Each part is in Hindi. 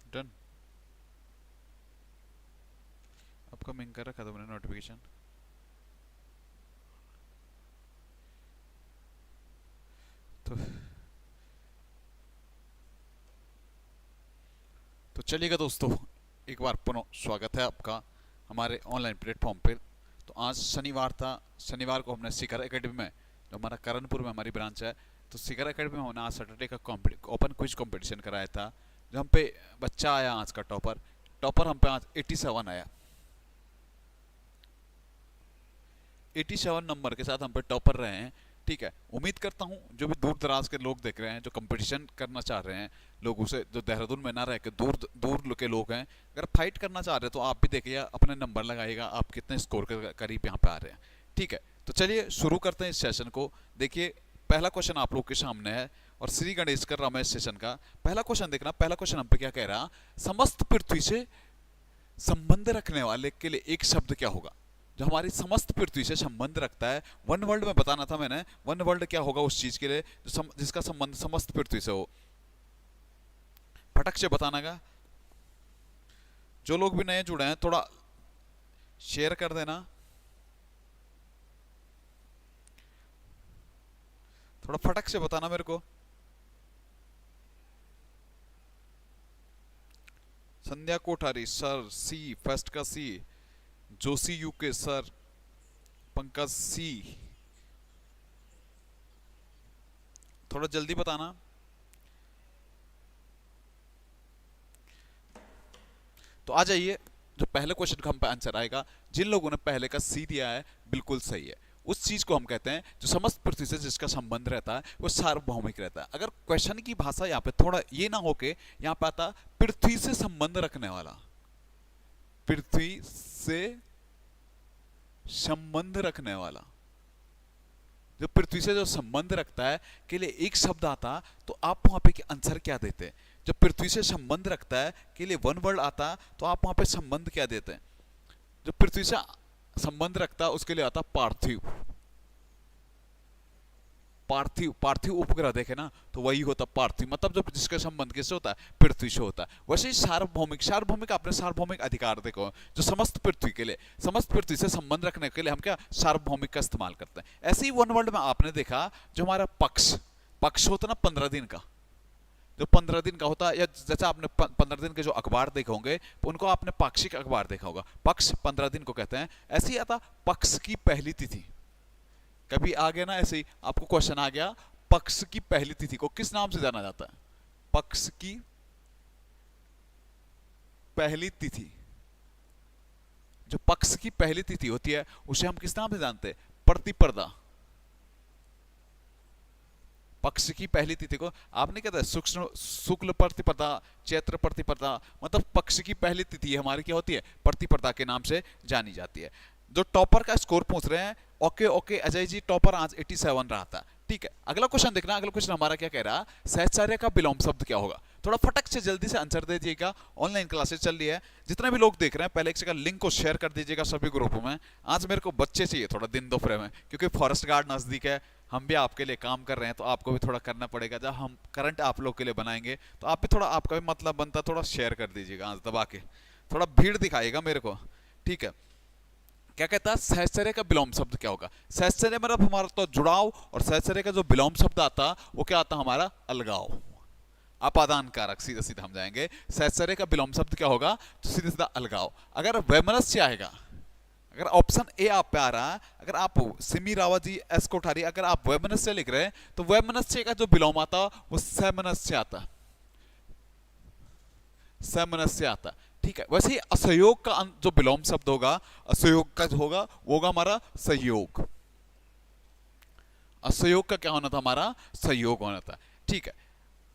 डन। आपका मिंग कर रखा था मैंने नोटिफिकेशन। तो चलिएगा दोस्तों, एक बार पुनः स्वागत है आपका हमारे ऑनलाइन प्लेटफॉर्म पे। तो आज शनिवार था, शनिवार को हमने शिखर एकेडमी में, जो हमारा करणपुर में हमारी ब्रांच है, तो शिखर एकेडमी में हमने आज सैटरडे का ओपन क्विज कंपटीशन कराया था। जो हम पे बच्चा आया आज का टॉपर, हम पे आज 87 आया। 87 नंबर के साथ हम पे टॉपर रहे हैं। ठीक है, उम्मीद करता हूं जो भी दूर दराज के लोग देख रहे हैं, जो कंपटीशन करना चाह रहे हैं, लोगों से जो देहरादून में ना रह के दूर दूर के लोग हैं, अगर फाइट करना चाह रहे हैं तो आप भी देखिए, अपने नंबर लगाइएगा, आप कितने स्कोर के करीब यहाँ पे आ रहे हैं। ठीक है, तो चलिए शुरू करते हैं इस सेशन को। देखिए, पहला क्वेश्चन आप लोग के सामने है और श्री गणेशकर रमेश सेशन का पहला क्वेश्चन देखना। पहला क्वेश्चन हम पे क्या कह रहा, समस्त पृथ्वी से संबंध रखने वाले के लिए एक शब्द क्या होगा, जो हमारी समस्त पृथ्वी से संबंध रखता है। वन वर्ल्ड में बताना था मैंने, वन वर्ल्ड क्या होगा उस चीज के लिए जिसका संबंध समस्त पृथ्वी से हो। फटक से बताना का। जो लोग भी नए जुड़े हैं थोड़ा शेयर कर देना, थोड़ा फटक से बताना मेरे को। संध्या कोठारी सर सी, फर्स्ट का सी। जोशी यूके सर, पंकज सी। थोड़ा जल्दी बताना। तो आ जाइए, जो पहले क्वेश्चन का हम पे आंसर आएगा, जिन लोगों ने पहले का सी दिया है बिल्कुल सही है। उस चीज को हम कहते हैं जो समस्त पृथ्वी से जिसका संबंध रहता है वो सार्वभौमिक रहता है। अगर क्वेश्चन की भाषा यहाँ पे थोड़ा ये ना होके यहाँ पे आता पृथ्वी से संबंध रखने वाला, पृथ्वी से संबंध रखने वाला, जो पृथ्वी से जो संबंध रखता है के लिए एक शब्द आता, तो आप वहां पे आंसर क्या देते हैं। जब पृथ्वी से संबंध रखता है के लिए वन वर्ड आता, तो आप वहां पे संबंध क्या देते हैं। जो पृथ्वी से संबंध रखता है उसके लिए आता पार्थिव। पार्थिव, पार्थिव उपग्रह देखे ना तो वही होता पार्थिव, मतलब जो जिसका संबंध किससे होता है, पृथ्वी से होता है। वैसे ही सार्वभौमिक, सार्वभौमिक आपने सार्वभौमिक अधिकार देखो, जो समस्त पृथ्वी के लिए, समस्त पृथ्वी से संबंध रखने के लिए हम क्या सार्वभौमिक का इस्तेमाल करते हैं। ऐसे ही वन वर्ल्ड में आपने देखा जो हमारा पक्ष, पक्ष होता ना 15 दिन का, जो 15 दिन का होता है, या जैसे आपने 15 दिन के जो अखबार देखे होंगे उनको आपने पाक्षिक अखबार देखा होगा, पक्ष 15 दिन को कहते हैं। ऐसे ही आता पक्ष की पहली तिथि। कभी आ गया ना ऐसे ही आपको क्वेश्चन आ गया, पक्ष की पहली तिथि को किस नाम से जाना जाता है। पक्ष की पहली तिथि, जो पक्ष की पहली तिथि होती है उसे हम किस नाम से जानते हैं, प्रतिपदा। पक्ष की पहली तिथि को आपने कहता है सूक्ष्म शुक्ल प्रतिपदा, चैत्र प्रतिपदा, मतलब पक्ष की पहली तिथि हमारी क्या होती है, प्रतिपदा के नाम से जानी जाती है। जो टॉपर का स्कोर पूछ रहे हैं, okay okay Ajay ji, topper आज 87 रहा था। ठीक है, अगला क्वेश्चन देखना। अगला क्वेश्चन हमारा क्या कह रहा, सहचर्य का विलोम शब्द क्या होगा। थोड़ा फटक से जल्दी से आंसर दे दीजिएगा, ऑनलाइन क्लासेस चल रही है। जितने भी लोग देख रहे हैं पहले एक जगह लिंक को शेयर कर दीजिएगा सभी ग्रुपों में। आज मेरे को बच्चे चाहिए थोड़ा दिन दोपहर में, क्योंकि फॉरेस्ट गार्ड नजदीक है, हम भी आपके लिए काम कर रहे हैं, तो आपको भी थोड़ा करना पड़ेगा। जब हम करंट आप लोग के लिए बनाएंगे तो आप भी थोड़ा, आपका भी मतलब बनता, थोड़ा शेयर कर दीजिएगा आज दबा के, थोड़ा भीड़ दिखाइएगा मेरे को। ठीक है, क्या कहता है सहचर्य का विलोम शब्द क्या होगा। सहचर्य मतलब हमारा तो जुड़ाव, और सहचर्य का जो विलोम शब्द आता वो क्या आता हमारा, अलगाव, अपादान कारक। सीधा सीधा हम जाएंगे, सहचर्य का विलोम शब्द क्या होगा, तो सीधा सीधा अलगाव। अगर वैमनस्य आएगा, अगर ऑप्शन ए आप पे आ रहा है, अगर आप सिमी रावत जी, एस कोठारी, अगर आप वैमनस्य लिख रहे हैं तो वैमनस्य का जो विलोम आता वो सैमनस्य आता, सैमनस्य आता। ठीक है, वैसे ही असहयोग का जो विलोम शब्द होगा, असहयोग का जो होगा वो होगा हमारा सहयोग। असहयोग का क्या होना था हमारा, सहयोग होना था। ठीक है,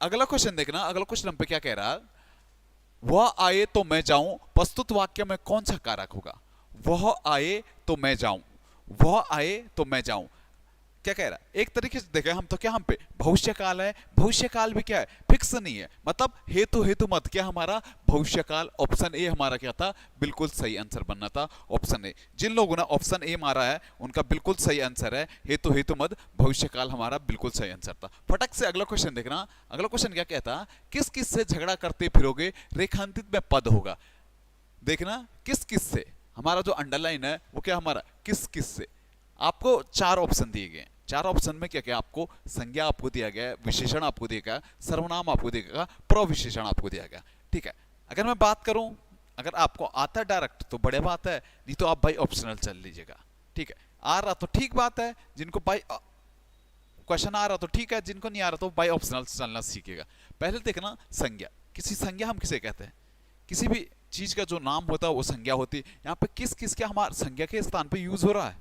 अगला क्वेश्चन देखना। अगला क्वेश्चन हम पे क्या कह रहा है, वह आए तो मैं जाऊं, प्रस्तुत वाक्य में कौन सा कारक होगा। वह आए तो मैं जाऊं, वह आए तो मैं जाऊं, क्या कह रहा है, एक तरीके से देखें हम तो क्या हम पे भविष्य काल है, भविष्य काल भी क्या है, फिक्स नहीं है, मतलब हेतु हेतु मत क्या हमारा भविष्य काल। ऑप्शन ए हमारा क्या था, बिल्कुल सही आंसर बनना था ऑप्शन ए। जिन लोगों ने ऑप्शन ए मारा है उनका बिल्कुल सही आंसर है हेतु हेतु मत भविष्य काल, हमारा बिल्कुल सही आंसर था। फटक से अगला क्वेश्चन देखना, अगला क्वेश्चन क्या कहता, किस किस से झगड़ा करते फिरोगे, रेखांकित में पद होगा। देखना किस किस से, हमारा जो अंडरलाइन है वो क्या हमारा किस किस से। आपको चार ऑप्शन दिए गए, चार ऑप्शन में क्या क्या आपको संज्ञा आपको दिया गया है, विशेषण आपको दिया गया, सर्वनाम आपको दिया गया, प्रविशेषण आपको दिया गया। ठीक है, अगर मैं बात करूं, अगर आपको आता है डायरेक्ट तो बड़े बात है, नहीं तो आप बाई ऑप्शनल चल लीजिएगा। ठीक है, आ रहा तो ठीक बात है, जिनको बाई क्वेश्चन आ रहा तो ठीक है, जिनको नहीं आ रहा तो बाई ऑप्शनल चलना सीखेगा। पहले देखना संज्ञा, किसी संज्ञा हम किसे कहते हैं, किसी भी चीज का जो नाम होता है वो संज्ञा होती है। यहाँ पे किस किस क्या हमारा संज्ञा के स्थान पे यूज हो रहा है,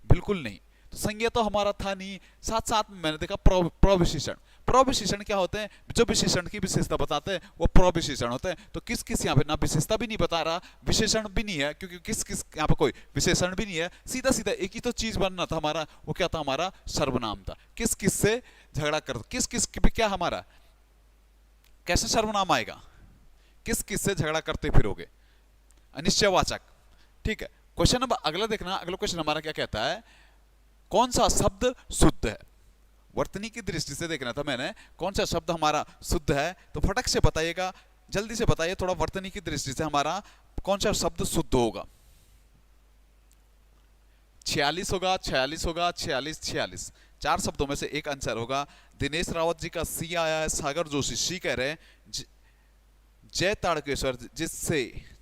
बिल्कुल नहीं। तो संज्ञा तो हमारा था नहीं, साथ साथ में मैंने देखा प्रविशेषण। प्रविशेषण क्या होते हैं, जो विशेषण की विशेषता बताते हैं वो प्रविशेषण होते हैं। तो किस किस यहाँ पे ना विशेषता भी नहीं बता रहा, विशेषण भी नहीं है, क्योंकि किस किस यहाँ पे कोई विशेषण भी नहीं है, सीधा सीधा एक ही तो चीज बनना था हमारा, वो क्या था हमारा सर्वनाम था। किस किस से झगड़ा कर, किस किस भी क्या हमारा कैसे सर्वनाम आएगा, किस किस से झगड़ा करते फिरोगे, अनिश्चयवाचक। ठीक है, क्वेश्चन नंबर अगला देखना, अगला क्वेश्चन हमारा क्या कहता है, कौन सा शब्द शुद्ध है। वर्तनी की दृष्टि से देखना था मैंने, कौन सा शब्द हमारा शुद्ध है, तो फटक से बताइएगा, जल्दी से बताइए थोड़ा, वर्तनी की दृष्टि से हमारा कौन सा शब्द शुद्ध होगा। 46 होगा, 46 होगा, 46 46, चार शब्दों में से एक आंसर होगा। दिनेश रावत जी का सी आया है, सागर जोशी सी कह रहे हैं, जय ताड़केश्वर जिससे,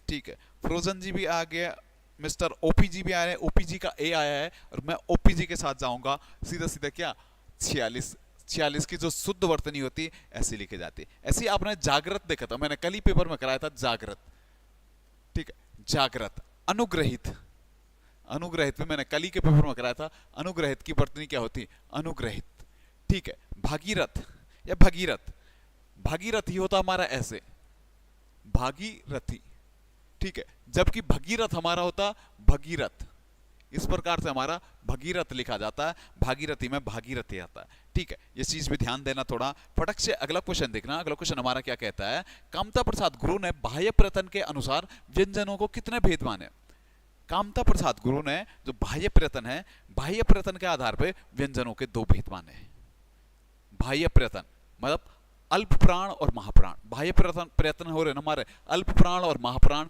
ठीक है, फ्रोजन जी भी आ गया, मिस्टर ओपीजी भी आ रहे हैं, ओपीजी का ए आया है, और मैं ओपीजी के साथ जाऊंगा सीधा सीधा क्या 46 46 की जो शुद्ध वर्तनी होती है ऐसी लिखी जाती है। ऐसी आपने जागृत देखा था, मैंने कल ही पेपर में कराया था जागृत। ठीक है, जागृत, अनुग्रहित, अनुग्रहित में मैंने कल ही के पेपर में कराया था, अनुग्रहित की वर्तनी क्या होती है, अनुग्रहित। ठीक है, भागीरथ या भगीरथ, भागीरथ ही होता हमारा ऐसे, भागीरथी। ठीक है, जबकि भगीरथ हमारा होता भगीरथ, इस प्रकार से हमारा भगीरथ लिखा जाता है, भागीरथी में भागीरथी आता है। ठीक है, ये चीज भी ध्यान देना थोड़ा। फटक से अगला क्वेश्चन देखना, अगला क्वेश्चन हमारा क्या कहता है, कामता प्रसाद गुरु ने बाह्य प्रयत्न के अनुसार व्यंजनों को कितने भेद माने। कामता प्रसाद गुरु ने जो बाह्य प्रयत्न है, बाह्य प्रयत्न के आधार पर व्यंजनों के दो भेद माने हैं। बाह्य प्रयत्न मतलब अल्प प्राण और महाप्राण, बाह्य प्रयत्न हो रहे हैं हमारे अल्प प्राण और महाप्राण,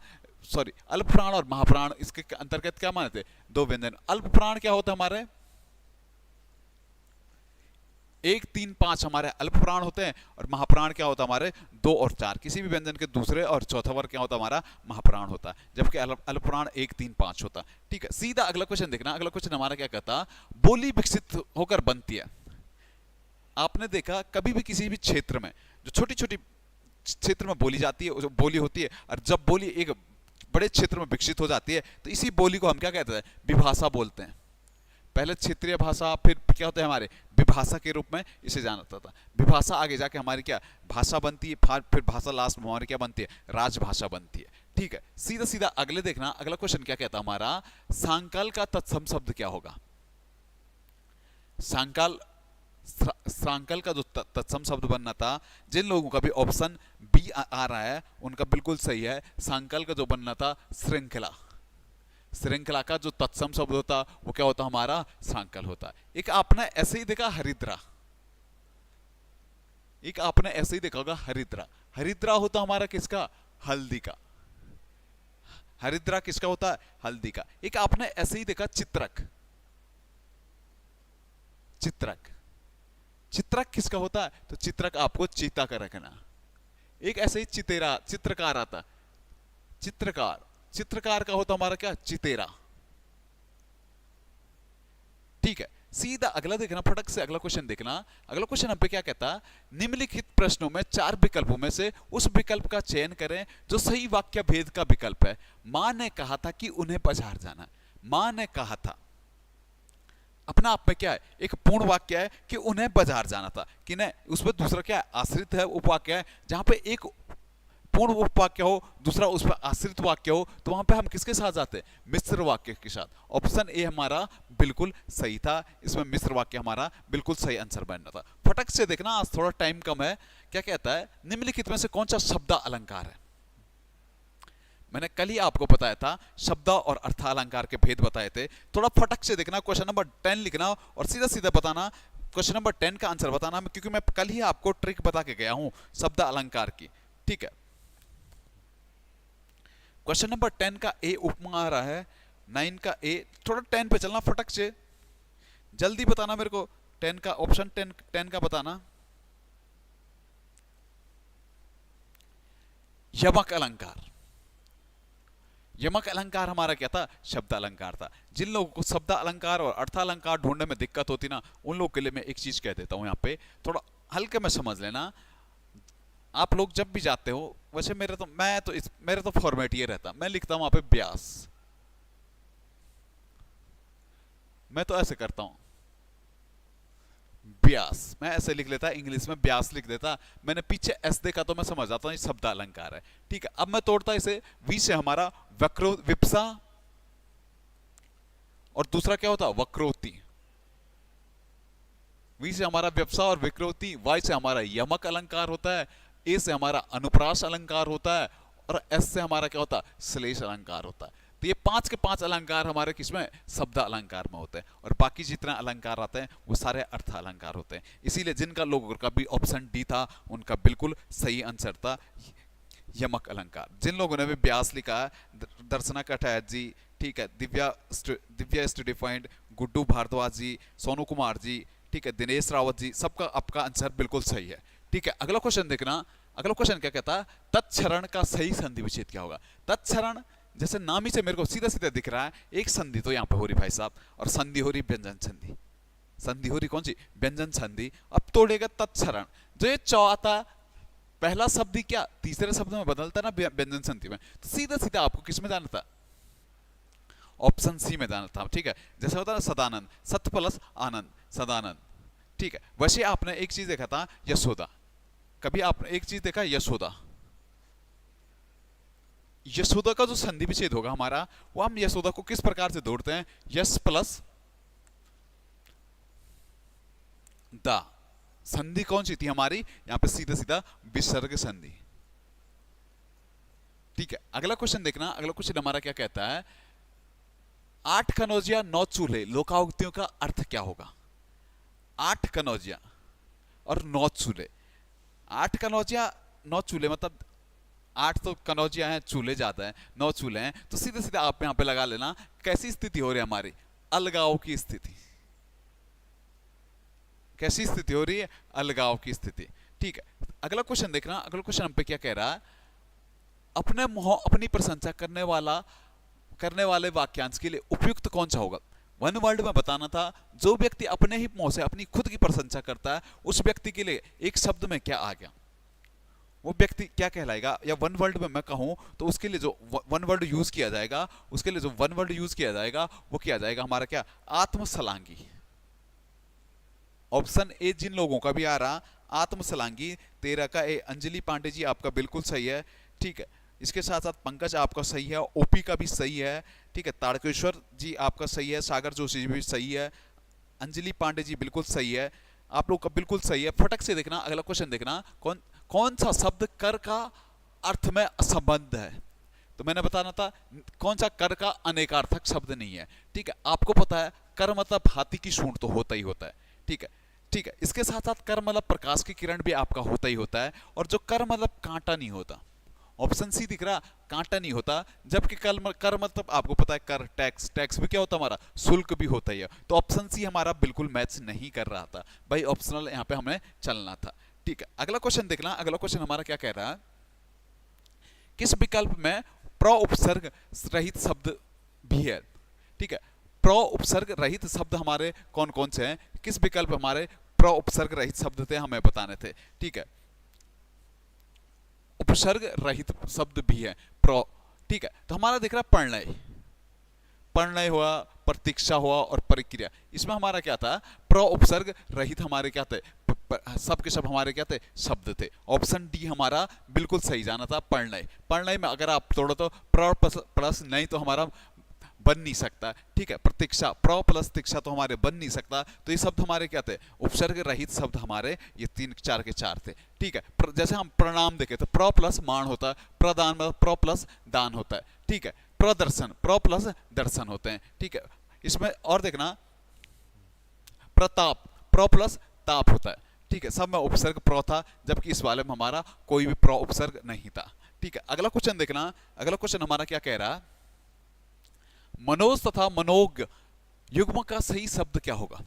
सॉरी अल्प प्राण और महाप्राण, इसके अंतर्गत क्या माने थे, दो व्यंजन। अल्प प्राण क्या होता है हमारे 1 3 5 हमारे अल्प प्राण होते हैं, और महाप्राण क्या होता है हमारे 2 और 4, किसी भी व्यंजन के दूसरे और चौथा वर्ग क्या होता है हमारा महाप्राण होता है, जबकि अल्प प्राण 1 3 5 होता। ठीक है, सीधा अगला क्वेश्चन देखना, अगला क्वेश्चन हमारा क्या कहता, बोली विकसित होकर बनती है। आपने देखा कभी भी किसी भी क्षेत्र में जो छोटी छोटी क्षेत्र में बोली जाती है, जो बोली होती है, और जब बोली एक बड़े क्षेत्र में विकसित हो जाती है तो इसी बोली को हम क्या कहते हैं, विभाषा बोलते हैं। पहले क्षेत्रीय भाषा, फिर क्या होता है हमारे विभाषा के रूप में इसे जाना जाता था। विभाषा आगे जाके हमारी क्या भाषा बनती है, फिर भाषा लास्ट में हमारी क्या बनती है, राजभाषा बनती है। ठीक है, सीधा सीधा अगले देखना, अगला क्वेश्चन क्या कहता है हमारा, सांकाल का तत्सम शब्द क्या होगा। सांकाल, सांकल का जो तत्सम शब्द बनना था, जिन लोगों का भी ऑप्शन बी आ रहा है उनका बिल्कुल सही है। सांकल का जो बनना था श्रृंखला, श्रृंखला का जो तत्सम शब्द होता वो क्या होता हमारा सांकल होता। एक आपने ऐसे ही देखा हरिद्रा, एक आपने ऐसे ही देखा होगा हरिद्रा, हरिद्रा होता हमारा किसका, हल्दी का, हरिद्रा किसका होता है, हल्दी का। एक आपने ऐसे ही देखा चित्रक, चित्रक, चित्रक किसका होता है, तो चित्रक आपको चीता का रखना। एक ऐसे ही चितेरा, चित्रकार आता, चित्रकार, चित्रकार का होता हमारा क्या, चितेरा। ठीक है, सीधा अगला देखना, फटक से अगला क्वेश्चन देखना, अगला क्वेश्चन हम पे क्या कहता, निम्नलिखित प्रश्नों में 4 विकल्पों में से उस विकल्प का चयन करें जो सही वाक्य भेद का विकल्प है। मां ने कहा था कि उन्हें बाजार जाना, मां ने कहा था अपना आप में क्या है, एक पूर्ण वाक्य है कि उन्हें बाजार जाना था कि नहीं, उसमें दूसरा क्या है, आश्रित है, उपवाक्य है, जहां पे एक पूर्ण उपवाक्य हो, दूसरा उस पर आश्रित वाक्य हो, तो वहां पे हम किसके साथ जाते हैं? मिश्र वाक्य के साथ। ऑप्शन ए हमारा बिल्कुल सही था, इसमें मिश्र वाक्य हमारा बिल्कुल सही आंसर बन रहा था। फटक से देखना, आज थोड़ा टाइम कम है। क्या कहता है, निम्नलिखित में से कौन सा शब्द अलंकार है? मैंने कल ही आपको बताया था, शब्द और अर्थालंकार के भेद बताए थे। थोड़ा फटक से देखना, क्वेश्चन नंबर 10 लिखना और सीधा सीधा बताना, क्वेश्चन नंबर 10 का आंसर बताना, क्योंकि मैं कल ही आपको ट्रिक बता के गया हूं शब्द अलंकार की। ठीक है, क्वेश्चन नंबर 10 का ए उपमा आ रहा है, 9 का ए। थोड़ा 10 पे चलना, फटक से जल्दी बताना मेरे को। 10 का ऑप्शन 10 का बताना। यमक अलंकार। यमक अलंकार हमारा क्या था? शब्द अलंकार था। जिन लोगों को शब्द अलंकार और अर्थालंकार ढूंढने में दिक्कत होती ना, उन लोगों के लिए मैं एक चीज कह देता हूं, यहाँ पे थोड़ा हल्के में समझ लेना। आप लोग जब भी जाते हो, वैसे मेरे तो फॉर्मेट ये रहता, मैं लिखता हूं वहां पे ब्यास। मैं तो ऐसे करता हूं, ब्यास, मैं ऐसे लिख लेता, इंग्लिश में ब्यास लिख देता। मैंने पीछे एस देखा तो मैं समझ जाता हूं ये शब्द अलंकार है। ठीक है, अब मैं तोड़ता इसे। वी से हमारा विप्सा, और दूसरा क्या होता? वक्रोक्ति। वी से हमारा व्यवसा और विक्रोति, वाई से हमारा यमक अलंकार होता है, ए से हमारा अनुप्रास अलंकार होता है, और एस से हमारा क्या होता है? श्लेष अलंकार होता है। तो ये 5 के 5 अलंकार हमारे किसमें? शब्द अलंकार में होते हैं, और बाकी जितना अलंकार आते हैं वो सारे अर्थ अलंकार होते हैं। इसीलिए जिनका लोगों का भी ऑप्शन डी था, उनका बिल्कुल सही आंसर था यमक अलंकार। जिन लोगों ने भी ब्यास लिखा, दर्शना कटायत जी, ठीक है, दिव्या स्टडी पॉइंट, गुड्डू भारद्वाज जी, सोनू कुमार जी, ठीक है, दिनेश रावत जी, सबका आपका आंसर बिल्कुल सही है। ठीक है, अगला क्वेश्चन देखना। अगला क्वेश्चन क्या कहता है? तत्क्षरण का सही संधि विच्छेद क्या होगा? तत्क्षरण, जैसे नाम ही से मेरे को सीधा सीधा दिख रहा है, एक संधि तो यहाँ पे हो रही भाई साहब, और संधि हो रही व्यंजन संधि। संधि हो रही कौन सी? व्यंजन संधि। अब तोड़ेगा तत्क्षरण, जो ये चौथा पहला शब्द ही क्या तीसरे शब्द में बदलता ना व्यंजन संधि में, तो सीधा सीधा आपको किस में जाना था? ऑप्शन सी में जाना था। ठीक है, जैसे होता है ना सदानंद, सत प्लस आनंद, सदानंद। ठीक है, वैसे आपने एक चीज देखा था यशोदा। कभी आपने एक चीज देखा यशोदा? यशोदा का जो संधि विच्छेद होगा हमारा, वो हम यशोदा को किस प्रकार से जोड़ते हैं? यश प्लस द। संधि कौन सी थी हमारी? यहां पे सीधा सीधा विसर्ग संधि। ठीक है, अगला क्वेश्चन देखना। अगला क्वेश्चन हमारा क्या कहता है? 8 कनौजिया 9 चूल्हे लोकाउक्तियों का अर्थ क्या होगा? 8 कनौजिया और 9 चूल्हे। 8 कनौजिया 9 चूल्हे, मतलब 8 तो कनौजिया हैं, चूल्हे ज्यादा हैं, 9 चूल्हे हैं, तो सीधे सीधे आप यहां पे लगा लेना। कैसी स्थिति हो रही है हमारी? अलगाव की स्थिति। कैसी स्थिति हो रही है? अलगाव की स्थिति। ठीक है, अगला क्वेश्चन देखना। अगला क्वेश्चन हम पे क्या कह रहा है? अपने मुंह अपनी प्रशंसा करने वाले वाक्यांश के लिए उपयुक्त कौन सा होगा? वन वर्ड में बताना था। जो व्यक्ति अपने ही मुंह से अपनी खुद की प्रशंसा करता है, उस व्यक्ति के लिए एक शब्द में क्या आ गया? वो व्यक्ति क्या कहलाएगा? या वन वर्ड में मैं कहूं तो उसके लिए जो वन वर्ड यूज किया जाएगा, उसके लिए जो वन वर्ड यूज किया जाएगा वो किया जाएगा हमारा क्या? आत्मसलांगी। ऑप्शन ए जिन लोगों का भी आ रहा, आत्मसलांगी। 13 का ए। अंजलि पांडे जी आपका बिल्कुल सही है। ठीक है, इसके साथ साथ पंकज आपका सही है, ओपी का भी सही है। ठीक है, तारकेश्वर जी आपका सही है, सागर जोशी जी भी सही है, अंजलि पांडे जी बिल्कुल सही है, आप लोग का बिल्कुल सही है। फटक से देखना, अगला क्वेश्चन देखना। कौन सा शब्द कर का अर्थ में असंबद्ध है? तो मैंने बताना था कौन सा कर का अनेकार्थक शब्द नहीं है। ठीक है, आपको पता है कर मतलब हाथी की सूंड तो होता ही होता है। ठीक है, ठीक है, इसके साथ साथ कर मतलब प्रकाश की किरण भी आपका होता ही होता है, और जो कर मतलब कांटा नहीं होता। ऑप्शन सी दिख रहा, कांटा नहीं होता, जबकि कर मतलब आपको पता है कर, टैक्स भी क्या होता है हमारा? शुल्क भी होता ही है। तो ऑप्शन सी हमारा बिल्कुल मैच नहीं कर रहा था भाई, ऑप्शनल यहाँ पे हमें चलना था। ठीक है, अगला क्वेश्चन देखना। अगला क्वेश्चन हमारा क्या कह रहा है? किस विकल्प में प्र उपसर्ग रहित शब्द भी है? ठीक है, प्र उपसर्ग रहित शब्द हमारे कौन कौन से हैं? किस विकल्प हमारे प्र उपसर्ग रहित शब्द थे, हमें बताने थे। ठीक है, उपसर्ग रहित शब्द भी है प्र। ठीक है, तो हमारा दिख रहा परिणय, परिणय हुआ, प्रतीक्षा हुआ और परिक्रिया। इसमें हमारा क्या था? प्र उपसर्ग रहित हमारे क्या थे? सब के सब हमारे क्या थे, शब्द थे। ऑप्शन डी हमारा बिल्कुल सही जाना था, प्रणय। प्रणय में अगर आप तोड़ो तो प्र प्लस नहीं तो हमारा बन नहीं सकता, ठीक है। प्रतीक्षा, प्र प्लस तीक्षा तो हमारे बन नहीं सकता, तो ये शब्द हमारे क्या थे, उपसर्ग रहित शब्द हमारे ये 3 4 के 4 थे, ठीक है। जैसे हम प्रणाम देखे तो प्र प्लस मान होता है, प्रदान मतलब प्र प्लस दान होता है, ठीक है। प्रदर्शन, प्र प्लस दर्शन होते हैं, ठीक है। इसमें और देखना प्रताप, प्र प्लस ताप होता है, ठीक है। सब में उपसर्ग प्र था, जबकि इस वाले में हमारा कोई भी प्र उपसर्ग नहीं था, ठीक है। अगला क्वेश्चन देखना, अगला क्वेश्चन हमारा क्या कह रहा है, मनोज तथा मनोज्ञ युग्म का सही शब्द क्या होगा।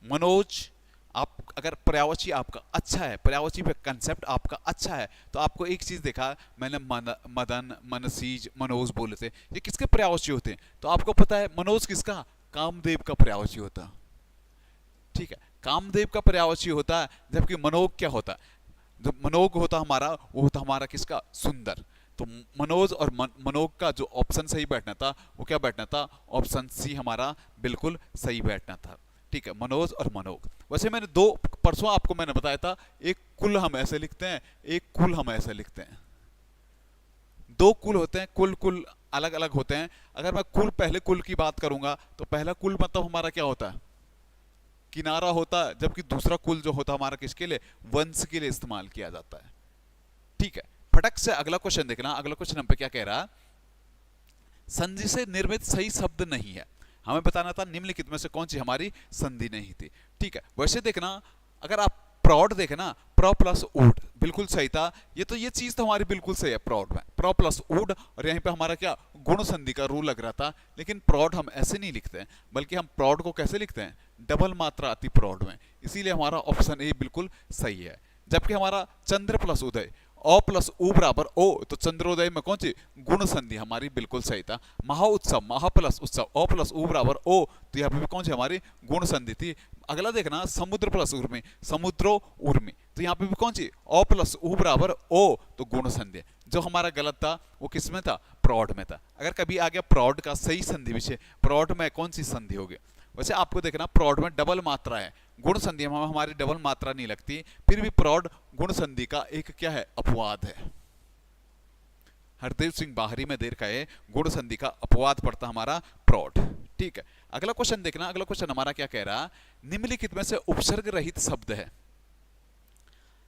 मनोज, आप अगर पर्यायवाची आपका अच्छा है, पर्यायवाची पे कंसेप्ट आपका अच्छा है, तो आपको एक चीज देखा मैंने, मदन, मनसीज, मनोज बोले थे, ये किसके पर्यायवाची होते हैं, तो आपको पता है मनोज किसका, कामदेव का पर्यायवाची होता है, ठीक है। कामदेव का पर्यायवाची होता है, जबकि मनोज क्या होता है, जो मनोज होता हमारा, वो होता हमारा किसका, सुंदर। तो मनोज और मनोज का जो ऑप्शन सही बैठना था वो क्या बैठना था, ऑप्शन सी हमारा बिल्कुल सही बैठना था, ठीक है। मनोज और मनोज। वैसे मैंने दो परसों आपको मैंने बताया था, एक कुल हम ऐसे लिखते हैं, एक कुल हम ऐसे लिखते हैं, दो कुल होते हैं, कुल कुल अलग अलग होते हैं। अगर मैं कुल, पहले कुल की बात करूंगा तो पहला कुल मतलब हमारा क्या होता है, किनारा होता है, जबकि दूसरा कुल जो होता है हमारा किसके लिए, वंश के लिए इस्तेमाल किया जाता है, ठीक है। फटक से अगला क्वेश्चन देखना, अगला क्वेश्चन हम पे क्या कह रहा, संधि से निर्मित सही शब्द नहीं है। हमें बताना था निम्नलिखित में से कौन सी हमारी संधि नहीं थी, ठीक है। वैसे देखना, अगर आप प्रौढ़ देखे ना, प्र प्लस ऊड बिल्कुल सही था, ये चीज तो हमारी बिल्कुल सही है प्रौढ़ में, प्र प्लस ऊड, और यहीं पे हमारा क्या गुण संधि का रूल लग रहा था, लेकिन प्रौढ़ हम ऐसे नहीं लिखते हैं, बल्कि हम प्रौढ़ को कैसे लिखते हैं, डबल मात्रा अति प्रौढ़ में, इसीलिए हमारा ऑप्शन ए बिल्कुल सही है। जबकि हमारा चंद्र प्लस उदय, अ प्लस उ बराबर ओ, तो चंद्रोदय में कौन सी गुण संधि हमारी बिल्कुल सही था। महा उत्सव, महा प्लस उत्सव, अ प्लस उ बराबर ओ, तो यहाँ पे भी कौन सी हमारी गुण संधि थी। अगला देखना, समुद्र प्लस उर्मी, समुद्रो उर्मी, तो यहाँ पे भी कौन सी अ प्लस उ बराबर ओ, तो गुण संधि। जो हमारा गलत था वो किसमें था, प्रौढ़ में था। अगर कभी आ गया प्रौढ़ का सही संधि विषय, प्रौढ़ में कौन सी संधि होगी, वैसे आपको देखना प्रौढ़ में डबल मात्रा है, गुण संधि में हमारी डबल मात्रा नहीं लगती, फिर भी प्रौढ़ गुण संधि का एक क्या है, अपवाद है। हरदेव सिंह बाहरी में देर का है, गुण संधि का अपवाद पड़ता हमारा प्रौढ़, ठीक है। अगला क्वेश्चन देखना, अगला क्वेश्चन हमारा क्या कह रहा, निम्नलिखित में से उपसर्ग रहित शब्द है।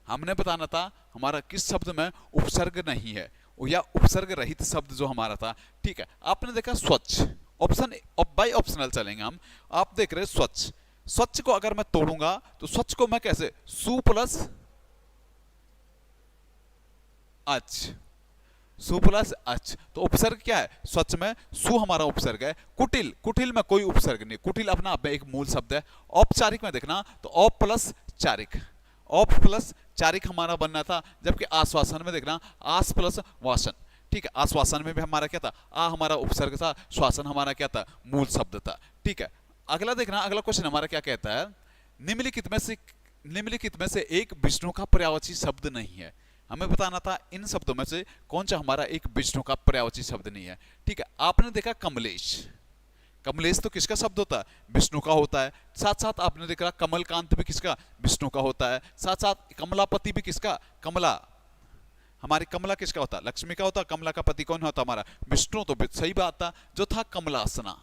हमने बताना था हमारा किस शब्द में उपसर्ग नहीं है, या उपसर्ग रहित शब्द जो हमारा था, ठीक है। आपने देखा स्वच्छ, ऑप्शन बाय ऑप्शनल चलेंगे हम। आप देख रहे स्वच्छ, स्वच्छ को अगर मैं तोड़ूंगा तो स्वच्छ को मैं कैसे, सु प्लस अच, सु प्लस अच, तो उपसर्ग क्या है, स्वच्छ में सु हमारा उपसर्ग है। कुटिल, कुटिल में कोई उपसर्ग नहीं, कुटिल अपना आप में एक मूल शब्द है। औपचारिक में देखना तो औप प्लस चारिक, औप प्लस चारिक हमारा बनना था, जबकि आश्वासन में देखना आस प्लस वासन, ठीक है। आश्वासन में भी हमारा क्या था, आ हमारा उपसर्ग था, श्वासन हमारा क्या था, मूल शब्द था, ठीक है। अगला देखना, अगला क्वेश्चन हमारा क्या कहता है, निम्नलिखित में से एक विष्णु का पर्यायवाची शब्द नहीं है। हमें बताना था इन शब्दों में से कौन सा हमारा एक विष्णु का पर्यायवाची शब्द नहीं है, ठीक है। आपने देखा कमलेश, कमलेश तो किसका शब्द होता है, विष्णु का होता है। साथ साथ आपने देखा कमलकांत भी किसका, विष्णु का होता है। साथ साथ कमलापति भी किसका, कमला, हमारी कमला किसका होता है, लक्ष्मी का होता है। कमला का पति कौन होता हमारा, विष्णु, तो सही बात था। जो था कमलासना,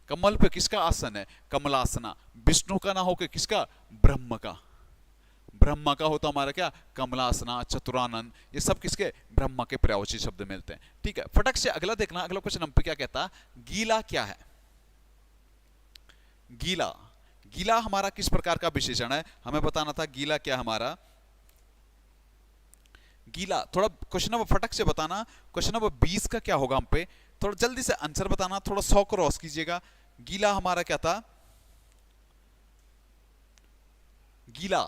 कमल पे किसका आसन है, कमलासना, विष्णु का ना होकर किसका, ब्रह्म का, ब्रह्मा का होता हमारा क्या, कमलासना, चतुरानंद, ये सब किसके, ब्रह्मा के पर्यायवाची शब्द मिलते हैं, ठीक है। फटक से अगला देखना, अगला क्वेश्चन हम पे क्या कहता, गीला क्या है। गीला, गीला हमारा किस प्रकार का विशेषण है, हमें बताना था गीला क्या हमारा। गीला थोड़ा क्वेश्चन नंबर फटक से बताना, क्वेश्चन नंबर 20 का क्या होगा हम पे, थोड़ा जल्दी से आंसर बताना, थोड़ा 100 क्रॉस कीजिएगा। गीला हमारा क्या था, गीला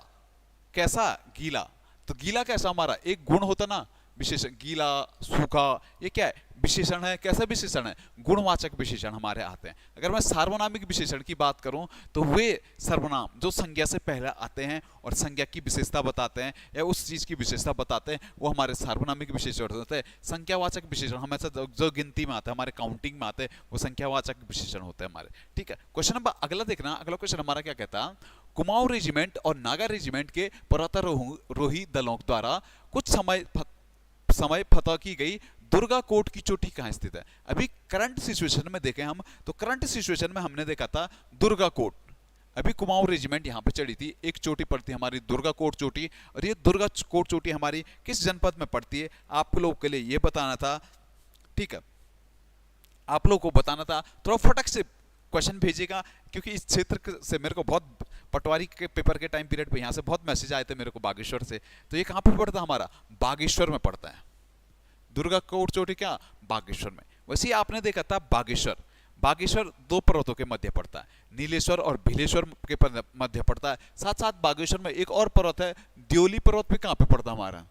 कैसा, गीला, तो गीला कैसा हमारा एक गुण होता ना, विशेषण, गीला, सूखा, ये क्या है, विशेषण है। कैसा विशेषण है, गुणवाचक विशेषण हमारे आते हैं। अगर मैं सार्वनामिक विशेषण की बात करूं तो वे सर्वनाम जो संज्ञा से पहले आते हैं और संज्ञा की विशेषता बताते हैं या उस चीज की विशेषता बताते हैं, वो हमारे सार्वनामिक विशेषण होते हैं। संख्यावाचक विशेषण हमेशा जो गिनती में आते हैं, हमारे काउंटिंग में आते हैं, वो संख्यावाचक विशेषण होते हैं हमारे, ठीक है। क्वेश्चन नंबर अगला देखना, अगला क्वेश्चन हमारा क्या कहता है, कुमाऊं रेजिमेंट और नागा रेजिमेंट के पर्वतारोही दलों द्वारा कुछ समय फतह की गई दुर्गा कोट की चोटी कहां स्थित है। अभी करंट सिचुएशन में देखें हम तो करंट सिचुएशन में हमने देखा था दुर्गा कोट, अभी कुमाऊं रेजिमेंट यहां पे चढ़ी थी, एक चोटी पड़ती है हमारी दुर्गा कोट चोटी, और ये दुर्गा कोट चोटी हमारी किस जनपद में पड़ती है आप लोगों के लिए ये बताना था। ठीक है, आप लोगों को बताना था, थोड़ा फटक से क्वेश्चन भेजिएगा क्योंकि इस क्षेत्र से मेरे को बहुत पटवारी के पेपर के टाइम पीरियड पे यहाँ से बहुत मैसेज आए थे मेरे को बागेश्वर से, तो ये कहाँ पे पड़ता है हमारा बागेश्वर में पड़ता है, दुर्गा कोट चोटी क्या बागेश्वर में। वैसे ही आपने देखा था बागेश्वर, बागेश्वर दो पर्वतों के मध्य पड़ता है, नीलेश्वर और भिलेश्वर के मध्य पड़ता है। साथ साथ बागेश्वर में एक और पर्वत है द्योली पर्वत पे कहाँ पे पड़ता है हमारा,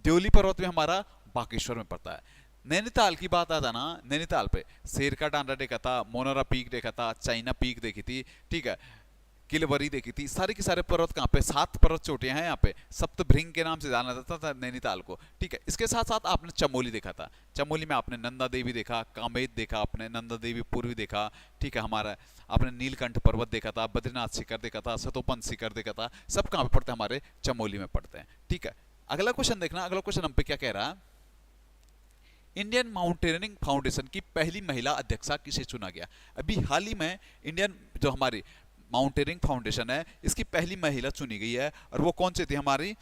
द्योली पर्वत में हमारा बागेश्वर में पड़ता है। नैनीताल की बात आता ना, नैनीताल पे शेर का डांडा देखा था, मोनोरा पीक देखा था, चाइना पीक देखी थी, ठीक है, किलवरी देखी थी, सारे के सारे पर्वत कहाँ पे 7 पर्वत चोटियां हैं यहाँ पे, सप्तभृंग के नाम से जाना जाता था नैनीताल को। ठीक है, इसके साथ साथ आपने चमोली देखा था, चमोली में आपने नंदा देवी देखा, कामेत देखा, आपने नंदा देवी पूर्वी देखा, ठीक है, हमारा आपने नीलकंठ पर्वत देखा था, बद्रीनाथ शिखर देखा था, सतोपन शिखर देखा था, सब कहाँ पे पड़ते हैं हमारे चमोली में पड़ते हैं। ठीक है, अगला क्वेश्चन देखना, अगला क्वेश्चन हम पे क्या कह रहा है, इंडियन माउंटेनियरिंग फाउंडेशन की पहली महिला अध्यक्षा किसे चुना गया। अभी हाल ही में इंडियन जो हमारी माउंटेनियरिंग फाउंडेशन है इसकी पहली महिला चुनी गई है, और वो कौन सी थी हमारी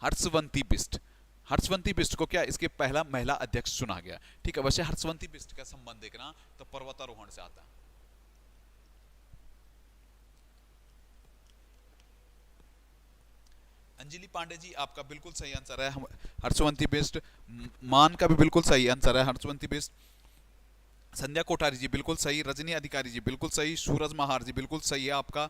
हर्षवंती बिष्ट। हर्षवंती बिष्ट को क्या इसके पहला महिला अध्यक्ष चुना गया। ठीक है, वैसे हर्षवंती बिष्ट का संबंध देखना तो पर्वतारोहण से आता है। अंजलि पांडे जी आपका बिल्कुल सही आंसर है, हर्षवंती बिष्ट। मान का भी बिल्कुल सही आंसर है हर्षवंती बिष्ट। संध्या कोठारी जी बिल्कुल सही, रजनी अधिकारी जी बिल्कुल सही, सूरज महार जी बिल्कुल सही है आपका,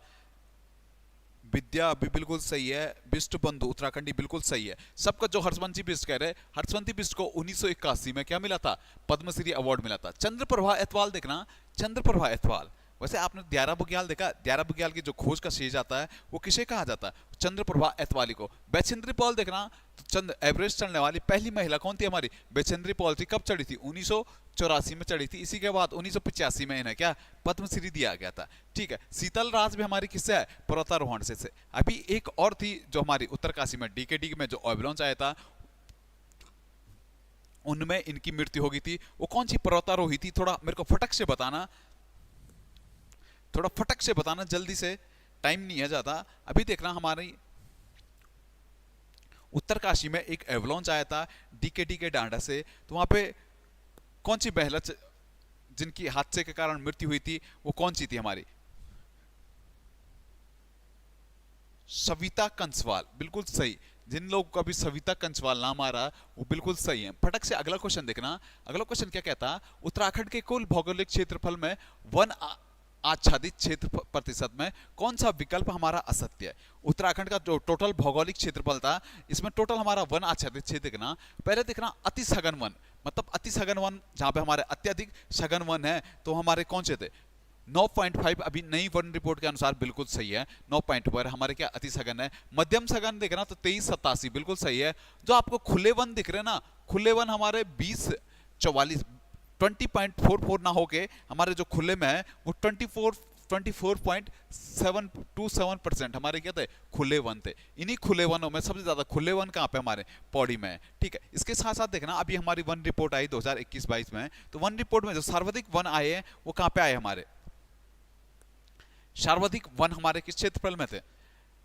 विद्या भी बिल्कुल सही है, बिष्ट बंधु उत्तराखंडी बिल्कुल सही है। सबका जो हर्षवंती बिष्ट कह रहे, हर्षवंती बिष्ट को 1981 में क्या मिला था, पद्मश्री अवार्ड मिला था। चंद्रप्रभा एतवाल देखना, चंद्रप्रभा एतवाल, वैसे आपने द्यारा बुग्याल देखा, द्यारा बुग्याल की जो खोज का श्रेय जाता है वो किसे कहा जाता है, चंद्रप्रभा एतवाली को। बैचेंद्री पॉल देखना, तो चंद्र एवरेस्ट चढ़ने वाली पहली महिला कौन थी हमारी, बैचेंद्री पॉल थी। कब चढ़ी थी, 1984 में चढ़ी थी। इसी के बाद 1985 में इन्हें क्या पद्मश्री दिया गया था। ठीक है, शीतल राज भी हमारी किससे है, पर्वतारोहण से। अभी एक और थी जो हमारी उत्तरकाशी में डीकेडी में जो एवलांच आया था उनमें इनकी मृत्यु हो गई थी। वो कौन सी पर्वतारोही थी, थोड़ा मेरे को फटक से बताना, थोड़ा फटक से बताना जल्दी से, टाइम नहीं है ज्यादा। अभी देखना हमारी उत्तरकाशी में एक एवलॉन्च आया था डीकेडी के डांडा से, तो वहां पे कौन सी महिला जिनकी हादसे के कारण मृत्यु हुई थी वो कौन सी थी हमारी, सविता कंसवाल, बिल्कुल सही। जिन लोगों का भी सविता कंसवाल नाम आ रहा वो बिल्कुल सही है। फटक से अगला क्वेश्चन देखना, अगला क्वेश्चन क्या कहता, उत्तराखंड के कुल भौगोलिक क्षेत्रफल में वन आच्छादित क्षेत्र प्रतिशत में कौन सा विकल्प हमारा असत्य है। उत्तराखंड का जो टोटल भौगोलिक क्षेत्रफल था इसमें टोटल हमारा वन आच्छादित क्षेत्र देखना, पहले देखना अति सघन वन, मतलब अति सघन वन जहां पे हमारे अत्यधिक सघन वन है तो हमारे कौन से थे, 9.5 अभी नई वन रिपोर्ट के अनुसार बिल्कुल सही है, 9.5 हमारे क्या अति सघन है। मध्यम सघन देखना तो 2387 बिल्कुल सही है। जो आपको खुले वन दिख रहे हैं ना, खुले वन हमारे 2044 20.44 ना होके हमारे जो खुले में है वो 24.727% हमारे क्या थे, खुले वन थे। इन्हीं खुले वनों में सबसे ज्यादा खुले वन कहाँ पे हमारे पौड़ी में है। ठीक है, इसके साथ साथ देखना अभी हमारी वन रिपोर्ट आई 2021-22 में, तो वन रिपोर्ट में जो सर्वाधिक वन आए हैं वो कहाँ पे आए, हमारे सर्वाधिक वन हमारे किस क्षेत्रफल में थे,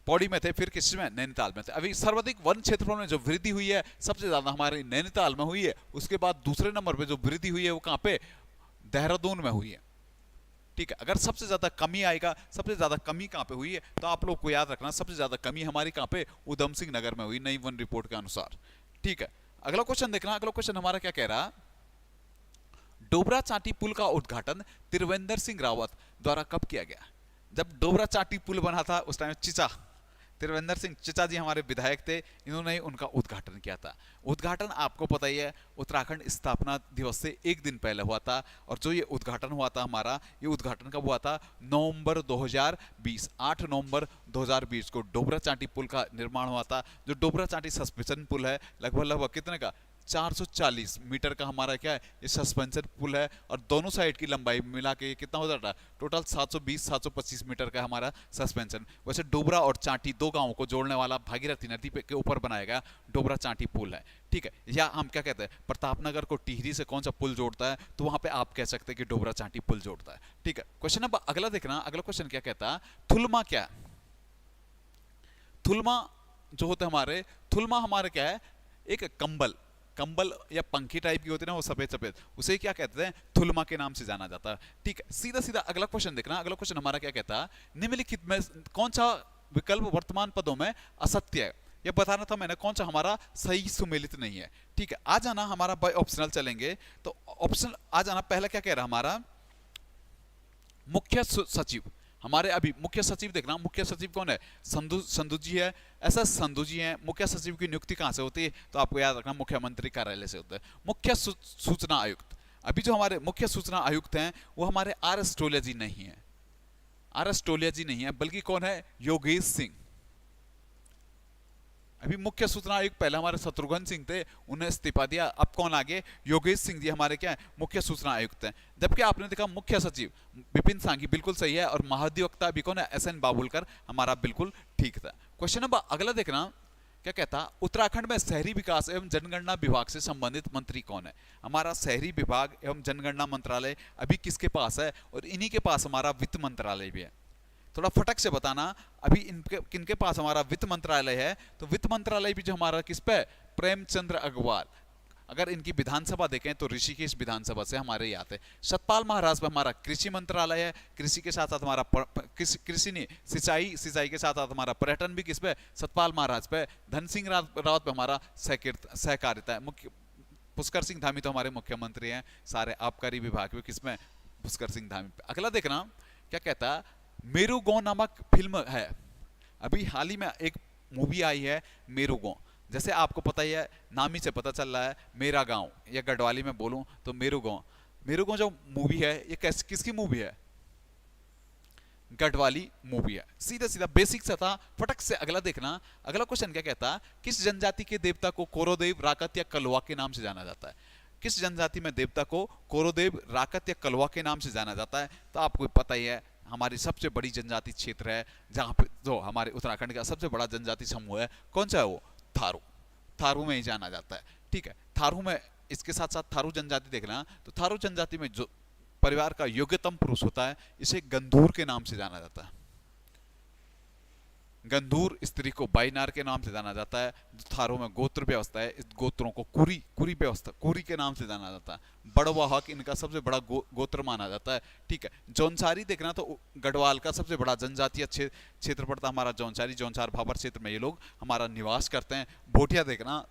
पौड़ी में थे, फिर किस में, नैनीताल में थे। अभी सर्वाधिक वन क्षेत्रफल में जो वृद्धि हुई है सबसे ज्यादा हमारे नैनीताल में हुई है, उसके बाद दूसरे नंबर पे जो वृद्धि हुई है वो कहाँ पे, देहरादून में हुई है। ठीक है, अगर सबसे ज्यादा कमी आएगा, सबसे ज्यादा कमी कहाँ पे हुई है तो आप लोग को याद रखना सबसे ज्यादा कमी हमारी कहाँ पे, उधम सिंह नगर में हुई, नई वन रिपोर्ट के अनुसार। ठीक है, अगला क्वेश्चन देखना, अगला क्वेश्चन हमारा क्या कह रहा, डोबरा चांटी पुल का उद्घाटन त्रिवेंद्र सिंह रावत द्वारा कब किया गया। जब डोबरा चांटी पुल बना था उस टाइम चिचा त्रिवेंद्र सिंह चिचा जी हमारे विधायक थे, इन्होंने ही उनका उद्घाटन किया था। उद्घाटन आपको पता ही है उत्तराखंड स्थापना दिवस से एक दिन पहले हुआ था, और जो ये उद्घाटन हुआ था हमारा, ये उद्घाटन कब हुआ था, नवंबर 2020, 8 नवंबर 2020 को डोबरा चांटी पुल का निर्माण हुआ था। जो डोबरा चांटी सस्पेंशन पुल है लगभग कितने का, 440 मीटर का हमारा क्या है ये सस्पेंशन पुल है, और दोनों साइड की लंबाई मिला के कितना हो जाता है टोटल 720-725 मीटर का हमारा सस्पेंशन। वैसे डोबरा और चांटी दो गांवों को जोड़ने वाला भागीरथी नदी के ऊपर बनाया गया डोबरा चांटी पुल है, ठीक है। या हम क्या कहते हैं, प्रतापनगर को टिहरी से कौन सा पुल जोड़ता है, तो वहां पे आप कह सकते हैं कि डोबरा चांटी पुल जोड़ता है, ठीक है। क्वेश्चन नंबर अगला देखना, अगला क्वेश्चन क्या कहता है, थुलमा क्या है। थुलमा जो होते हैं हमारे, थुलमा हमारे क्या है, एक कंबल, कंबल या पंखी टाइप की होती है ना वो सफेद सफेद, उसे क्या कहते हैं, थुलमा के नाम से जाना जाता है, ठीक है। सीधा सीधा अगला क्वेश्चन देखना, अगला क्वेश्चन हमारा क्या कहता है, निम्नलिखित में कौन सा विकल्प वर्तमान पदों में असत्य है, ये बताना था मैंने, कौन सा हमारा सही सुमेलित नहीं है, ठीक है। आ जाना हमारा बाय ऑप्शनल चलेंगे, तो ऑप्शन आ जाना, पहला क्या कह रहा हमारा, मुख्य सचिव, हमारे अभी मुख्य सचिव देखना, मुख्य सचिव कौन है, संधू जी है, ऐसा संधू जी हैं। मुख्य सचिव की नियुक्ति कहां से होती है, तो आपको याद रखना मुख्यमंत्री कार्यालय से होता है। मुख्य सूचना आयुक्त, अभी जो हमारे मुख्य सूचना आयुक्त हैं वो हमारे आर एस टोलिया जी नहीं है, आर एस टोलिया जी नहीं है, बल्कि कौन है, योगेश सिंह। अभी मुख्य सूचना आयुक्त पहले हमारे शत्रुघ्न सिंह थे, उन्हें इस्तीफा दिया, अब कौन आ गए, योगेश सिंह जी हमारे क्या है, मुख्य सूचना आयुक्त हैं। जबकि आपने देखा मुख्य सचिव विपिन सांघी बिल्कुल सही है, और महाधिवक्ता भी कौन है, एस एन बाबुलकर, हमारा बिल्कुल ठीक था। क्वेश्चन नंबर अगला देखना, क्या कहता, उत्तराखंड में शहरी विकास एवं जनगणना विभाग से संबंधित मंत्री कौन है। हमारा शहरी विभाग एवं जनगणना मंत्रालय अभी किसके पास है, और इन्हीं के पास हमारा वित्त मंत्रालय भी है। थोड़ा फटक से बताना, अभी इनके किनके पास हमारा वित्त मंत्रालय है, तो वित्त मंत्रालय भी जो हमारा किस पे, प्रेमचंद्र अग्रवाल। अगर इनकी विधानसभा देखें तो ऋषिकेश विधानसभा से हमारे ही आते हैं। सतपाल महाराज पे हमारा कृषि मंत्रालय है, कृषि के साथ साथ हमारा कृषि नहीं, सिंचाई के साथ साथ हमारा पर्यटन भी किस पे, सतपाल महाराज पे। धन सिंह रावत पे हमारा सहकारिता है। मुख्य पुष्कर सिंह धामी तो हमारे मुख्यमंत्री हैं, सारे आबकारी विभाग में किसमें, पुष्कर सिंह धामी पे। अगला देखना, क्या कहता है, मेरुगो नामक फिल्म है, अभी हाल ही में एक मूवी आई है मेरुगो, जैसे आपको पता ही है, नाम ही से पता चल रहा है, मेरा गांव, या गढ़वाली में बोलूं तो मेरुगो। मेरुगो जो मूवी है ये किसकी मूवी है, गढ़वाली मूवी है। सीधा सीधा बेसिक सा था, फटक से अगला देखना, अगला क्वेश्चन क्या कहता, किस जनजाति के देवता को कोरोदेव, राकत या कलवा के नाम से जाना जाता है। किस जनजाति में देवता को कोरोदेव, राकत या कलवा के नाम से जाना जाता है, तो आपको पता ही है, हमारी सबसे बड़ी जनजाति क्षेत्र है, जहां पे जो हमारे उत्तराखंड का सबसे बड़ा जनजाति समूह है, कौन सा है वो, थारू। थारू में ही जाना जाता है, ठीक है। थारू में, इसके साथ साथ थारू जनजाति देखना, तो थारू जनजाति में जो परिवार का योग्यतम पुरुष होता है, इसे गंधूर के नाम से जाना जाता है। गंधूर स्त्री को बाइनार के नाम से जाना जाता है। जो थारू में गोत्र व्यवस्था है, इस गोत्रों को कुरी व्यवस्था, कुरी के नाम से जाना जाता है। बड़वाहक इनका सबसे बड़ा गोत्र माना जाता है, ठीक है। जौनसारी देखना, तो गढ़वाल का सबसे बड़ा जनजातीय क्षेत्र पड़ता है हमारा जौनसारी, जौनसार भाबर क्षेत्र में ये लोग हमारा निवास करते हैं। भोटिया देखना,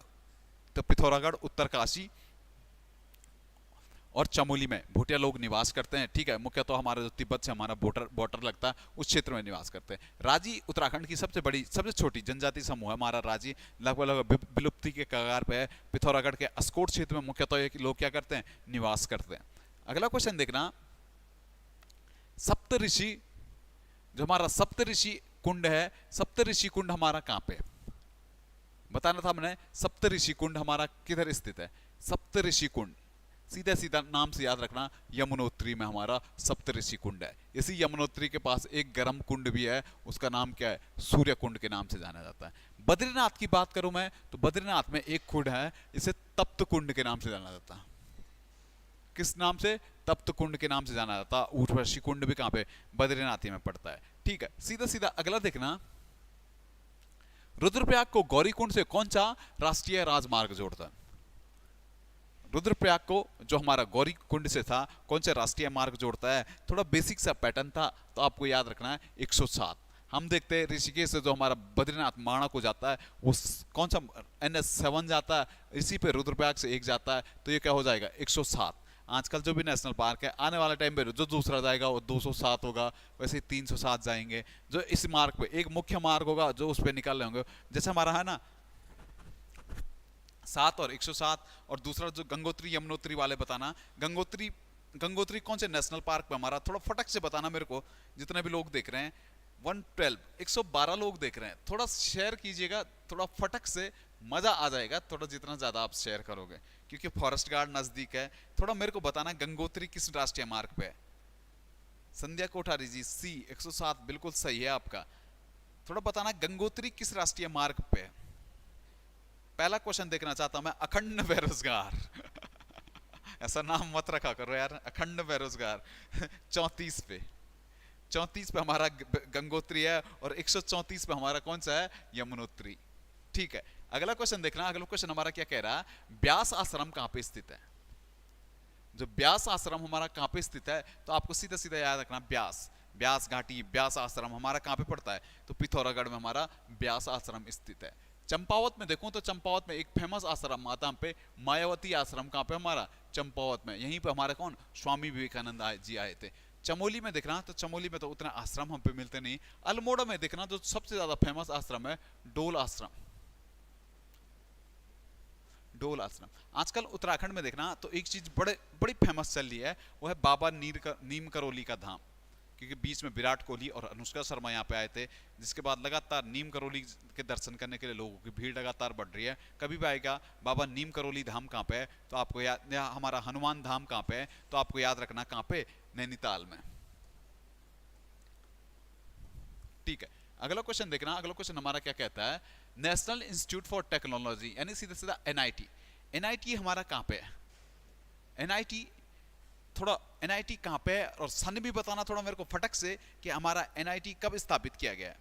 तो पिथौरागढ़, उत्तरकाशी और चमोली में भोटिया लोग निवास करते हैं, ठीक है। मुख्य तो हमारा जो तिब्बत से हमारा बॉर्डर लगता है, उस क्षेत्र में निवास करते हैं। राजी उत्तराखंड की सबसे बड़ी, सबसे छोटी जनजाति समूह है हमारा राजी, लगभग विलुप्ति के कगार पे है। पिथौरागढ़ के अस्कोट क्षेत्र में मुख्यतः ये लोग क्या करते हैं, निवास करते हैं। अगला क्वेश्चन देखना, सप्तऋषि, जो हमारा सप्तऋषि कुंड है, सप्तऋषि कुंड हमारा कहां पे, बताना था मैंने, सप्तऋषि कुंड हमारा किधर स्थित है। सप्तऋषि कुंड सीधा सीधा नाम से याद रखना, यमुनोत्री में हमारा सप्तऋषि कुंड है। इसी यमुनोत्री के पास एक गर्म कुंड भी है, उसका नाम क्या है, सूर्य कुंड के नाम से जाना जाता है। बद्रीनाथ की बात करूं मैं, तो बद्रीनाथ में एक कुंड है, इसे तप्त कुंड के नाम से जाना जाता है। किस नाम से, तप्त कुंड के नाम से जाना जाता है। ऊर्वशी कुंड भी कहां पे, बद्रीनाथ में पड़ता है, ठीक है। सीधा सीधा अगला देखना, रुद्रप्रयाग को गौरीकुंड से कौन सा राष्ट्रीय राजमार्ग जोड़ता है। रुद्रप्रयाग को जो हमारा गौरी कुंड से था, कौन से राष्ट्रीय मार्ग जोड़ता है। थोड़ा बेसिक सा पैटर्न था, तो आपको याद रखना है 107। हम देखते हैं ऋषिकेश से जो हमारा बद्रीनाथ माणा को जाता है, वो कौन सा NH7 जाता है, इसी पे रुद्रप्रयाग से एक जाता है, तो ये क्या हो जाएगा 107। आजकल जो भी नेशनल पार्क है, आने वाले टाइम पे जो दूसरा जाएगा वो 207 होगा, वैसे 307 जाएंगे। जो इस मार्ग पे एक मुख्य मार्ग होगा जो उस पर निकाल रहे होंगे, जैसे हमारा है ना 7 और 107, और दूसरा जो गंगोत्री यमुनोत्री वाले बताना। गंगोत्री कौन से नेशनल पार्क पे हमारा, थोड़ा फटक से बताना मेरे को, जितने भी लोग देख रहे हैं। 112 112 लोग देख रहे हैं, थोड़ा शेयर कीजिएगा, थोड़ा फटक से मजा आ जाएगा थोड़ा जितना ज्यादा आप शेयर करोगे, क्योंकि फॉरेस्ट गार्ड नजदीक है। थोड़ा मेरे को बताना गंगोत्री किस राष्ट्रीय मार्ग पे है। संध्या कोठारी जी सी 107 बिल्कुल सही है आपका। थोड़ा बताना गंगोत्री किस राष्ट्रीय मार्ग पे है। पहला क्वेश्चन देखना चाहता हूं मैं, अखंड बेरोजगार ऐसा नाम मत रखा करो यार, अखंड बेरोजगार 34 पे, 34 पे हमारा गंगोत्री है और 134 पे हमारा कौन सा है, यमुनोत्री। ठीक है, अगला क्वेश्चन देखना। अगला क्वेश्चन हमारा क्या कह रहा है, ब्यास आश्रम कहां पे स्थित है। जो ब्यास आश्रम हमारा कहां पे स्थित है, तो आपको सीधा सीधा याद रखना, ब्यास, ब्यास घाटी, ब्यास आश्रम हमारा कहां पे पड़ता है, तो पिथौरागढ़ में हमारा ब्यास आश्रम स्थित है। चंपावत में देखूं तो चंपावत में एक फेमस आश्रम आता पे, मायावती आश्रम कहां पे हमारा, चंपावत में। यहीं पे हमारे कौन, स्वामी विवेकानंद जी आए थे। चमोली में देखना तो चमोली में तो उतना आश्रम हम पे मिलते नहीं। अल्मोड़ा में देखना जो सबसे ज्यादा फेमस आश्रम है, डोल आश्रम, डोल आश्रम। आजकल उत्तराखंड में देखना तो एक चीज बड़ी फेमस चल रही है, वो है बाबा नीम करोली का धाम, क्योंकि बीच में विराट कोहली और अनुष्का शर्मा यहाँ पे आए थे, जिसके बाद लगातार नीम करोली के दर्शन करने के लिए लोगों की भीड़ लगातार बढ़ रही है। कभी भी आएगा बाबा नीम करोली धाम कहाँ पे है, तो आपको याद, या हमारा हनुमान धाम कहाँ पे है, तो आपको याद रखना कहाँ पे, नैनीताल में। ठीक है, अगला क्वेश्चन देखना। अगला क्वेश्चन हमारा क्या कहता है, नेशनल इंस्टीट्यूट फॉर टेक्नोलॉजी यानी सीधा सीधा एनआईटी, एनआईटी हमारा कहाँ पे है, एनआईटी थोड़ा एनआईटी कहां पे है और सन भी बताना थोड़ा मेरे को फटक से कि हमारा एनआईटी कब स्थापित किया गया है।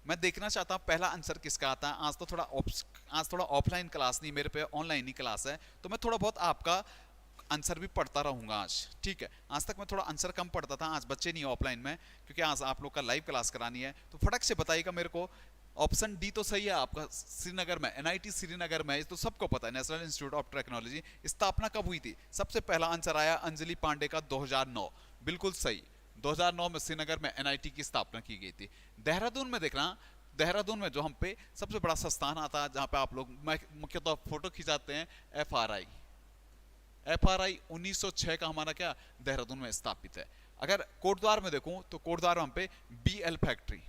मैं देखना चाहता हूं पहला आंसर किसका आता है। आज थोड़ा ऑफलाइन क्लास नहीं, मेरे पे ऑनलाइन ही क्लास है, तो मैं थोड़ा बहुत आपका आंसर भी पढ़ता रहूंगा आज। ठीक है, आज तक मैं थोड़ा आंसर कम पढ़ता था, आज बच्चे नहीं ऑफलाइन में, क्योंकि आज आप लोग का लाइव क्लास करानी है, तो फटक से बताइएगा मेरे को। ऑप्शन डी तो सही है आपका, श्रीनगर में, एनआईटी श्रीनगर में, तो सबको पता है, नेशनल इंस्टीट्यूट ऑफ टेक्नोलॉजी। स्थापना कब हुई थी, सबसे पहला आंसर आया अंजलि पांडे का 2009, बिल्कुल सही। 2009 में श्रीनगर में एनआईटी की स्थापना की गई थी। देहरादून में देखना, देहरादून में जो हम पे सबसे बड़ा संस्थान आता है, जहां पे आप लोग मुख्यतः फोटो खिंचाते हैं, एफआरआई, एफआरआई 1906 का हमारा क्या, देहरादून में स्थापित है। अगर कोटद्वार में देखूं तो कोटद्वार में हम पे BL factory,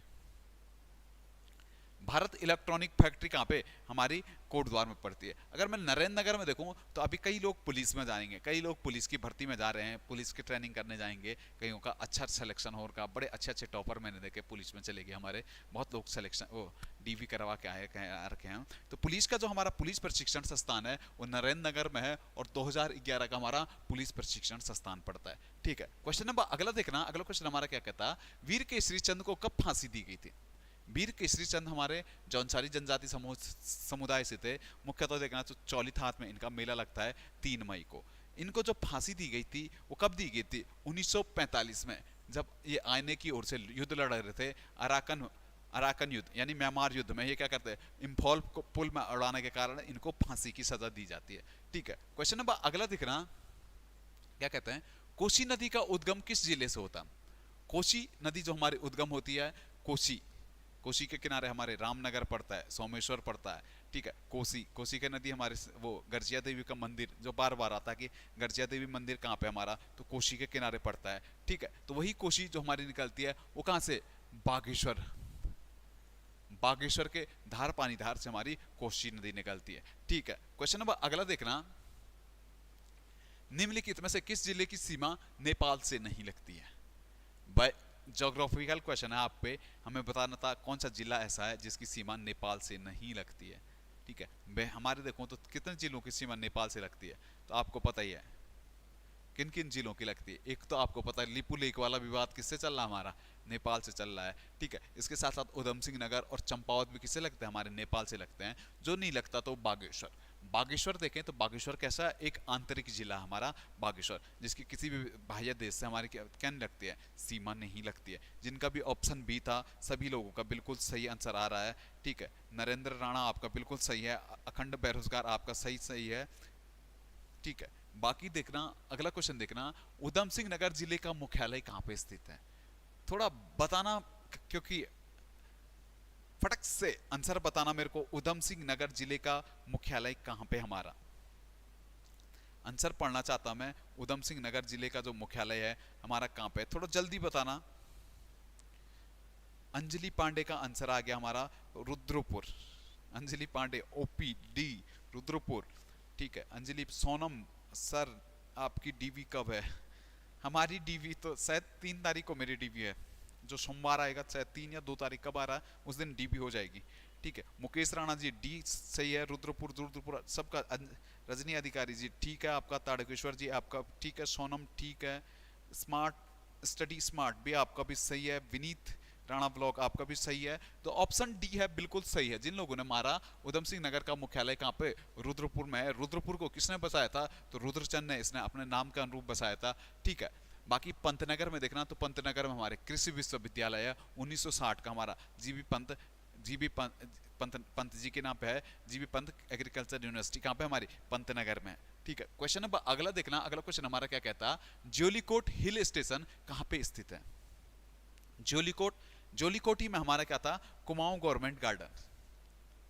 Bharat electronic factory कहाँ पे, हमारी कोटद्वार में पड़ती है। अगर मैं नरेंद्र नगर में देखूं तो अभी कई लोग पुलिस में जाएंगे, कई लोग पुलिस की भर्ती में जा रहे हैं, पुलिस की ट्रेनिंग करने जाएंगे, कईयों का अच्छा सिलेक्शन हो रहा, बड़े अच्छे अच्छे टॉपर मैंने देखे पुलिस में चले गए हमारे, बहुत लोग सिलेक्शन वो डीवी करवा के आए रखे हैं। तो पुलिस का जो हमारा पुलिस प्रशिक्षण संस्थान है वो नरेंद्र नगर में है, और 2011 का हमारा पुलिस प्रशिक्षण संस्थान पड़ता है। ठीक है, क्वेश्चन नंबर अगला देखना। अगला क्वेश्चन हमारा क्या कहता है, वीर केसरी चंद को कब फांसी दी गई थी। वीर केसरी चंद हमारे जौनसारी जनजाति समुदाय से थे। मुख्यतः देखना तो चौलीथात में इनका मेला लगता है 3 मई को। इनको जो फांसी दी गई थी वो कब दी गई थी, 1945 में, जब ये आईने की ओर से युद्ध लड़ रहे थे, अराकन युद्ध यानी म्यांमार युद्ध में। ये क्या करते हैं, इम्फॉल को पुल में उड़ाने के कारण इनको फांसी की सजा दी जाती है। ठीक है, क्वेश्चन नंबर अगला दिखना, क्या कहते हैं, कोसी नदी का उद्गम किस जिले से होता है। कोसी नदी जो हमारी उद्गम होती है, कोसी के किनारे हमारे रामनगर पड़ता है, सोमेश्वर पड़ता है। ठीक है, कोसी के नदी हमारे वो गर्जिया देवी का मंदिर, जो बार बार आता है कि गर्जिया देवी मंदिर कहाँ पे हमारा, तो कोसी के किनारे पड़ता है। ठीक है, तो वही कोसी जो हमारी निकलती है वो कहाँ से, बागेश्वर, बागेश्वर के धार पानी धार से हमारी कोसी नदी निकलती है। ठीक है, क्वेश्चन नंबर अगला देखना, निम्नलिखित में से किस जिले की सीमा नेपाल से नहीं लगती है। ज्योग्राफिकल क्वेश्चन है, आप पे हमें बताना था कौन सा जिला ऐसा है जिसकी सीमा नेपाल से नहीं लगती है। ठीक है, हमारे देखो तो कितने जिलों की सीमा नेपाल से लगती है, तो आपको पता ही है किन किन जिलों की लगती है। एक तो आपको पता है लिपू लेक वाला विवाद किससे चल रहा है, हमारा नेपाल से चल रहा है। ठीक है, इसके साथ साथ उधम सिंह नगर और चंपावत भी किससे लगते हैं, हमारे नेपाल से लगते हैं। जो नहीं लगता तो बागेश्वर, बागेश्वर देखें तो बागेश्वर कैसा, एक आंतरिक जिला हमारा बागेश्वर, जिसकी किसी भी बाह्य देश से हमारी क्या नहीं लगती है, सीमा नहीं लगती है। जिनका भी ऑप्शन बी था सभी लोगों का बिल्कुल सही आंसर आ रहा है। ठीक है, नरेंद्र राणा आपका बिल्कुल सही है, अखंड बेरोजगार आपका सही है। ठीक है, बाकी देखना अगला क्वेश्चन देखना, उधम सिंह नगर जिले का मुख्यालय कहाँ पे स्थित है। थोड़ा बताना, क्योंकि फटक से आंसर बताना मेरे को, उधम सिंह नगर जिले का मुख्यालय कहां पे हमारा, आंसर पढ़ना चाहता मैं। उधम सिंह नगर जिले का जो मुख्यालय है हमारा कहां पे, थोड़ा जल्दी बताना। अंजलि पांडे का आंसर आ गया हमारा रुद्रपुर। अंजलि पांडे ओपी डी रुद्रपुर, ठीक है। अंजलि सोनम सर आपकी डीवी कब है? हमारी डीवी तो शायद 3 तारीख को मेरी डीवी है, जो सोमवार आएगा शायद 3 या 2 तारीख कब आ रहा है उस दिन डीबी हो जाएगी, ठीक है। मुकेश राणा जी डी सही है, रुद्रपुर सबका। रजनी अधिकारी जी ठीक है आपका, ताड़केश्वर जी आपका ठीक है, सोनम ठीक है, स्मार्ट स्टडी स्मार्ट भी आपका भी सही है, विनीत राणा ब्लॉक आपका भी सही है। तो ऑप्शन डी है बिल्कुल सही है। जिन लोगों ने मारा उधम सिंह नगर का मुख्यालय कहाँ पे? रुद्रपुर में है। रुद्रपुर को किसने बसाया था? तो रुद्रचंद ने इसने अपने नाम के अनुरूप बसाया था, ठीक है। बाकी पंतनगर में देखना तो पंतनगर में हमारे कृषि विश्वविद्यालय है 1960 का, हमारा पंत जी के नाम पे है, जीबी पंत एग्रीकल्चर यूनिवर्सिटी कहाँ पे? हमारी पंतनगर में है, ठीक है। क्वेश्चन नंबर अगला देखना, अगला क्वेश्चन हमारा क्या कहता है, ज्योलिकोट हिल स्टेशन कहाँ पे स्थित है? ज्योलिकोट ही में हमारा क्या था? Kumaon government garden,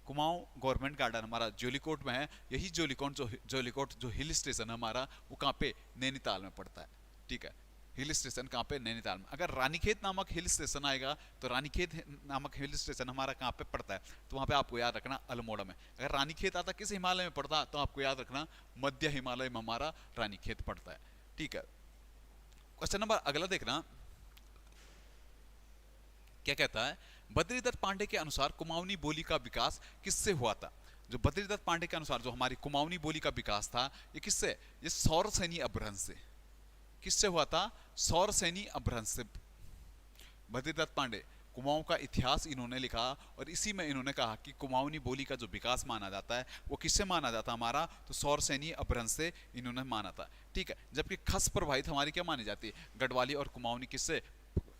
Kumaon government garden हमारा ज्योलिकोट में है। यही ज्योलिकोट जो हिल स्टेशन है हमारा वो कहाँ पे? नैनीताल में पड़ता है, ठीक है। हिल स्टेशन कहाँ पे? नैनीताल में। अगर रानीखेत नामक हिल स्टेशन आएगा तो रानीखेत नामक हिल स्टेशन हमारा कहाँ पे पड़ता है? तो वहाँ पे आपको याद रखना अल्मोड़ा में। अगर रानीखेत आता किस हिमालय में पड़ता तो आपको याद रखना मध्य हिमालय में हमारा रानीखेत पड़ता है, ठीक है। क्वेश्चन नंबर अगला देखना क्या कहता है, बद्रीदत्त पांडे के अनुसार कुमाऊनी बोली का विकास किससे हुआ था? जो बद्रीदत्त पांडे के अनुसार जो हमारी कुमाऊनी बोली का विकास था ये किससे? ये सौरसेनी अपभ्रंश से। किससे हुआ था? सौरसेनी अपभ्रंश से। बद्रीदत्त पांडे कुमाऊं का इतिहास इन्होंने लिखा और इसी में इन्होंने कहा कि कुमाऊनी बोली का जो विकास माना जाता है वो किससे माना जाता है हमारा? तो सौरसेनी अपभ्रंश से इन्होंने माना था, ठीक है। जबकि खस प्रभावित हमारी क्या मानी जाती है? गढ़वाली और कुमाऊनी किससे?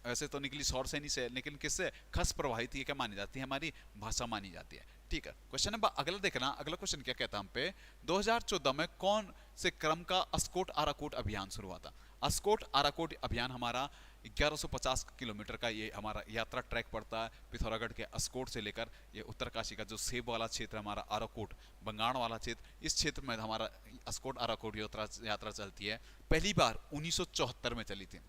ऐसे तो निकली सौरसेनी से, लेकिन किससे? खस प्रभावित ये क्या मानी जाती है? हमारी भाषा मानी जाती है, ठीक है। क्वेश्चन नंबर अगला देखना, अगला क्वेश्चन क्या कहता है हम पे, 2014 में कौन से क्रम का अस्कोट आराकोट अभियान शुरू हुआ था? अस्कोट आराकोट अभियान हमारा 1150 किलोमीटर का ये हमारा यात्रा ट्रैक पड़ता है पिथौरागढ़ के अस्कोट से लेकर ये उत्तरकाशी का जो सेब वाला क्षेत्र हमारा आराकोट, बंगाण वाला क्षेत्र, इस क्षेत्र में हमारा अस्कोट आराकोट यात्रा चलती है। पहली बार 1974 में चली थी,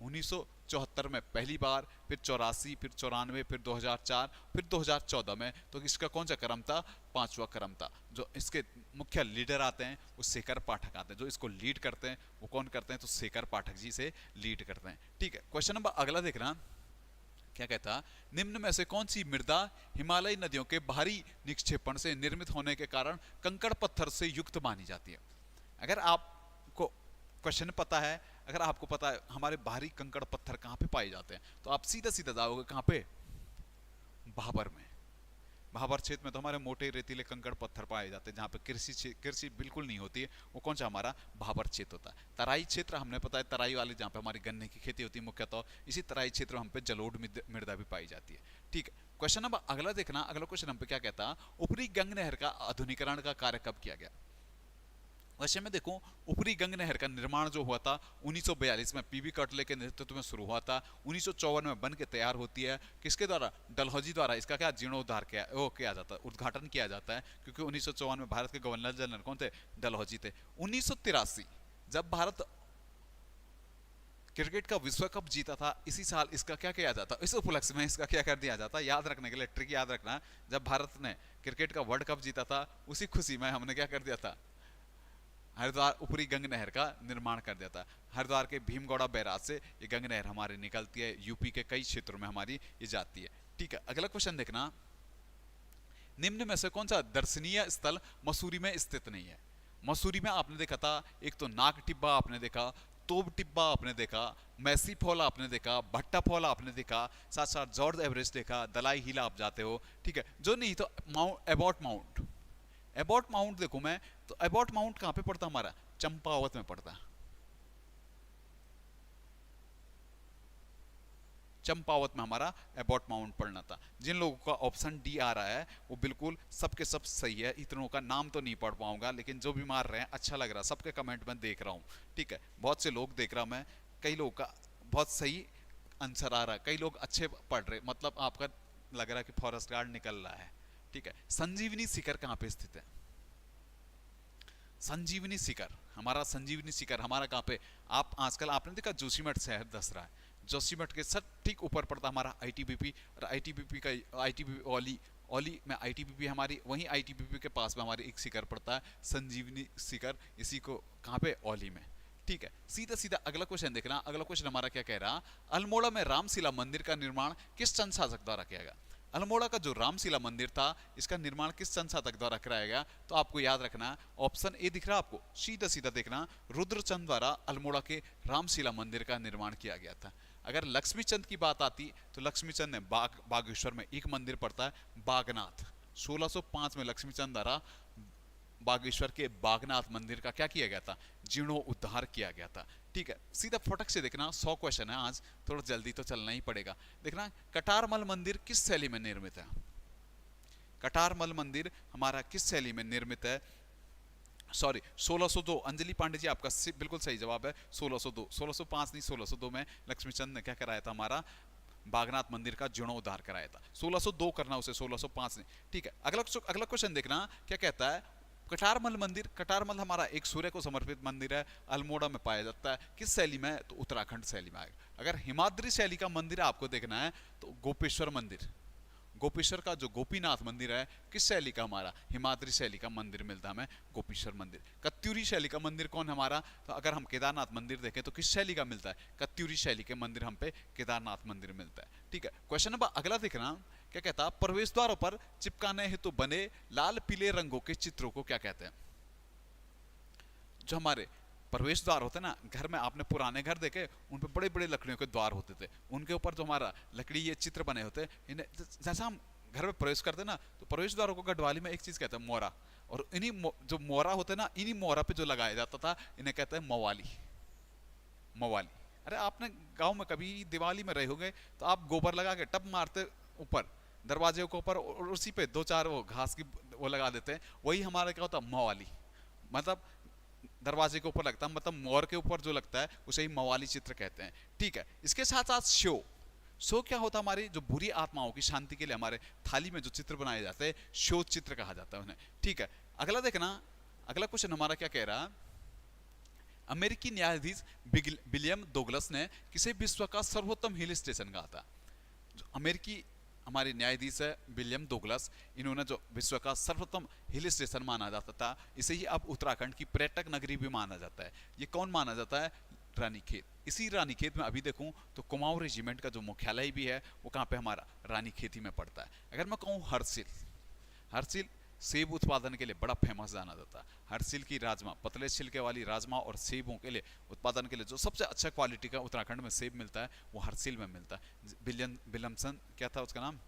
1974 में पहली बार, फिर 84, फिर 94, फिर 2004, फिर 2014 में। तो इसका कौन सा क्रम था? 5वां क्रम था। जो इसके मुख्य लीडर आते हैं वो शेखर पाठक आते हैं, जो इसको लीड करते हैं वो कौन करते हैं? तो शेखर पाठक जी से लीड करते हैं, ठीक है। क्वेश्चन नंबर अगला देखना क्या कहता, निम्न में से कौन सी मृदा हिमालयी नदियों के भारी निक्षेपण से निर्मित होने के कारण कंकड़ पत्थर से युक्त मानी जाती है? अगर आपको क्वेश्चन पता है, अगर आपको पता है हमारे भारी कंकड़ पत्थर कहाँ पे पाए जाते हैं तो आप सीधा सीधा जाओगे कहाँ पे? भाबर में। भाबर क्षेत्र में तो हमारे मोटे रेतीले कंकड़ पत्थर पाए जाते हैं, जहाँ पे कृषि बिल्कुल नहीं होती है, वो कौन सा? हमारा भाबर क्षेत्र होता है। तराई क्षेत्र हमने पता है, तराई वाले जहाँ पे हमारी गन्ने की खेती होती है मुख्यतः, इसी तराई क्षेत्र में हम पे जलोढ़ मृदा भी पाई जाती है, ठीक है। क्वेश्चन नंबर अगला देखना, अगला क्वेश्चन हम पे क्या कहता, ऊपरी गंग नहर का आधुनिकीकरण का कार्य कब किया गया? वैसे में देखो ऊपरी गंग नहर का निर्माण जो हुआ था 1942 में पीवी कटले के नेतृत्व में शुरू हुआ था। 1954 में बन के तैयार होती है, किसके द्वारा? डलहौजी द्वारा। इसका क्या जीर्णोद्धार किया जाता है, उद्घाटन किया जाता है, क्योंकि 1954 में भारत के गवर्नर जनरल कौन थे? डलहौजी थे। 1983 जब भारत क्रिकेट का विश्व कप जीता था, इसी साल इसका क्या किया जाता, इस उपलक्ष्य में इसका क्या कर दिया जाता? याद रखने के लिए ट्रिक याद रखना, जब भारत ने क्रिकेट का वर्ल्ड कप जीता था उसी खुशी में हमने क्या कर दिया था? हरिद्वार ऊपरी गंग नहर का निर्माण कर दिया था। हरिद्वार के भीमगौड़ा बैराज से ये गंग नहर हमारी निकलती है, यूपी के कई क्षेत्रों में हमारी ये जाती है, ठीक है। अगला क्वेश्चन देखना, निम्न में से कौन सा दर्शनीय स्थल मसूरी में स्थित नहीं है? मसूरी में आपने देखा था एक तो नाग टिब्बा आपने देखा, तोब टिब्बा आपने देखा, मैसी फॉल आपने देखा, भट्टा फॉल आपने देखा, साथ साथ जॉर्ज एवरेस्ट देखा, दलाई हिला आप जाते हो, ठीक है। जो नहीं तो एबॉट माउंट देखो मैं, तो एबॉट माउंट कहां पे पड़ता हमारा? चंपावत में पड़ता है, चंपावत में हमारा एबॉट माउंट पड़ना था। जिन लोगों का ऑप्शन डी आ रहा है वो बिल्कुल सबके सब सही है। इतनों का नाम तो नहीं पढ़ पाऊंगा, लेकिन जो भी मार रहे हैं अच्छा लग रहा है, सबके कमेंट में देख रहा हूँ, ठीक है। बहुत से लोग देख रहा मैं, कई लोगों का बहुत सही आंसर आ रहा है, कई लोग अच्छे पढ़ रहे, मतलब आपका लग रहा है कि फॉरेस्ट गार्ड निकल रहा है, ठीक है। संजीवनी शिखर कहाँ पे स्थित है? संजीवनी शिखर हमारा कहाँ पे? आप आजकल आपने देखा जोशीमठ शहर दस रहा है, जोशीमठ के सब ठीक ऊपर पड़ता हमारा आईटीबीपी, और आईटीबीपी वाली औली में आईटीबीपी हमारी, वहीं आईटीबीपी के पास में हमारी एक सीकर पड़ता है, संजीवनी सीकर, इसी को कहाँ पे, औली में। ठीक है, सीधा सीधा अगला क्वेश्चन देखना। अगला क्वेश्चन हमारा क्या कह रहा, अल्मोड़ा में रामशिला मंदिर का निर्माण किस चंद शासक द्वारा किया गया। अल्मोड़ा का जो रामशिला मंदिर था, इसका निर्माण किस चंद शासक द्वारा कराया गया, तो आपको याद रखना ऑप्शन ए दिख रहा है आपको, सीधा सीधा देखना, रुद्रचंद द्वारा अल्मोड़ा के रामशिला मंदिर का निर्माण किया गया था। अगर लक्ष्मीचंद की बात आती तो लक्ष्मीचंद ने बागेश्वर में एक मंदिर पड़ता है बागनाथ, 1605 में लक्ष्मीचंद द्वारा बागेश्वर के बागनाथ मंदिर का क्या किया गया था, जीर्णोद्धार किया गया था। ठीक है, सीधा फटक से देखना, 100 क्वेश्चन है आज, थोड़ा जल्दी तो चलना ही पड़ेगा। देखना, कटारमल मंदिर किस शैली में निर्मित है। कटारमल मंदिर हमारा किस शैली में निर्मित है, सॉरी 1602, अंजलि पांडे जी आपका बिल्कुल सही जवाब है 1602, 1605 नहीं 1602 में लक्ष्मीचंद ने क्या कराया था, हमारा बागनाथ मंदिर का जीर्णोद्धार कराया था। 1602 करना उसे, 1605 नहीं। ठीक है, अगला क्वेश्चन देखना क्या कहता है, कटारमल मंदिर, कटारमल हमारा एक सूर्य को समर्पित मंदिर है, अल्मोड़ा में पाया जाता है, किस शैली में, तो उत्तराखंड शैली में आएगा। अगर हिमाद्री शैली का मंदिर आपको देखना है तो गोपेश्वर मंदिर, गोपेश्वर का जो गोपीनाथ मंदिर है किस शैली का, हमारा हिमाद्री शैली का मंदिर मिलता है हमें, गोपेश्वर मंदिर। कत्यूरी शैली का मंदिर कौन हमारा, तो अगर हम केदारनाथ मंदिर देखें तो किस शैली का मिलता है, कत्यूरी शैली के मंदिर हम पे केदारनाथ मंदिर मिलता है। ठीक है, क्वेश्चन नंबर अगला देखना क्या कहता, प्रवेश द्वारों पर चिपकाने हेतु बने लाल पीले रंगों के चित्रों को क्या कहते हैं। जो हमारे प्रवेश द्वार होते हैं ना, घर में आपने पुराने घर देखे, उन पे बड़े बड़े लकड़ियों के द्वार होते थे, उनके ऊपर जो हमारा लकड़ी ये चित्र बने होते, इन्हें जैसा हम घर में प्रवेश करते ना, तो प्रवेश द्वारों को गढ़वाली में एक चीज कहते हैं मोरा, और इन्हीं जो मोरा होते ना, इन्हीं मोरा पे जो लगाया जाता था, इन्हें कहते हैं मवाली। मवाली, अरे आपने गाँव में कभी दिवाली में रहे होंगे तो आप गोबर लगा के टप मारते ऊपर दरवाजे के ऊपर, और उसी पे 2-4 वो घास की वो लगा देते हैं, वही हमारा क्या होता है, मवाली। मतलब दरवाजे के ऊपर लगता है, मतलब मोर के ऊपर जो लगता है उसे ही मवाली चित्र कहते हैं। ठीक है, इसके साथ साथ शो क्या होता है, हमारी जो बुरी आत्माओं की शांति के लिए हमारे थाली में जो चित्र बनाए जाते हैं, शो चित्र कहा जाता है उन्हें। ठीक है, अगला देखना, अगला क्वेश्चन हमारा क्या कह रहा है, अमेरिकी न्यायाधीश विलियम डोगलस ने किसे विश्व का सर्वोत्तम हिल स्टेशन कहा था। जो अमेरिकी हमारे न्यायाधीश है विलियम डोगलस, इन्होंने जो विश्व का सर्वोत्तम हिल स्टेशन माना जाता था, इसे ही अब उत्तराखंड की पर्यटक नगरी भी माना जाता है। ये कौन माना जाता है, रानीखेत। इसी रानीखेत में अभी देखूं तो कुमाऊं रेजिमेंट का जो मुख्यालय भी है वो कहाँ पे, हमारा रानीखेत ही में पड़ता है। अगर मैं कहूँ हरसिल सेब उत्पादन के लिए बड़ा फेमस जाना जाता है। हरसिल की राजमा, पतले छिलके वाली राजमा और सेबों के लिए उत्पादन के लिए जो सबसे अच्छा क्वालिटी का उत्तराखंड में सेब मिलता है वो हरसिल में मिलता है। विलियमसन क्या था उसका नाम,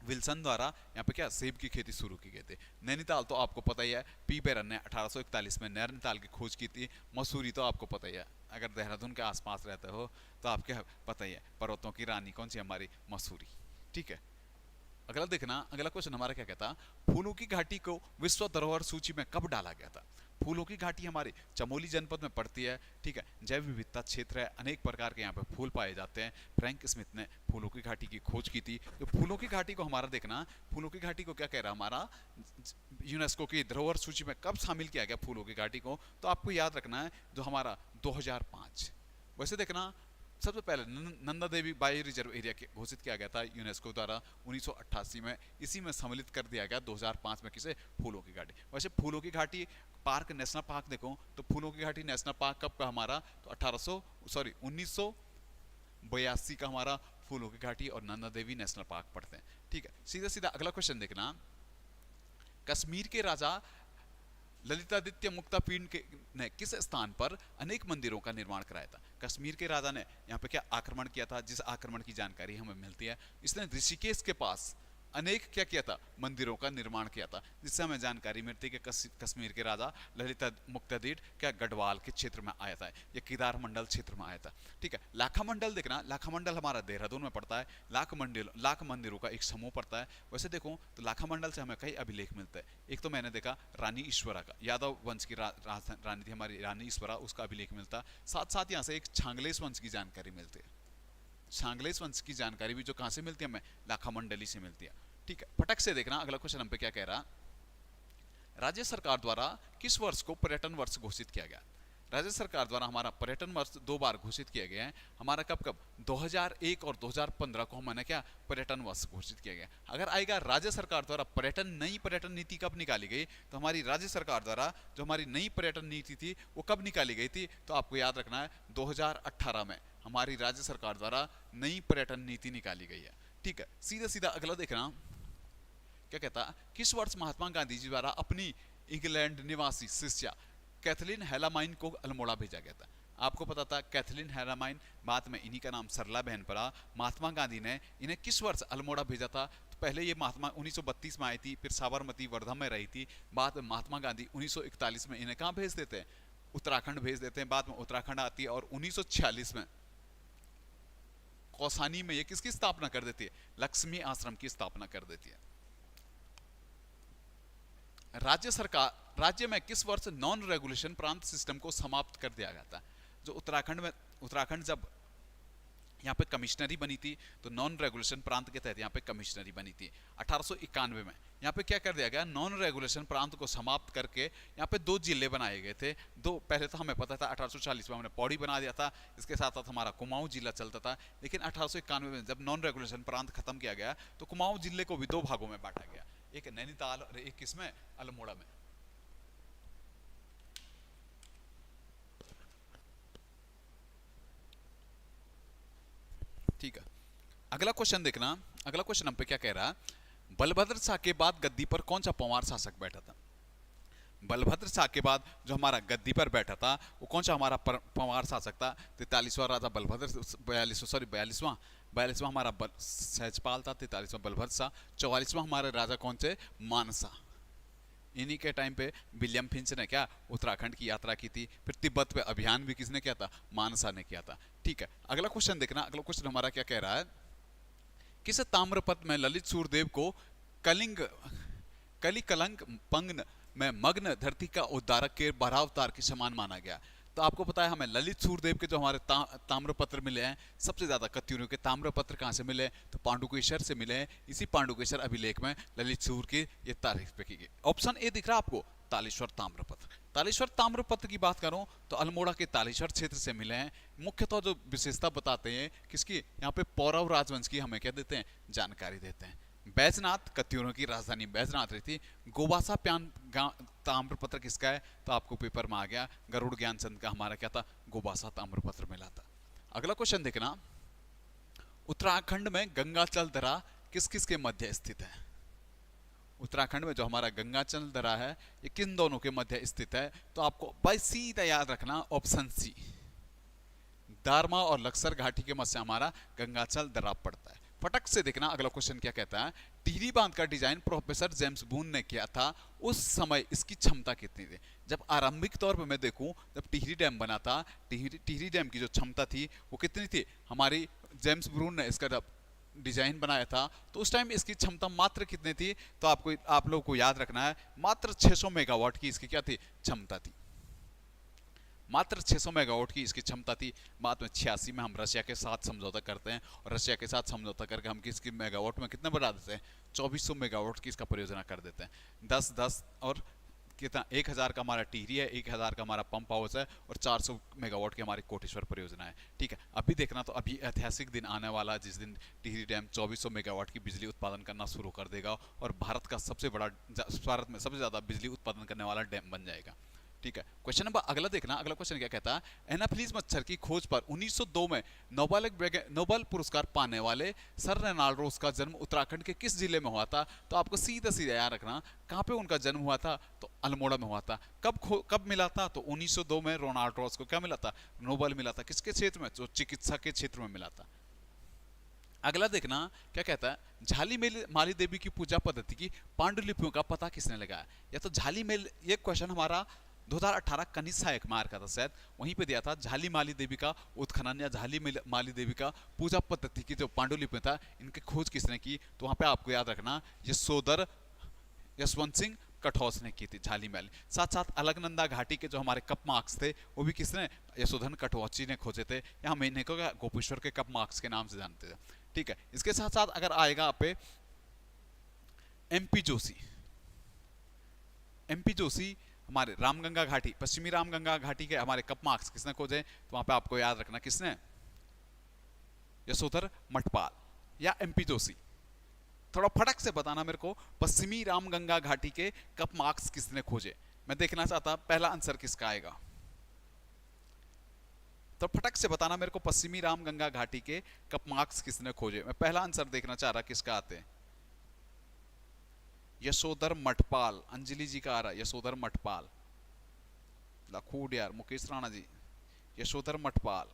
विल्सन द्वारा यहाँ पे क्या सेब की खेती शुरू की गई थी। नैनीताल तो आपको पता ही है, पी बेरन ने 1841 में नैनीताल की खोज की थी। मसूरी तो आपको पता ही है, अगर देहरादून के आसपास रहते हो तो आपके पता ही है, पर्वतों की रानी कौन सी, हमारी मसूरी। ठीक है, अगला देखना, अगला क्वेश्चन हमारा क्या कहता, फूलों की घाटी को विश्व धरोहर सूची में कब डाला गया था। फूलों की घाटी हमारी चमोली जनपद में पड़ती है। ठीक है, जैव विविधता क्षेत्र है, अनेक प्रकार के यहाँ पे फूल पाए जाते हैं। फ्रैंक स्मिथ ने फूलों की घाटी की खोज की थी। तो फूलों की घाटी को हमारा देखना, फूलों की घाटी को क्या कह रहा है, हमारा यूनेस्को की धरोहर सूची में कब शामिल किया गया फूलों की घाटी को, तो आपको याद रखना है जो हमारा 2005। वैसे देखना, सबसे पहले Nanda Devi bio reserve area घोषित किया गया था यूनेस्को द्वारा 1988 में, इसी में सम्मिलित कर दिया गया 2005 में किसे, फूलों की घाटी। वैसे फूलों की घाटी पार्क, नेशनल पार्क देखो तो फूलों की घाटी नेशनल पार्क कब का, हमारा तो 1982 का हमारा फूलों की घाटी और नंदा देवी नेशनल पार्क पड़ते हैं। ठीक है, सीधा सीधा अगला क्वेश्चन देखना, कश्मीर के राजा ललितादित्य मुक्तापीड़ ने किस स्थान पर अनेक मंदिरों का निर्माण कराया था। कश्मीर के राजा ने यहाँ पे क्या आक्रमण किया था, जिस आक्रमण की जानकारी हमें मिलती है, इसने ऋषिकेश के पास अनेक क्या किया था, मंदिरों का निर्माण किया था, जिससे हमें जानकारी मिलती है कि कश्मीर के राजा ललिता मुक्तादीड क्या गढ़वाल के क्षेत्र में आया था, या केदार मंडल क्षेत्र में आया था। ठीक है, लाखा मंडल देखना, लाखा मंडल हमारा देहरादून में पड़ता है। लाख मंदिरों का एक समूह पड़ता है। वैसे देखो तो लाखा मंडल से हमें कई अभिलेख मिलते हैं। एक तो मैंने देखा रानी ईश्वरा का, यादव वंश की रानी थी हमारी रानी ईश्वरा, उसका अभिलेख मिलता। साथ साथ यहाँ से एक छांगलेश वंश की जानकारी मिलती है। छांगलेश वंश की जानकारी भी जो कहाँ से मिलती है, हमें लाखा मंडली से मिलती है। ठीक है, फटक से देखना, अगला क्वेश्चन हम पे क्या कह रहा, राज्य सरकार द्वारा किस वर्ष को पर्यटन वर्ष घोषित किया गया। राज्य सरकार द्वारा हमारा पर्यटन वर्ष 2 बार घोषित किया गया है। हमारा कब कब 2001 और 2015 को हमने क्या पर्यटन वर्ष घोषित किया गया। अगर आएगा राज्य सरकार द्वारा नई पर्यटन नीति कब निकाली गई, तो हमारी राज्य सरकार द्वारा जो हमारी नई पर्यटन नीति थी वो कब निकाली गई थी, तो आपको याद रखना है 2018 में हमारी राज्य सरकार द्वारा नई पर्यटन नीति निकाली गई है। ठीक है, सीधा सीधा अगला देखना क्या कहता, किस वर्ष महात्मा गांधी जी द्वारा अपनी इंग्लैंड निवासी शिष्या कैथलीन हेलामाइन को अल्मोड़ा भेजा गया था। आपको पता था कैथलीन हेलामाइन, बाद में इन्हीं का नाम सरला बहन पड़ा। महात्मा गांधी ने इन्हें किस वर्ष अल्मोड़ा भेजा था, तो पहले ये महात्मा 1932 में आई थी, फिर साबरमती वर्धा में रही थी। बाद में महात्मा गांधी 1941 में इन्हें कहाँ भेज देते हैं, उत्तराखंड भेज देते हैं। बाद में उत्तराखंड आती है और 1946 में कौसानी में ये किसकी स्थापना कर देती है, लक्ष्मी आश्रम की स्थापना कर देती है। राज्य में किस वर्ष नॉन रेगुलेशन प्रांत सिस्टम को समाप्त कर दिया गया था। जो उत्तराखंड जब यहाँ पे कमिश्नरी बनी थी, तो नॉन रेगुलेशन प्रांत के तहत यहाँ पे कमिश्नरी बनी थी 1891 में। यहाँ पे क्या कर दिया गया, नॉन रेगुलेशन प्रांत को समाप्त करके यहाँ पे 2 जिले बनाए गए थे। पहले तो हमें पता था 1840 में हमने पौड़ी बना दिया था, इसके साथ साथ हमारा कुमाऊं जिला चलता था। लेकिन 1891 में जब नॉन रेगुलेशन प्रांत खत्म किया गया, तो कुमाऊं जिले को भी 2 भागों में बांटा गया, एक नैनीताल और एक किसमें, अल्मोड़ा में। ठीक है, अगला क्वेश्चन देखना। अगला क्वेश्चन हम पे क्या कह रहा है, बलभद्र शाह के बाद गद्दी पर कौन सा पंवार शासक बैठा था। बलभद्र शाह के बाद जो हमारा गद्दी पर बैठा था वो कौन सा हमारा पंवार शासक था। 43वां राजा बलभद्र, 42वां हमारा सहजपाल था, 43वां बलभद्र शाह। 44वां हमारे राजा कौन से, मानसा। इन्हीं के टाइम पे विलियम फिंच ने क्या उत्तराखंड की यात्रा की थी। फिर तिब्बत पे अभियान भी किसने किया था, मानसा ने किया था। ठीक है, अगला क्वेश्चन देखना। अगला क्वेश्चन हमारा क्या कह रहा है, किस ताम्रपत्र में ललित सूरदेव को कलिकलंक पंग में मग्न धरती का उद्धारक के बारावतार के समान माना गया। तो आपको पता है हमें ललित सूरदेव के जो हमारे ताम्रपत्र मिले हैं, सबसे ज्यादा कत्यूरों के ताम्रपत्र कहाँ से मिले, तो पांडुकेश्वर से मिले हैं। इसी पांडुकेश्वर अभिलेख में ललित सूर की ये तारीफ पे की गई। ऑप्शन ए दिख रहा है आपको, तालेश्वर ताम्रपत्र। तालेश्वर ताम्रपत्र की बात करूं तो अल्मोड़ा के तालेश्वर क्षेत्र से मिले हैं। मुख्यतः जो विशेषता बताते हैं किसकी, यहाँ पे पौरव राजवंश की हमें क्या देते हैं, जानकारी देते हैं। बैजनाथ कत्यूरों की राजधानी बैजनाथ रही थी। गोबासा प्यान ताम्रपत्र किसका है, तो आपको पेपर में आ गया, गरुड़ ज्ञानचंद का हमारा क्या था, गोबासा ताम्रपत्र मिला था। अगला क्वेश्चन देखना, उत्तराखंड में गंगाचल दरा किस किस के मध्य स्थित है। उत्तराखंड में जो हमारा गंगाचल दरा है ये किन दोनों के मध्य स्थित है, तो आपको भाई सीधा याद रखना ऑप्शन सी, दारमा और लक्सर घाटी के मध्य हमारा गंगाचल दरा पड़ता है। फटक से देखना अगला क्वेश्चन क्या कहता है, टिहरी बांध का डिजाइन प्रोफेसर जेम्स बून ने किया था, उस समय इसकी क्षमता कितनी थी। जब आरंभिक तौर पर मैं देखूं, जब टिहरी डैम बना था, टिहरी डैम की जो क्षमता थी वो कितनी थी, हमारी जेम्स बून ने इसका डिजाइन बनाया था तो उस टाइम इसकी क्षमता मात्र कितनी थी, तो आप लोगों को याद रखना है मात्र 600 मेगावाट की इसकी क्या थी, क्षमता थी। मात्र 600 मेगावाट की इसकी क्षमता थी। बाद में 86 में हम रशिया के साथ समझौता करते हैं और रशिया के साथ समझौता करके हम किसकी मेगावाट में कितना बढ़ा देते हैं, 2400 मेगावाट की इसका परियोजना कर देते हैं। 10 और कितना, 1000 का हमारा टिहरी है, 1000 का हमारा पंप हाउस है और 400 मेगावाट की हमारी कोटेश्वर परियोजना है। ठीक है, अभी देखना तो अभी ऐतिहासिक दिन आने वाला जिस दिन टिहरी डैम 2400 मेगावाट की बिजली उत्पादन करना शुरू कर देगा और भारत का सबसे बड़ा, भारत में सबसे ज्यादा बिजली उत्पादन करने वाला डैम बन जाएगा। ठीक है, क्वेश्चन नंबर अगला देखना। अगला क्वेश्चन क्या कहता है, एनाफिलीज मच्छर की खोज पर 1902 में नोबेल पुरस्कार पाने वाले सर रेनाल्ड रोज का जन्म उत्तराखंड के किस जिले में हुआ था। तो आपको सीधा सीधा याद रखना कहां पे उनका जन्म हुआ था, तो अल्मोड़ा में हुआ था। कब मिला था, तो 1902 में रोनाल्ड रोज को क्या मिला था, नोबेल मिला था। किसके क्षेत्र में, तो चिकित्सा के क्षेत्र में मिला था। अगला देखना क्या कहता है, झाली माली देवी की पूजा पद्धति की पांडुलिपियों का पता किसने लगाया। या तो झाली मेल, ये क्वेश्चन हमारा 2018 कनिष्ठ सहायक मार्क का था शायद, वहीं पे दिया था झाली माली देवी का उत्खनन या झाली माली देवी का पूजा पद्धति की जो पांडुलिपि था इनकी खोज किसने की, तो वहां पे आपको याद रखना यशोधर यशवंत सिंह कठौस ने की थी झाली माली। साथ साथ अलकनंदा घाटी के जो हमारे कप मार्क्स थे वो भी किसने, यशोधन कठौची ने खोजे थे, या हम इन्हें को गोपेश्वर के कप मार्क्स के नाम से जानते थे। ठीक है, इसके साथ साथ अगर आएगा आप एमपी जोशी हमारे रामगंगा घाटी, पश्चिमी रामगंगा घाटी के हमारे कप मार्क्स किसने खोजे, तो वहां पे आपको याद रखना किसने, यशोधर मठपाल या एमपी जोशी। थोड़ा फटक से बताना मेरे को, पश्चिमी रामगंगा घाटी के कप मार्क्स किसने खोजे। मैं देखना चाहता पहला आंसर किसका आएगा, तो फटक से बताना मेरे को, पश्चिमी रामगंगा घाटी के कप मार्क्स किसने खोजे। मैं पहला आंसर देखना चाह रहा किसका आते हैं, यशोधर मठपाल, अंजलि जी का आ रहा है यशोधर मठपाल, लखूड यार मुकेश राणा जी, यशोधर मठपाल।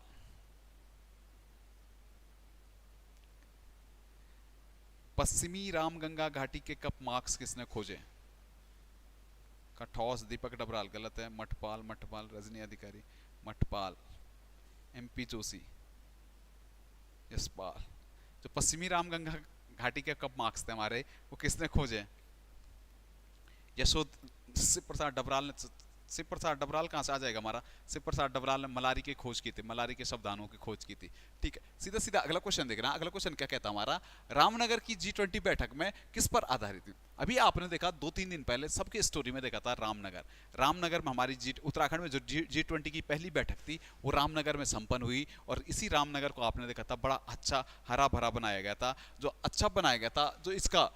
पश्चिमी रामगंगा घाटी के कप मार्क्स किसने खोजे, कठौस दीपक डबराल, गलत है, मठपाल, मठपाल रजनी अधिकारी, मठपाल, एमपी जोशी, यशपाल। जो पश्चिमी रामगंगा घाटी के कप मार्क्स थे हमारे, वो किसने खोजे, यशोद शिव प्रसाद डबराल ने। शिव प्रसाद डबराल कहाँ से आ जाएगा हमारा, शिव प्रसाद डबराल ने मलारी की खोज की थी, मलारी के शब्दानुओं की खोज की थी। ठीक है, सीधा सीधा अगला क्वेश्चन देखना। अगला क्वेश्चन क्या कहता है हमारा, रामनगर की G20 बैठक में किस पर आधारित थी। अभी आपने देखा 2-3 दिन पहले सबकी स्टोरी में देखा था रामनगर। रामनगर में हमारी उत्तराखंड में जो G20 की पहली बैठक थी वो रामनगर में संपन्न हुई, और इसी रामनगर को आपने देखा था बड़ा अच्छा हरा भरा बनाया गया था। जो अच्छा बनाया गया था, जो इसका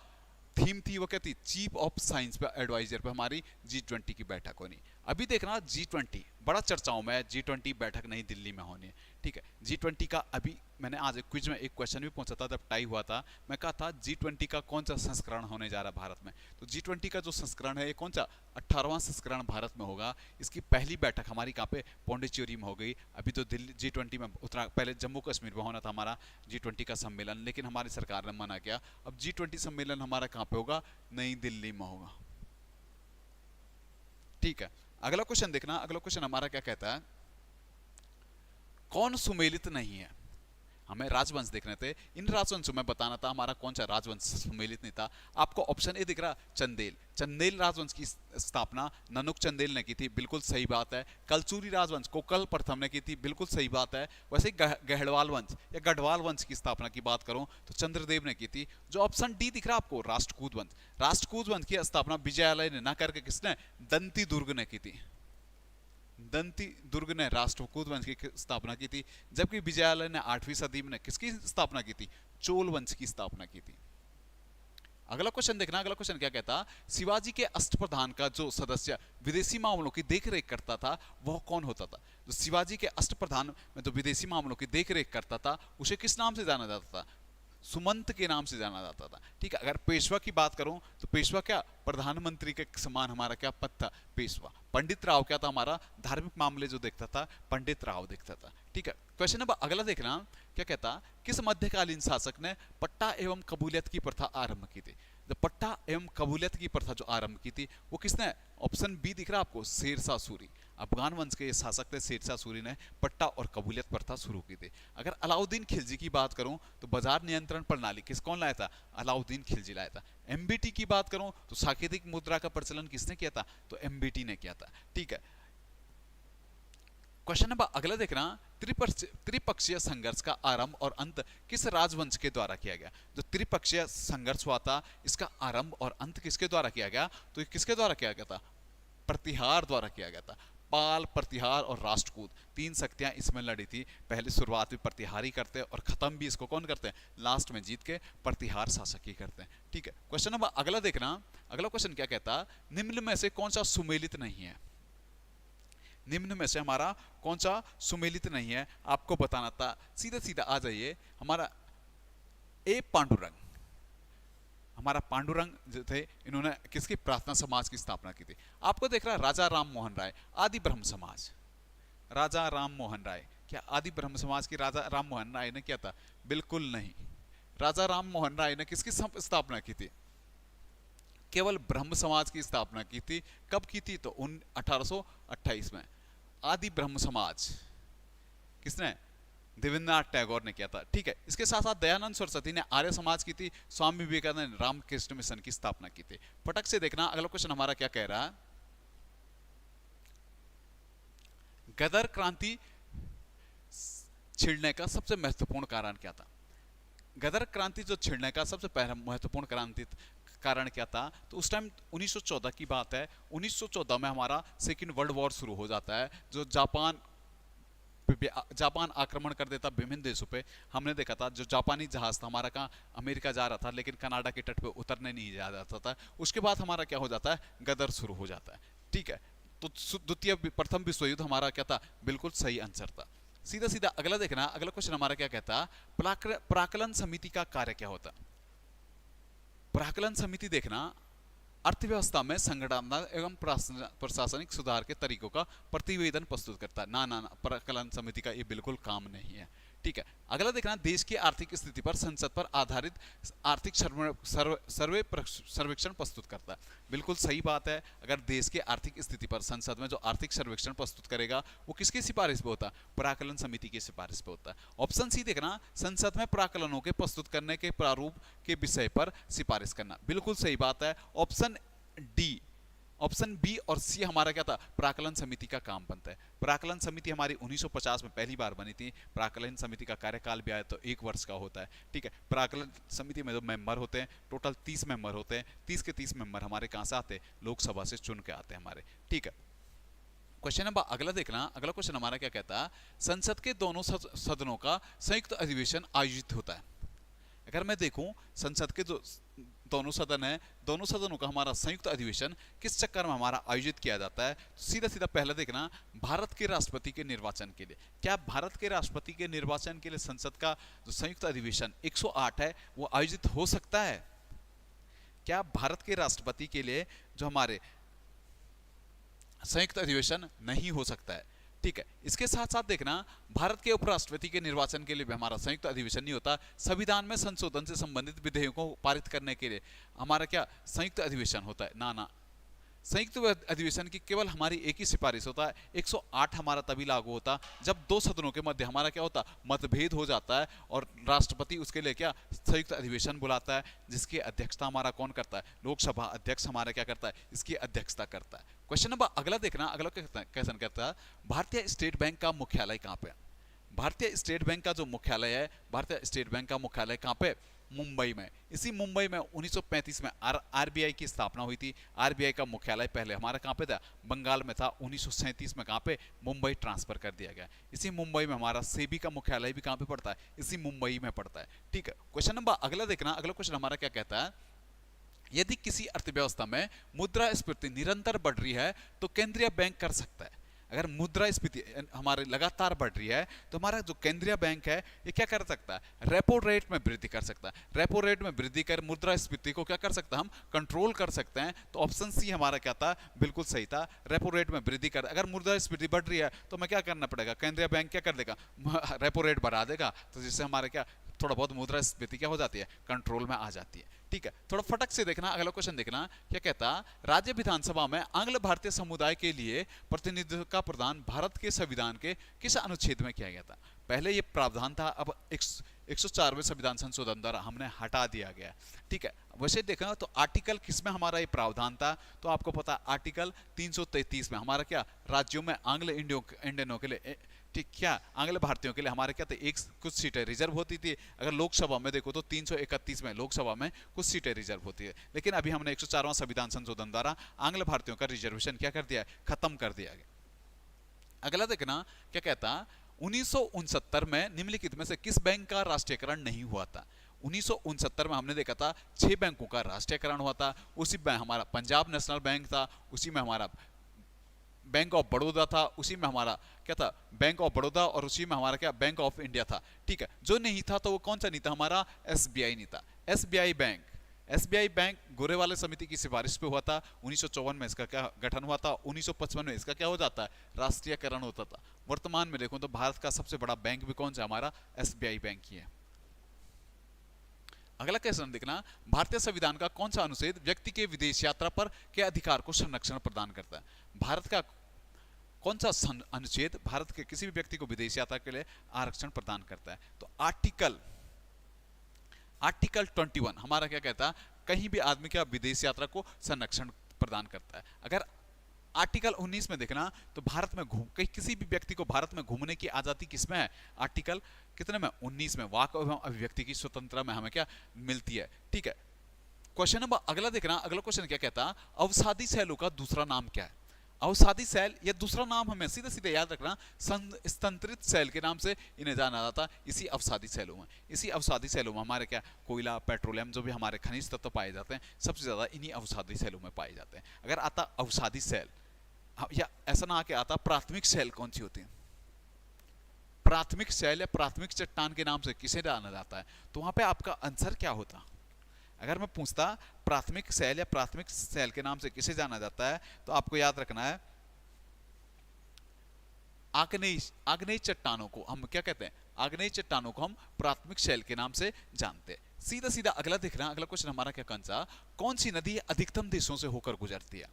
थीम थी वो क्या थी, चीफ ऑफ साइंस पे एडवाइजर पे हमारी G20 की बैठक होनी। अभी देखना G20 बड़ा चर्चाओं में, G20 बैठक नहीं दिल्ली में होनी है। ठीक है, G20 का अभी मैंने आज एक क्विज में एक क्वेश्चन भी पूछा था, जब टाई हुआ था, मैं कहा था G20 का कौन सा संस्करण होने जा रहा है भारत में। तो G20 का जो संस्करण है ये कौन सा 18वां संस्करण भारत में होगा। इसकी पहली बैठक हमारी कहाँ पे, पौंडीचेरी में हो गई। अभी तो दिल्ली G20 में पहले जम्मू कश्मीर में होना था हमारा G20 का सम्मेलन, लेकिन हमारी सरकार ने मना किया। अब G20 सम्मेलन हमारा कहाँ पे होगा, नई दिल्ली में होगा। ठीक है, अगला क्वेश्चन देखना। अगला क्वेश्चन हमारा क्या कहता है, कौन सुमेलित नहीं है। हमें राजवंश देखने थे, इन राजवंशों में बताना था हमारा कौन सा राजवंश सुमेलित नहीं था। आपको ऑप्शन ए दिख रहा, चंदेल। चंदेल राजवंश की स्थापना ननुक चंदेल ने की थी, बिल्कुल सही बात है। कलचुरी राजवंश कोकल प्रथम ने की थी, बिल्कुल सही बात है। वैसे गहड़वाल वंश या गढ़वाल वंश की स्थापना की बात करूं तो चंद्रदेव ने की थी। जो ऑप्शन डी दिख रहा आपको, राष्ट्रकूट वंश, राष्ट्रकूट वंश की स्थापना विजयालय ने ना करके किसने, दंती दुर्ग ने की थी। दंती दुर्ग ने राष्ट्रकूट वंश की स्थापना की थी, जबकि विजयालय ने 8वीं सदी में किसकी स्थापना की थी, चोल वंश की स्थापना की थी। अगला क्वेश्चन देखना। अगला क्वेश्चन क्या कहता, शिवाजी के अष्टप्रधान का जो सदस्य विदेशी मामलों की देखरेख करता था वह कौन होता था। जो शिवाजी के अष्टप्रधान में जो विदेशी मामलों की देखरेख करता था उसे किस नाम से जाना जाता था, सुमंत के नाम से जाना जाता था। ठीक है, अगर पेशवा की बात करूं तो पेशवा क्या, प्रधानमंत्री के समान हमारा क्या पद था, पेशवा। पंडित राव क्या था हमारा, धार्मिक मामले जो देखता था पंडित राव देखता था। ठीक है, क्वेश्चन नंबर अगला देखना क्या कहता, किस मध्यकालीन शासक ने पट्टा एवं कबूलियत की प्रथा आरंभ की थी। जो पट्टा एवं कबूलियत की प्रथा जो आरंभ की थी वो किसने, ऑप्शन बी दिख रहा आपको, शेरशाह सूरी। अफगान वंश के शासक थे शेरशाह सूरी ने पट्टा और कबूलियत प्रथा शुरू की थी। अगर अलाउद्दीन खिलजी की बात करूं तो बाजार नियंत्रण प्रणाली किस कौन लाया था, अलाउद्दीन खिलजी लाया था। एमबीटी की बात करूं तो सांकेतिक मुद्रा का प्रचलन किसने किया था, तो एमबीटी ने किया था। ठीक है, क्वेश्चन नंबर अगला देखना, त्रिपक्षीय संघर्ष का आरंभ और अंत किस राजवंश के द्वारा किया गया। जो त्रिपक्षीय संघर्ष हुआ था इसका आरंभ और अंत किसके द्वारा किया गया, तो किसके द्वारा किया गया था, प्रतिहार द्वारा किया गया था। पाल, प्रतिहार और राष्ट्रकूट 3 शक्तियां इसमें लड़ी थी। पहले शुरुआत में प्रतिहारी करते हैं और खत्म भी इसको कौन करते हैं, लास्ट में जीत के प्रतिहार शासक ही करते हैं। ठीक है, क्वेश्चन नंबर अगला देखना। अगला क्वेश्चन क्या कहता, निम्न में से कौन सा सुमेलित नहीं है। निम्न में से हमारा कौन सा सुमेलित नहीं है आपको बताना था। सीधा सीधा आ जाइए, हमारा ए पांडुरंग, हमारा पांडुरंग जो थे इन्होंने किसकी, प्रार्थना समाज की स्थापना की थी। आपको देख रहा है राजा राम मोहन राय, आदि ब्रह्म समाज। राजा राम मोहन राय, क्या आदि ब्रह्म समाज की राजा राम मोहन राय ने किया था, बिल्कुल नहीं। राजा राम मोहन राय ने किसकी स्थापना की थी, केवल ब्रह्म समाज की स्थापना की थी। कब की थी, तो 1828 में। आदि ब्रह्म समाज किसने, देवेंद्रनाथ टैगोर ने किया था। ठीक है, इसके साथ साथ दयानंद सरस्वती ने आर्य समाज की थी, स्वामी विवेकानंद ने रामकृष्ण मिशन की स्थापना की थी। फटक से देखना अगला क्वेश्चन हमारा क्या कह रहा है, गदर क्रांति छिड़ने का सबसे महत्वपूर्ण कारण क्या था। गदर क्रांति जो छिड़ने का सबसे पहला महत्वपूर्ण कारण क्या था? तो उस टाइम 1914 की बात है। 1914 में हमारा सेकेंड वर्ल्ड वॉर शुरू हो जाता है, जो जापान आक्रमण कर देता विभिन्न देशों पे। हमने देखा था जो जापानी जहाज था हमारा, कहाँ अमेरिका जा रहा था, लेकिन कनाडा के तट पे उतरने नहीं जा रहा था। उसके बाद हमारा क्या हो जाता है? गदर शुरू हो जाता है। ठीक है, तो प्रथम विश्व युद्ध हमारा क्या था? बिल्कुल सही आंसर था। सीधा सीधा अगला देखना, अगला क्वेश्चन हमारा क्या कहता है? प्राक्कलन समिति का कार्य क्या होता है? प्राक्कलन समिति देखना, अर्थव्यवस्था में संगठनात्मक एवं प्रशासनिक सुधार के तरीकों का प्रतिवेदन प्रस्तुत करता है। ना, प्राक्कलन समिति का ये बिल्कुल काम नहीं है। ठीक है, अगला देखना, देश की आर्थिक स्थिति पर संसद पर आधारित आर्थिक सर्वेक्षण प्रस्तुत करता है। बिल्कुल सही बात है। अगर देश की आर्थिक स्थिति पर संसद में जो आर्थिक सर्वेक्षण प्रस्तुत करेगा वो किसकी सिफारिश पे होता है? प्राक्कलन समिति की सिफारिश पे होता है। ऑप्शन सी देखना, संसद में प्राक्कलनों के प्रस्तुत करने के प्रारूप के विषय पर सिफारिश करना। बिल्कुल सही बात है। ऑप्शन डी, ऑप्शन बी और सी हमारा क्या था? प्राक्कलन समिति का काम बनता है। प्राक्कलन समिति हमारी 1950 में पहली बार बनी थी। प्राक्कलन समिति का कार्यकाल भी आया तो 1 वर्ष का होता है। ठीक है, प्राक्कलन समिति में जो मेंबर होते हैं, टोटल 30 मेंबर होते हैं। 30 के 30 मेंबर हमारे कहाँ से आते हैं? लोकसभा से चुन के आते हैं हमारे। ठीक है, क्वेश्चन नंबर अगला देखना, अगला क्वेश्चन हमारा क्या कहता है? संसद के दोनों सदनों का संयुक्त अधिवेशन आयोजित होता है। अगर मैं देखूं, संसद के जो दोनों सदन है, दोनों सदनों का हमारा संयुक्त अधिवेशन किस चक्कर में हमारा आयोजित किया जाता है? तो सीधा सीधा पहला देखना, भारत के राष्ट्रपति के निर्वाचन के लिए। क्या भारत के राष्ट्रपति के निर्वाचन के लिए संसद का जो संयुक्त अधिवेशन 108 है वो आयोजित हो सकता है? क्या भारत के राष्ट्रपति के लिए जो हमारे संयुक्त अधिवेशन नहीं हो सकता है? ठीक है, इसके साथ साथ देखना, भारत के उपराष्ट्रपति के निर्वाचन के लिए भी हमारा संयुक्त अधिवेशन नहीं होता। संविधान में संशोधन से संबंधित विधेयकों को पारित करने के लिए हमारा क्या संयुक्त अधिवेशन होता है? ना, संयुक्त अधिवेशन की केवल हमारी एक ही सिफारिश होता है। 108 हमारा तभी लागू होता जब दो सदनों के मध्य हमारा क्या होता? मतभेद हो जाता है और राष्ट्रपति उसके लिए क्या संयुक्त अधिवेशन बुलाता है, जिसकी अध्यक्षता हमारा कौन करता है? लोकसभा अध्यक्ष हमारा क्या करता है? इसकी अध्यक्षता करता है। क्वेश्चन नंबर अगला देखना, अगला क्वेश्चन कहता है, भारतीय स्टेट बैंक का मुख्यालय कहाँ पे? भारतीय स्टेट बैंक का जो मुख्यालय है, भारतीय स्टेट बैंक का मुख्यालय कहाँ पे? मुंबई में। इसी मुंबई में 1935 में आरबीआई की स्थापना हुई थी। आरबीआई का मुख्यालय पहले हमारा कहाँ पे था? बंगाल में था। 1937 में कहाँ पे? मुंबई ट्रांसफर कर दिया गया। इसी मुंबई में हमारा सेबी का मुख्यालय भी कहाँ पे पड़ता है? इसी मुंबई में पड़ता है। ठीक है, क्वेश्चन नंबर अगला देखना, अगला क्वेश्चन हमारा क्या कहता है? यदि किसी अर्थव्यवस्था में मुद्रास्फीति निरंतर बढ़ रही है तो केंद्रीय बैंक कर सकता है। अगर मुद्रास्फीति हमारे लगातार बढ़ रही है तो हमारा जो केंद्रीय बैंक है ये क्या कर सकता है? रेपो रेट में वृद्धि कर सकता है। रेपो रेट में वृद्धि कर मुद्रास्फीति को क्या कर सकता है? हम कंट्रोल कर सकते हैं। तो ऑप्शन सी हमारा क्या था? बिल्कुल सही था। रेपो रेट में वृद्धि कर, अगर मुद्रास्फीति बढ़ रही है तो हमें क्या करना पड़ेगा? केंद्रीय बैंक क्या कर देगा? रेपो रेट बढ़ा देगा, तो जिससे हमारे क्या थोड़ा बहुत मुद्रास्फीति क्या हो जाती है? कंट्रोल में आ जाती है। ठीक है, थोड़ा फटक से देखना, अगला क्वेश्चन देखना क्या कहता? राज्य विधानसभा में आंग्ल भारतीय समुदाय के लिए प्रतिनिधित्व का प्रदान भारत के संविधान के किस अनुच्छेद में किया गया था? पहले ये प्रावधान था, अब 104वें संविधान संशोधन द्वारा हमने हटा दिया गया। ठीक है, वैसे देखा तो आर्टिकल किसमें हमारा ये प्रावधान था? तो आपको पता, आर्टिकल 333 में हमारा क्या राज्यों में आंग्ल इंडियनों के लिए, ठीक, क्या आंग्ल भारतीयों के लिए हमारे क्या थे? कुछ सीटें रिजर्व होती थी। अगर लोकसभा में देखो तो 331 में लोकसभा में कुछ सीटें रिजर्व होती है। लेकिन अभी हमने 104वां संविधान संशोधन द्वारा आंग्ल भारतीयों का रिजर्वेशन क्या कर दिया है? खत्म कर दिया गया। अगला देखना क्या कहता? 1969 में निम्नलिखित में से किस बैंक का राष्ट्रीयकरण नहीं हुआ था? 1969 में हमने देखा था 6 बैंकों का राष्ट्रीयकरण हुआ था। उसी में हमारा पंजाब नेशनल बैंक था, उसी में हमारा बैंक ऑफ बड़ौदा था, उसी में हमारा क्या था? बैंक ऑफ बड़ौदा, और उसी में हमारा क्या? बैंक ऑफ इंडिया था। ठीक है, जो नहीं था तो वो कौन सा नहीं था? हमारा एसबीआई नहीं था। एसबीआई बैंक गोरेवाले समिति की सिफारिश पे हुआ था। 1954 में इसका क्या गठन हुआ था। 1955 में इसका क्या हो जाता है? राष्ट्रीयकरण होता था। वर्तमान में देखो तो भारत का सबसे बड़ा बैंक भी कौन सा? हमारा एसबीआई बैंक ही है। अगला क्वेश्चन देखना, भारतीय संविधान का कौन सा अनुच्छेद व्यक्ति के विदेश यात्रा पर के अधिकार को संरक्षण प्रदान करता है? भारत का कौन सा अनुच्छेद भारत के किसी भी व्यक्ति को विदेश यात्रा के लिए आरक्षण प्रदान करता है? तो आर्टिकल 21 हमारा क्या कहता है? कहीं भी आदमी का विदेश यात्रा को संरक्षण प्रदान करता है। अगर आर्टिकल 19 में देखना तो भारत में किसी भी व्यक्ति को भारत में घूमने की आजादी किसमें है? आर्टिकल कितने में? 19 में। वाक एवं अभिव्यक्ति की स्वतंत्रता में हमें क्या मिलती है? ठीक है, क्वेश्चन नंबर अगला देखना, अगला क्वेश्चन क्या कहता, अवसादी सेलों का दूसरा नाम क्या है। अवसादी सेल या दूसरा नाम हमें सीधे सीधे याद रखना, स्तंत्रित सेल के नाम से इन्हें जाना जाता इसी अवसादी सेलों में। इसी अवसादी सेलों में हमारे क्या कोयला, पेट्रोलियम, जो भी हमारे खनिज तत्व पाए जाते हैं, सबसे ज्यादा इन्हीं अवसादी सेलों में पाए जाते हैं। अगर आता अवसादी सेल, या ऐसा ना आके आता प्राथमिक सेल कौन सी होती है, प्राथमिक सेल या प्राथमिक चट्टान के नाम से किसे जाना जाता है, तो वहां पे आपका आंसर क्या होता। अगर मैं पूछता प्राथमिक सेल या प्राथमिक सेल के नाम से किसे जाना जाता है, तो आपको याद रखना है आग्नेय चट्टानों को हम क्या कहते हैं, आग्नेय चट्टानों को हम प्राथमिक सेल के नाम से जानते हैं। सीधा सीधा अगला देखना, अगला क्वेश्चन हमारा क्या कौन सा, कौन सी नदी अधिकतम देशों से होकर गुजरती है,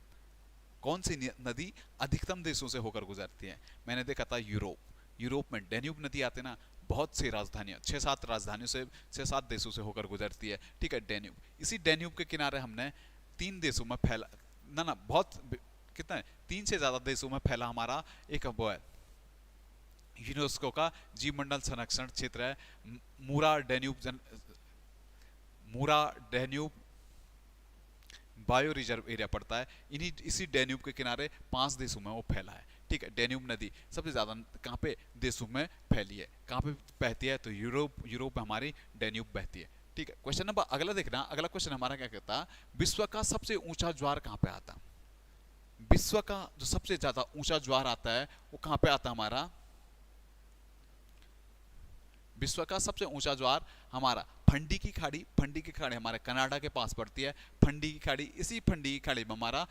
कौन सी नदी अधिकतम देशों से होकर गुजरती है। मैंने देखा था यूरोप में डेन्यूब नदी आते ना, बहुत सी राजधानियां, 6-7 राजधानियों से 6-7 देशों से होकर गुजरती है, ठीक है, डेन्यूब। इसी डेन्यूब के किनारे हमने 3 देशों में फैला ना बहुत कितना है, 3 से ज्यादा देशों में फैला हमारा एक वो है यूनेस्को का जीव मंडल संरक्षण क्षेत्र है, मूरा डेन्यूब बायो रिजर्व एरिया पड़ता है। इसी डेन्यूब के किनारे 5 देशों में वो फैला है, ठीक है। डेन्यूब नदी सबसे ज्यादा कहाँ पे देशों में फैली है, कहाँ पे बहती है, तो यूरोप में हमारी डेन्यूब बहती है, ठीक है। क्वेश्चन नंबर अगला देखना, अगला क्वेश्चन हमारा क्या कहता, विश्व का सबसे ऊंचा ज्वार कहाँ पे आता, विश्व का जो सबसे ज्यादा ऊंचा ज्वार आता है वो कहाँ पे आता हमारा, विश्व का सबसे ऊंचा ज्वार हमारा फंडी की खाड़ी हमारे कनाडा के पास पड़ती है, फंडी की खाड़ी, इसी फंडी की खाड़ी में हमारा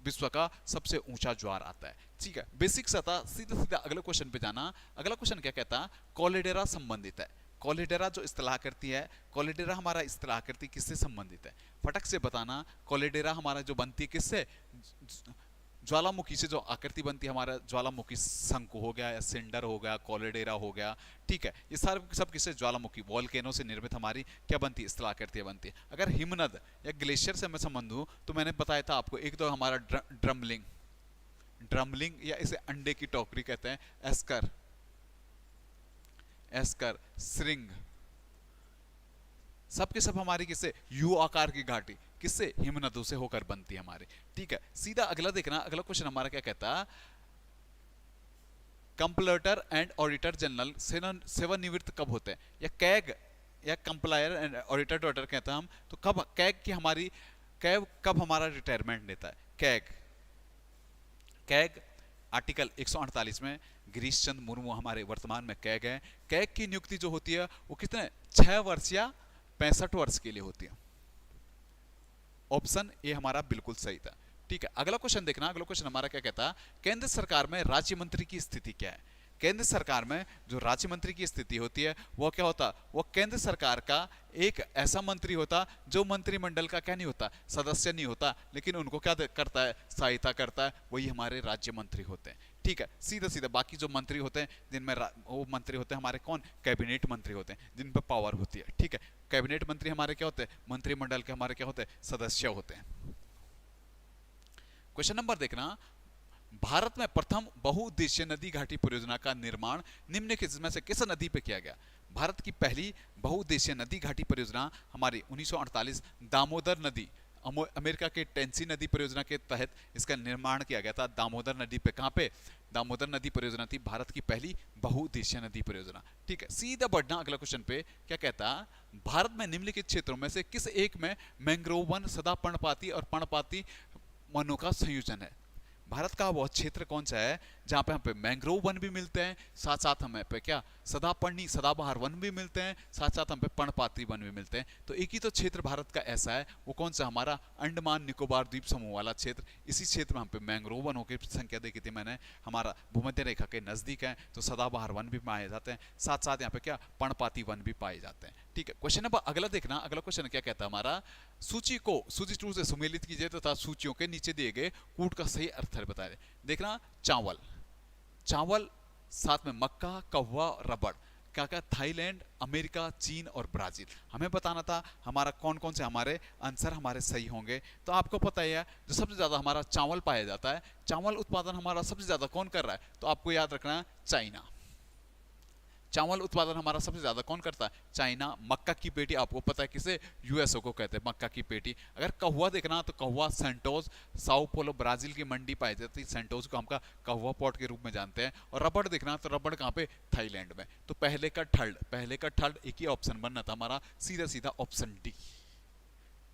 विश्व का सबसे ऊंचा ज्वार आता है, ठीक है। बेसिक सतह सीधा सीधा अगले क्वेश्चन पे जाना। अगला क्वेश्चन क्या कहता, कोलेडेरा संबंधित है, कोलेडेरा जो इस्तेलाह करती है, कोलेडेरा हमारा इस्तेलाह करती किससे संबंधित है, फटक से बताना। कोलेडेरा हमारा जो बनती है किससे, ज्वालामुखी से जो आकृति बनती है, हमारा ज्वालामुखी शंकु हो गया या सिंडर हो गया, कोलेडेरा हो गया, ठीक है। ये सारे सब किससे, ज्वालामुखी वोल्केनो से निर्मित हमारी क्या बनती है, इस्तेलाह करती बनती है। अगर हिमनद या ग्लेशियर से मैं संबंध हूं तो मैंने बताया था आपको, एक तो हमारा ड्रमलिंग या इसे अंडे की टोकरी कहते हैं, एस्कर, श्रिंग, सब के सब हमारी किससे, यू आकार की घाटी किससे, हिमनदों से होकर बनती है हमारी, ठीक है। सीधा अगला देखना, अगला क्वेश्चन हमारा क्या कहता, कंप्लेटर एंड ऑडिटर जनरल सेवानिवृत्त कब होते हैं, या कैग या कंप्लायर एंड ऑडिटर डॉटर कहते हैं हम, तो कब कैग कब हमारा रिटायरमेंट लेता है। कैग आर्टिकल 148 में गिरीश चंद्र मुर्मू हमारे वर्तमान में कैग है। कैग की नियुक्ति जो होती है वो कितने, 6 वर्ष या 65 वर्ष के लिए होती है। ऑप्शन ए हमारा बिल्कुल सही था, ठीक है। अगला क्वेश्चन देखना, अगला क्वेश्चन हमारा क्या कहता है, केंद्र सरकार में राज्य मंत्री की स्थिति क्या है। केंद्र सरकार में जो राज्य मंत्री की स्थिति होती है वो क्या होता, वो केंद्र सरकार का एक ऐसा मंत्री होता जो मंत्रिमंडल का क्या नहीं होता, सदस्य नहीं होता, लेकिन उनको क्या करता है, सहायता करता है, वही हमारे राज्य मंत्री होते हैं, ठीक है। सीधा सीधा बाकी जो मंत्री होते हैं जिनमें वो मंत्री होते हैं हमारे कौन, कैबिनेट मंत्री होते हैं, जिन पर पावर होती है, ठीक है। कैबिनेट मंत्री हमारे क्या होते हैं, मंत्रिमंडल के हमारे क्या होते हैं, सदस्य होते हैं। क्वेश्चन नंबर देखना, भारत में प्रथम बहुउद्देशीय नदी घाटी परियोजना का निर्माण निम्नलिखित में से किस नदी पे किया गया। भारत की पहली बहुउद्देशीय नदी घाटी परियोजना हमारी 1948 दामोदर नदी, अमेरिका के टेनेसी नदी परियोजना के तहत इसका निर्माण किया गया था। दामोदर नदी पे, कहां पे, दामोदर नदी परियोजना थी भारत की पहली बहुउद्देशीय नदी परियोजना, ठीक है। सीधा बढ़ना अगला क्वेश्चन पे, क्या कहता, भारत में निम्नलिखित क्षेत्रों में से किस एक में मैंग्रोव वन, सदा पर्णपाती और पर्णपाती वनों का संयोजन है। भारत का वह क्षेत्र कौन सा है जहां पे हम पे मैंग्रोव वन भी मिलते हैं, साथ साथ हमें पे क्या सदाबहार वन भी मिलते हैं, साथ साथ हम पे पर्णपाती वन भी मिलते हैं। तो एक ही तो क्षेत्र भारत का ऐसा है, वो कौन सा, हमारा अंडमान निकोबार द्वीप समूह वाला क्षेत्र। इसी क्षेत्र में हम पे मैंग्रोव वनों की संख्या देखी थी मैंने, हमारा भूमध्य रेखा के नजदीक है, तो सदाबहार वन भी पाए जाते हैं, साथ साथ यहाँ पे क्या पर्णपाती वन भी पाए जाते हैं, ठीक है। क्वेश्चन नंबर अगला देखना, अगला क्वेश्चन क्या कहता है हमारा, सूची को सूची 2 से सुमेलित कीजिए तथा सूचियों के नीचे दिए गए कूट का सही अर्थ बताए। देखना, चावल, साथ में मक्का, कौवा, रबड़, क्या क्या, थाईलैंड, अमेरिका, चीन और ब्राजील। हमें बताना था हमारा कौन कौन से हमारे आंसर हमारे सही होंगे। तो आपको पता ही है जो सबसे ज्यादा हमारा चावल पाया जाता है, चावल उत्पादन हमारा सबसे ज्यादा कौन कर रहा है, तो आपको याद रखना है चाइना। चावल उत्पादन हमारा सबसे ज्यादा कौन करता है? चाइना। मक्का की पेटी आपको पता है किसे? यूएसओ को कहते हैं मक्का की पेटी। अगर कहवा देखना तो कहवा सेंटोस, साओ पोलो ब्राजील की मंडी पाई जाती है, सेंटोस को हम कहवा पॉट के रूप में जानते हैं। और रबड़ देखना तो रबड़ कहाँ पे? थाईलैंड में। तो पहले का थर्ड एक ही ऑप्शन बनना था हमारा, सीधा सीधा ऑप्शन डी।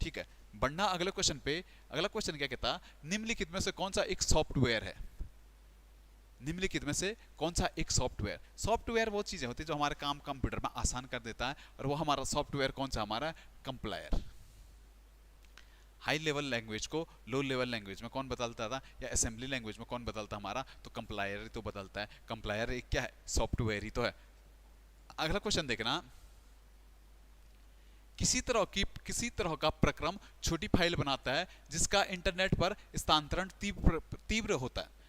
ठीक है, बढ़ना अगले क्वेश्चन पे। अगला क्वेश्चन क्या कहता? निम्नलिखित में से कौन सा एक सॉफ्टवेयर है? निम्नलिखित में से कौन सा एक सॉफ्टवेयर? सॉफ्टवेयर वो चीजें होती है जो हमारे काम कंप्यूटर में आसान कर देता है, और वो हमारा सॉफ्टवेयर कौन सा? हमारा कंप्लायर। हाई लेवल लैंग्वेज को लो लेवल लैंग्वेज में कौन बदलता था, या असेंबली लैंग्वेज में कौन बदलता? हमारा तो कंप्लायर ही तो बदलता है। कंप्लायर एक क्या है? सॉफ्टवेयर ही तो है। अगला क्वेश्चन देखना, किसी तरह का प्रक्रम छोटी फाइल बनाता है जिसका इंटरनेट पर स्थानांतरण तीव्र होता है।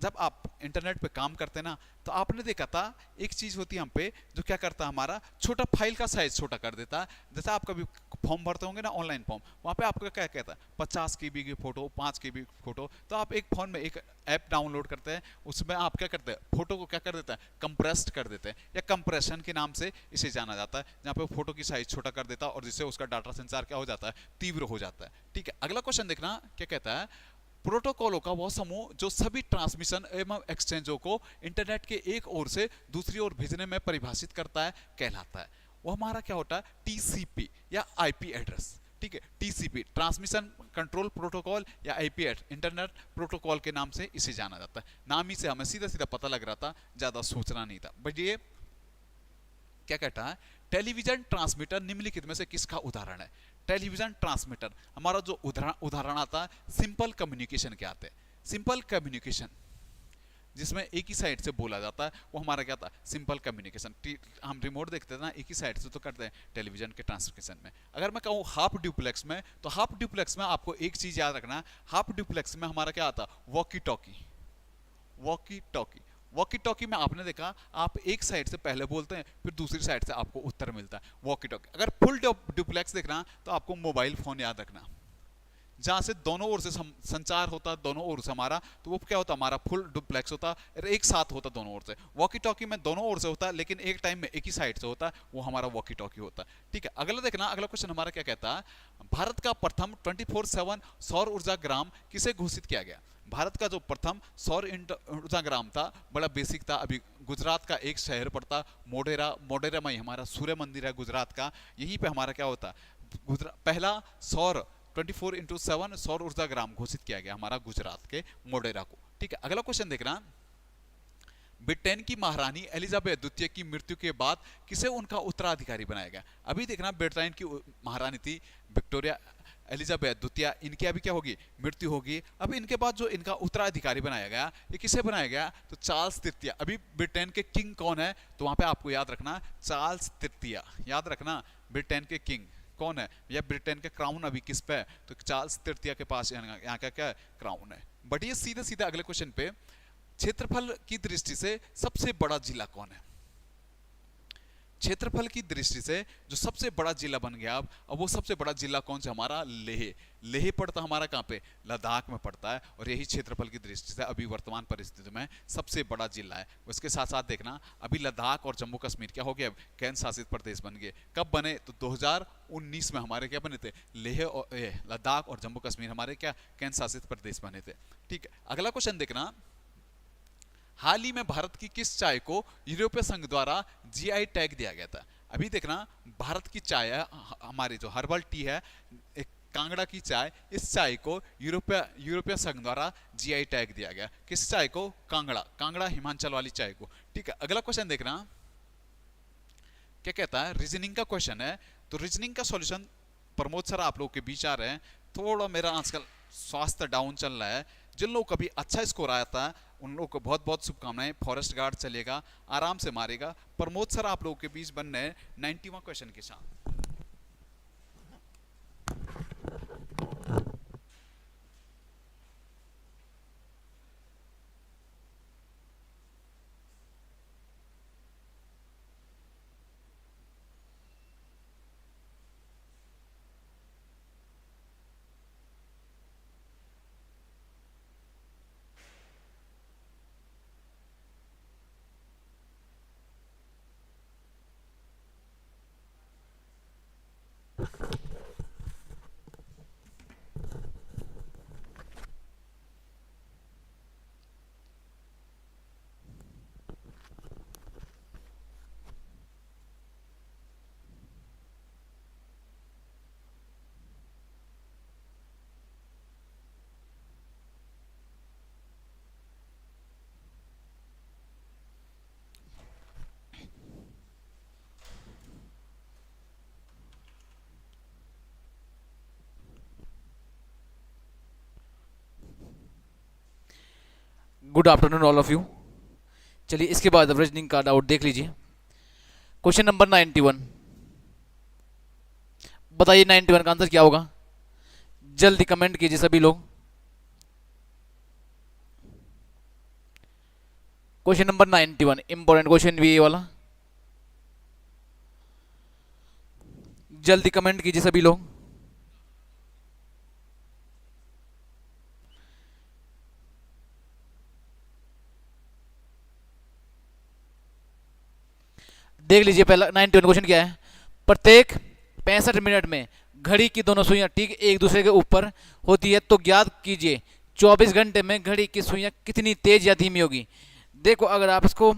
जब आप इंटरनेट पे काम करते हैं ना, तो आपने देखा था एक चीज होती है हम पे जो क्या करता है, हमारा छोटा फाइल का साइज छोटा कर देता है। जैसे आप कभी फॉर्म भरते होंगे ना, ऑनलाइन फॉर्म, वहां पे आपको क्या कहता है? 50 KB की फोटो, 5 KB फोटो। तो आप एक फोन में एक ऐप डाउनलोड करते हैं, उसमें आप क्या करते हैं? फोटो को क्या कर देता है? कंप्रेस्ड कर देते हैं, या कंप्रेशन के नाम से इसे जाना जाता है, जहाँ पे फोटो की साइज छोटा कर देता है और जिससे उसका डाटा संचार क्या हो जाता है? तीव्र हो जाता है। ठीक है, अगला क्वेश्चन देखना क्या कहता है? प्रोटोकॉलों का वह समूह जो सभी ट्रांसमिशन एवं एक्सचेंजों को इंटरनेट के एक ओर से दूसरी ओर भेजने में परिभाषित करता है, कहलाता है। वो हमारा क्या होता है? टीसीपी या आईपी एड्रेस। ठीक है, टीसीपी ट्रांसमिशन कंट्रोल प्रोटोकॉल या आईपी इंटरनेट प्रोटोकॉल के नाम से इसे जाना जाता है। नाम ही से हमें सीधा सीधा पता लग रहा था, ज्यादा सोचना नहीं था। बट ये क्या कहता है? टेलीविजन ट्रांसमीटर निम्नलिखित में से किसका उदाहरण है? टेलीविजन ट्रांसमीटर हमारा जो उदाहरण आता है, सिंपल कम्युनिकेशन के आते हैं। सिंपल कम्युनिकेशन जिसमें एक ही साइड से बोला जाता है, वो हमारा क्या था? Simple communication. हम रिमोट देखते थे ना, एक ही साइड से तो करते हैं टेलीविजन के ट्रांसमिशन में। अगर मैं कहूँ हाफ ड्यूप्लेक्स में, तो हाफ ड्यूप्लेक्स में आपको एक चीज याद रखना, हाफ ड्यूप्लेक्स में हमारा क्या आता? Walkie talkie. Walkie talkie, walkie talkie में आपने देखा, आप एक साइड से पहले बोलते हैं, फिर दूसरी साइड से आपको उत्तर मिलता है, वॉकी टॉकी। अगर फुल डुप्लेक्स देखना, तो आपको मोबाइल फोन याद रखना, जहां से दोनों ओर से संचार होता, दोनों ओर से हमारा, तो वो क्या होता? हमारा फुल डुप्लेक्स होता, एक साथ होता दोनों ओर से। वॉकी टॉकी में दोनों ओर से होता, लेकिन एक टाइम में एक ही साइड से होता, वो हमारा वॉकी टॉकी होता। ठीक है, अगला देखना, अगला क्वेश्चन हमारा क्या कहता है? भारत का प्रथम 24/7 सौर ऊर्जा ग्राम किसे घोषित किया गया? भारत का जो प्रथम सौर ऊर्जा ग्राम था, बड़ा बेसिक था। अभी गुजरात का एक शहर पड़ता मोढेरा, मोढेरा में ही हमारा सूर्य मंदिर है गुजरात का, यहीं पे हमारा क्या होता? पहला सौर 24/7 सौर ऊर्जा ग्राम घोषित किया गया हमारा गुजरात के मोढेरा को। ठीक है, अगला क्वेश्चन देखना, ब्रिटेन की महारानी एलिजाबेथ द्वितीय की मृत्यु के बाद किसे उनका उत्तराधिकारी बनाया गया? अभी देखना, ब्रिटेन की महारानी थी विक्टोरिया एलिजाबेथ द्वितीय, इनकी अभी क्या होगी? मृत्यु होगी। अब इनके बाद जो इनका उत्तराधिकारी बनाया गया, ये किसे बनाया गया? तो चार्ल्स तृतीय। अभी ब्रिटेन के किंग कौन है? तो वहां पे आपको याद रखना, चार्ल्स तृतीय। याद रखना, ब्रिटेन के किंग कौन है, या ब्रिटेन के क्राउन अभी किस पे है? तो चार्ल्स तृतीय के पास यहाँ का क्या क्राउन है। बट ये सीधे सीधे अगले क्वेश्चन पे, क्षेत्रफल की दृष्टि से सबसे बड़ा जिला कौन है? क्षेत्रफल की दृष्टि से जो सबसे बड़ा जिला बन गया, अब वो सबसे बड़ा जिला कौन सा? हमारा लेह। लेह पड़ता हमारा कहाँ पे? लद्दाख में पड़ता है, और यही क्षेत्रफल की दृष्टि से अभी वर्तमान परिस्थिति में सबसे बड़ा जिला है। उसके साथ साथ देखना, अभी लद्दाख और जम्मू कश्मीर क्या हो गया? केंद्र शासित प्रदेश बन गए। कब बने? तो 2019 में हमारे क्या बने थे? लेह और लद्दाख और जम्मू कश्मीर हमारे क्या केंद्र शासित प्रदेश बने थे। ठीक है, अगला क्वेश्चन देखना, हाल ही में भारत की किस चाय को यूरोपीय संघ द्वारा जीआई टैग दिया गया था? अभी देखना, भारत की चाय है हमारी जो हर्बल टी है, एक कांगड़ा की चाय, इस चाय को यूरोपीय संघ द्वारा जीआई टैग दिया गया। किस चाय को? कांगड़ा हिमाचल वाली चाय को। ठीक है, अगला क्वेश्चन देखना क्या कहता है? रीजनिंग का क्वेश्चन है। तो रीजनिंग का सॉल्यूशन प्रमोद सर आप लोगों के बीच आ रहे हैं। थोड़ा मेरा आजकल स्वास्थ्य डाउन चल रहा है। जिन लोगों का भी अच्छा स्कोर आया था, उन लोगों को बहुत बहुत शुभकामनाएं। फॉरेस्ट गार्ड चलेगा, आराम से मारेगा। प्रमोद सर आप लोगों के बीच बन रहे हैं 91वां क्वेश्चन के साथ। Good afternoon all of you. चलिए इसके बाद रीजनिंग का डाउट देख लीजिए। क्वेश्चन नंबर 91, बताइए 91 का आंसर क्या होगा? जल्दी कमेंट कीजिए सभी लोग। क्वेश्चन नंबर 91 इंपॉर्टेंट क्वेश्चन भी ये वाला, जल्दी कमेंट कीजिए सभी लोग। देख लीजिए पहला 91 क्वेश्चन क्या है। प्रत्येक 65 मिनट में घड़ी की दोनों सुइयां ठीक एक दूसरे के ऊपर होती है, तो ज्ञात कीजिए 24 घंटे में घड़ी की सुइयां कितनी तेज या धीमी होगी। देखो अगर आप इसको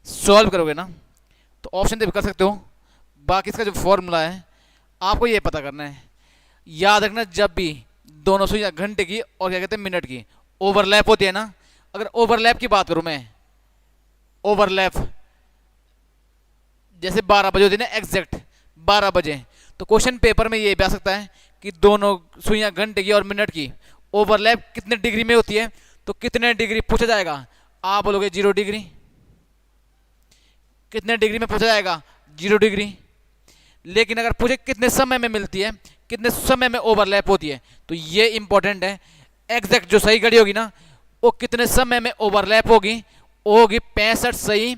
सॉल्व करोगे ना तो ऑप्शन से भी कर सकते हो, बाकी इसका जो फॉर्मूला है आपको ये पता करना है। याद रखना जब भी दोनों सुइयां घंटे की और क्या कहते हैं मिनट की ओवरलैप होती है ना, अगर ओवरलैप की बात करूं मैं, ओवरलैप जैसे 12 बजे होती है ना, एग्जैक्ट 12 बजे, तो क्वेश्चन पेपर में ये भी आ सकता है कि दोनों सुइयां घंटे की और मिनट की ओवरलैप कितने डिग्री में होती है, तो कितने डिग्री पूछा जाएगा। आप बोलोगे 0 डिग्री। कितने डिग्री में पूछा जाएगा? 0 डिग्री। लेकिन अगर पूछे कितने समय में मिलती है, कितने समय में ओवरलैप होती है, तो ये इंपॉर्टेंट है। एग्जैक्ट जो सही घड़ी होगी ना वो कितने समय में ओवरलैप होगी, वो होगी 65 सही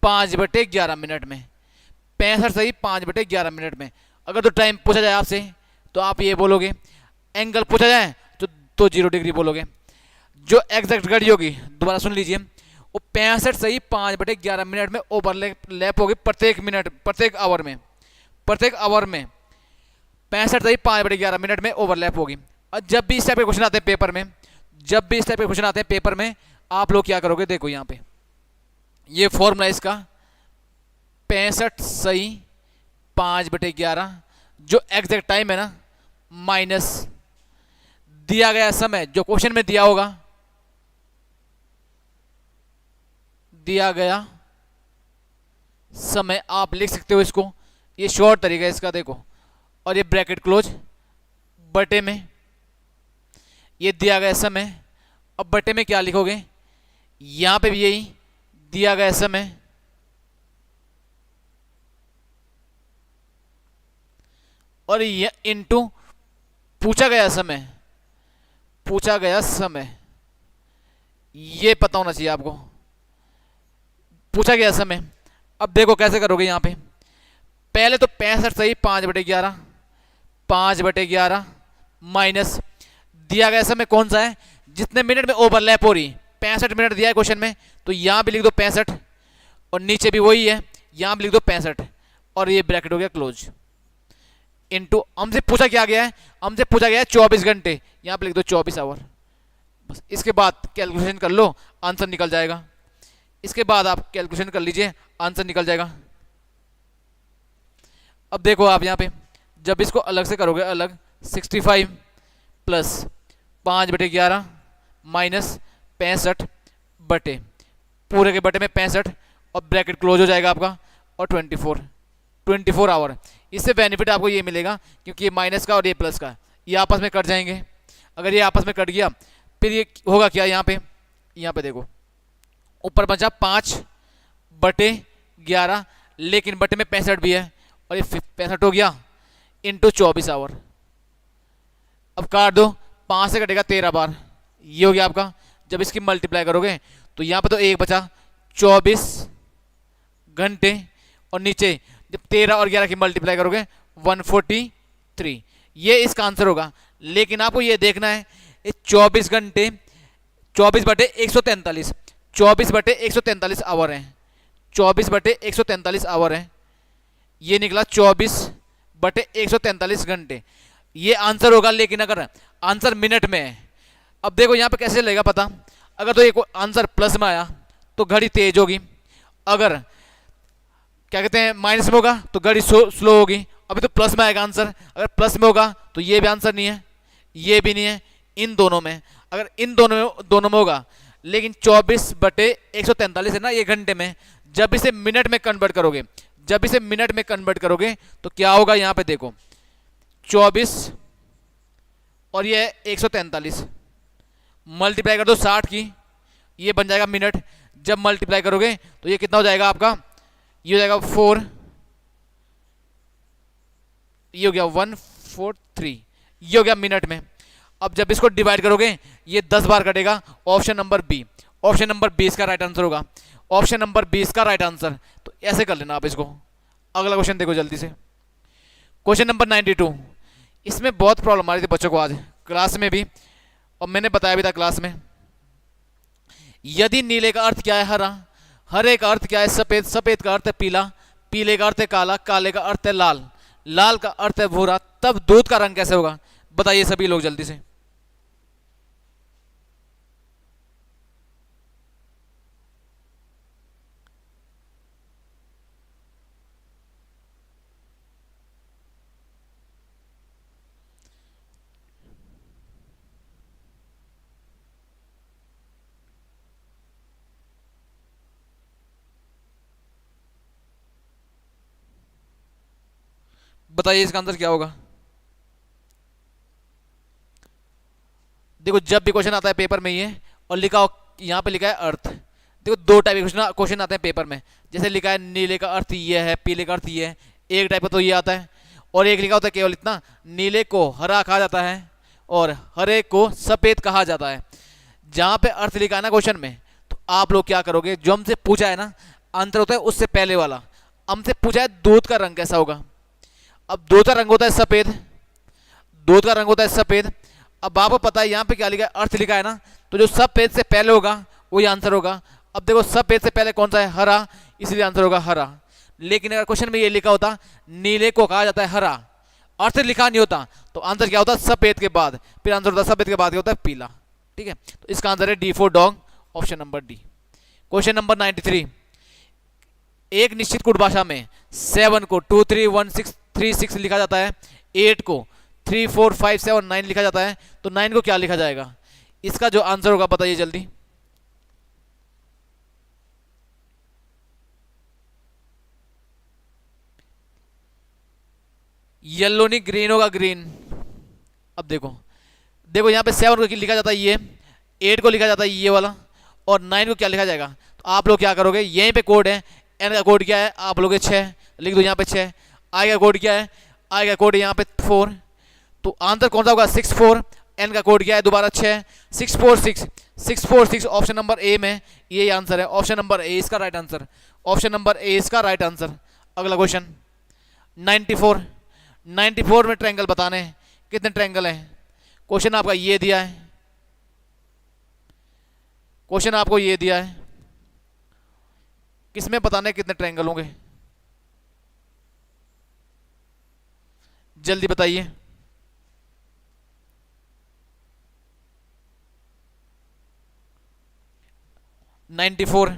5/11 मिनट में। 65 सही 5/11 मिनट में। अगर तो टाइम पूछा जाए आपसे तो आप ये बोलोगे, एंगल पूछा जाए तो 0 डिग्री बोलोगे। जो एग्जैक्ट घड़ी होगी दोबारा सुन लीजिए, वो 65 सही 5/11 मिनट में ओवरलैप होगी प्रत्येक मिनट, प्रत्येक आवर में, प्रत्येक आवर में 65 सही 5/11 मिनट में ओवरलैप होगी। और जब भी इस टाइप के क्वेश्चन आते हैं पेपर में, जब भी इस टाइप के क्वेश्चन आते हैं पेपर में, आप लोग क्या करोगे, देखो यहाँ पे ये फॉर्मूला इसका 65 सही 5/11, जो एग्जैक्ट टाइम है ना, माइनस दिया गया समय जो क्वेश्चन में दिया होगा, दिया गया समय आप लिख सकते हो इसको, ये शॉर्ट तरीका है इसका देखो, और ये ब्रैकेट क्लोज बटे में ये दिया गया समय। अब बटे में क्या लिखोगे, यहां पे भी यही दिया गया समय और ये इनटू पूछा गया समय, पूछा गया समय, ये पता होना चाहिए आपको, पूछा गया समय। अब देखो कैसे करोगे, यहां पे पहले तो 65 सही 5/11, 5/11 माइनस दिया गया समय कौन सा है, जितने मिनट में ओवरलैप हो रही, 65 मिनट दिया है क्वेश्चन में, तो यहां भी लिख दो 65 और नीचे भी वही है, यहां भी लिख दो 65 और ये ब्रैकेट हो गया क्लोज। इनटू हमसे पूछा क्या गया है, हमसे पूछा गया है 24 घंटे, यहां पे लिख दो 24 आवर। बस इसके बाद कैलकुलेशन कर लो, आंसर निकल जाएगा। इसके बाद आप कैलकुलेशन कर लीजिए, आंसर निकल जाएगा। अब देखो आप यहां पे जब इसको अलग से करोगे, अलग 65 प्लस 5/11 माइनस 65 बटे पूरे के बटे में 65 और ब्रैकेट क्लोज हो जाएगा आपका, और 24 आवर। इससे बेनिफिट आपको ये मिलेगा क्योंकि ये माइनस का और ये प्लस का ये आपस में कट जाएंगे। अगर ये आपस में कट गया फिर ये होगा क्या, यहाँ पे देखो ऊपर बचा 5/11, लेकिन बटे में 65 भी है और ये 65 हो गया इंटू 24 आवर। अब काट दो, 5 से कटेगा 13 बार, ये हो गया आपका। जब इसकी मल्टीप्लाई करोगे तो यहाँ पे तो एक बचा 24 घंटे और नीचे जब 13 और 11 की मल्टीप्लाई करोगे 143, ये इसका आंसर होगा। लेकिन आपको ये देखना है 24 घंटे 24/143, 24/143 आवर है, 24/143 आवर है। ये निकला 24 बटे 143 घंटे, ये आंसर होगा। लेकिन अगर आंसर मिनट में है, अब देखो यहाँ पे कैसे लगेगा पता, अगर तो एक आंसर प्लस में आया तो घड़ी तेज होगी, अगर क्या कहते हैं माइनस में होगा तो घड़ी स्लो होगी। अभी तो प्लस में आएगा आंसर, अगर प्लस में होगा तो ये भी आंसर नहीं है, ये भी नहीं है, इन दोनों में, अगर इन दोनों में होगा। लेकिन 24/143 है ना ये घंटे में, जब इसे मिनट में कन्वर्ट करोगे, जब इसे मिनट में कन्वर्ट करोगे तो क्या होगा, यहाँ पे देखो 24 और ये 143 मल्टीप्लाई कर दो 60 की, ये बन जाएगा मिनट। जब मल्टीप्लाई करोगे तो ये कितना हो जाएगा आपका, ये हो जाएगा 4, ये हो गया 143, ये हो गया मिनट में। अब जब इसको डिवाइड करोगे ये 10 बार कटेगा। Option number B, option number 20 का राइट आंसर होगा, ऑप्शन नंबर 20 का राइट आंसर। तो ऐसे कर लेना आप इसको। अगला क्वेश्चन देखो जल्दी से, क्वेश्चन नंबर 92। इसमें बहुत प्रॉब्लम आ रही थी बच्चों को आज क्लास में भी, और मैंने बताया भी था क्लास में। यदि नीले का अर्थ क्या है हरा, हरे का अर्थ क्या है सफेद, सफेद का अर्थ है पीला, पीले का अर्थ है काला, काले का अर्थ है लाल, लाल का अर्थ है भूरा, तब दूध का रंग कैसे होगा, बताइए सभी लोग जल्दी से। बताइए इसका आंसर क्या होगा। देखो जब भी क्वेश्चन आता है पेपर में ये, और लिखा हो यहाँ पे लिखा है अर्थ, देखो दो टाइप के क्वेश्चन आते हैं पेपर में। जैसे लिखा है नीले का अर्थ ये है, पीले का अर्थ ये है, एक टाइप का तो ये आता है। और एक लिखा होता है केवल इतना, नीले को हरा कहा जाता है और हरे को सफेद कहा जाता है। जहाँ पे अर्थ लिखा है ना क्वेश्चन में, तो आप लोग क्या करोगे, जो हमसे पूछा है ना आंसर होता है उससे पहले वाला, हमसे पूछा है दूध का रंग कैसा होगा। अब दूध का रंग होता है सफेद, दूध का रंग होता है सफेद। अब आपको पता है यहाँ पे क्या लिखा है, अर्थ लिखा है ना, तो जो सफेद से पहले होगा वही आंसर होगा। अब देखो सफेद से पहले कौन सा है, हरा, इसलिए आंसर होगा हरा। लेकिन अगर क्वेश्चन में ये लिखा होता नीले को कहा जाता है हरा, अर्थ लिखा नहीं होता, तो आंसर क्या होता है सफेद के बाद, फिर आंसर होता है सफेद के बाद क्या होता है पीला। ठीक है, तो इसका आंसर है D for dog, option number D. Question number 93। एक निश्चित कुट भाषा में 7 को 2 3 1 6 3 6 लिखा जाता है, 8 को 3 4 5 7 9 लिखा जाता है, तो 9 को क्या लिखा जाएगा, इसका जो आंसर होगा बताइए जल्दी। येलो नहीं ग्रीन होगा, ग्रीन। अब देखो देखो यहाँ पे 7 को लिखा जाता है ये, 8 को लिखा जाता है ये वाला, और 9 को क्या लिखा जाएगा। तो आप लोग क्या करोगे, यहीं पे कोड है, एन का कोड क्या है, आप लोग 6 लिख दो यहाँ पे 6। आई का कोड क्या है, आई का कोड यहाँ पे 4, तो आंसर कौन सा होगा 6 4। एन का कोड क्या है दोबारा 6, 6 4 6 6 4 6, ऑप्शन नंबर ए में ये आंसर है, ऑप्शन नंबर ए इसका right answer, option number A इसका राइट आंसर। अगला क्वेश्चन 94। 94 में ट्रायंगल बताने हैं, कितने ट्रायंगल हैं। क्वेश्चन आपका ये दिया है, क्वेश्चन आपको ये दिया है, किसमें बताने कितने ट्रायंगल होंगे, जल्दी बताइए। Ninety four.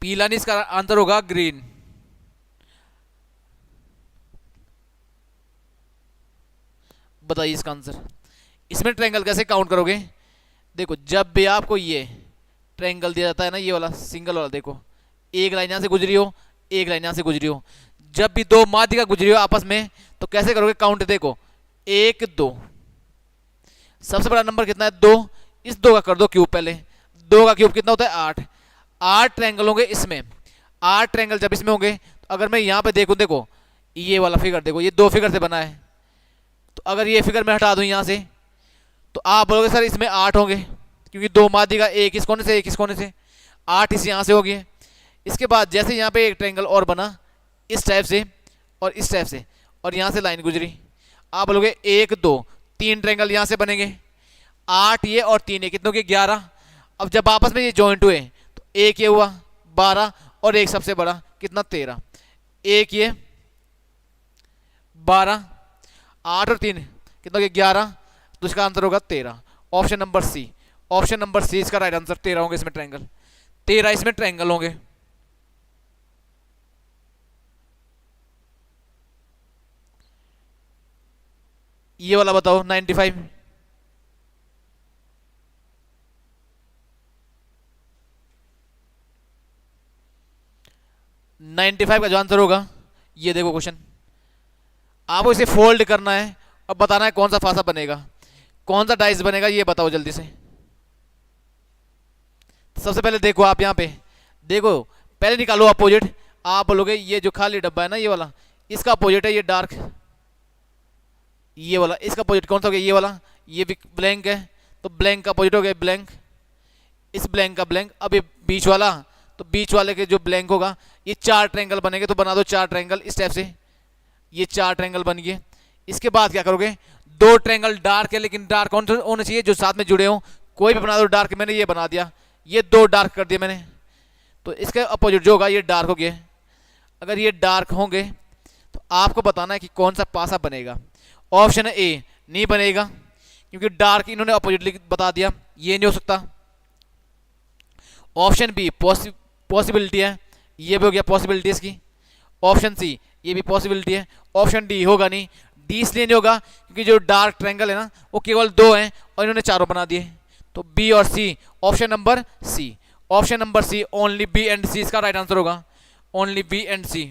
पीला नहीं, इसका आंसर होगा ग्रीन। बताइए इसका आंसर। इसमें ट्रायंगल कैसे काउंट करोगे, देखो जब भी आपको ये ट्रायंगल दिया जाता है ना, ये वाला सिंगल वाला, देखो एक लाइन यहां से गुजरी हो, एक लाइन यहां से गुजरी हो, जब भी दो माध्यिका गुजरी हो आपस में, तो कैसे करोगे काउंट, देखो 1 2, सबसे बड़ा नंबर कितना है 2, इस 2 का कर दो क्यूब, पहले 2 का क्यूब कितना होता है 8, 8 ट्रायंगल होंगे इसमें। 8 ट्रायंगल जब इसमें होंगे, तो अगर मैं यहाँ पे देखूं, देखो ये वाला फिगर, देखो ये 2 फिगर से बना है, तो अगर ये फिगर मैं हटा दूं यहाँ से, तो आप बोलोगे सर इसमें 8 होंगे, क्योंकि 2 माध्यिका एक इस कोने से एक इस कोने से, 8 इस यहाँ से हो गए। इसके बाद जैसे यहाँ पे एक ट्रायंगल और बना इस टाइप से और इस टाइप से, और यहाँ से लाइन गुजरी, आप बोलोगे 1 2 3 ट्रायंगल यहाँ से बनेंगे, 8 ये और 3 ये, कितनों के 11। अब जब आपस में ये जॉइंट हुए तो एक ये हुआ 12 और एक सबसे बड़ा कितना 13, एक ये 12, 8 और 3 कितना हो गया 11, तो इसका आंसर होगा 13। Option number C, option number C इसका राइट आंसर 13 होंगे, इसमें ट्रायंगल 13 इसमें ट्रायंगल होंगे। ये वाला बताओ 95, का जो आंसर होगा ये देखो क्वेश्चन, आपको इसे फोल्ड करना है, अब बताना है कौन सा फासा बनेगा, कौन सा डाइस बनेगा, ये बताओ जल्दी से। सबसे पहले देखो आप यहाँ पे देखो, पहले निकालो अपोजिट। आप बोलोगे ये जो खाली डब्बा है ना ये वाला, इसका अपोजिट है ये डार्क, ये वाला इसका अपोजिट कौन सा हो गया, ये वाला, ये भी ब्लैंक है तो ब्लैंक का अपोजिट हो गया ब्लैंक, इस ब्लैंक का ब्लैंक। अब ये बीच वाला, तो बीच वाले के जो ब्लैंक होगा, ये 4 ट्रायंगल बनेंगे, तो बना दो 4 ट्रायंगल इस टाइप से, ये 4 ट्रायंगल बन गए। इसके बाद क्या करोगे, 2 ट्रायंगल डार्क है, लेकिन डार्क कौन सा होने चाहिए, जो साथ में जुड़े हो, कोई भी बना दो डार्क। मैंने ये बना दिया, ये 2 डार्क कर दिए मैंने, तो इसके अपोजिट जो होगा ये डार्क हो गया। अगर ये डार्क होंगे तो आपको बताना है कि कौन सा पासा बनेगा। ऑप्शन ए नहीं बनेगा, क्योंकि डार्क इन्होंने अपोजिट बता दिया, ये नहीं हो सकता। ऑप्शन बी पॉसिबिलिटी है, ये भी हो गया पॉसिबिलिटी इसकी। ऑप्शन सी ये भी पॉसिबिलिटी है। ऑप्शन डी होगा नहीं, डी इसलिए नहीं होगा क्योंकि जो डार्क ट्रायंगल है ना वो केवल 2 हैं और इन्होंने 4 बना दिए, तो बी और C, option number C, option number C, only B and C इसका राइट आंसर होगा, only B and C.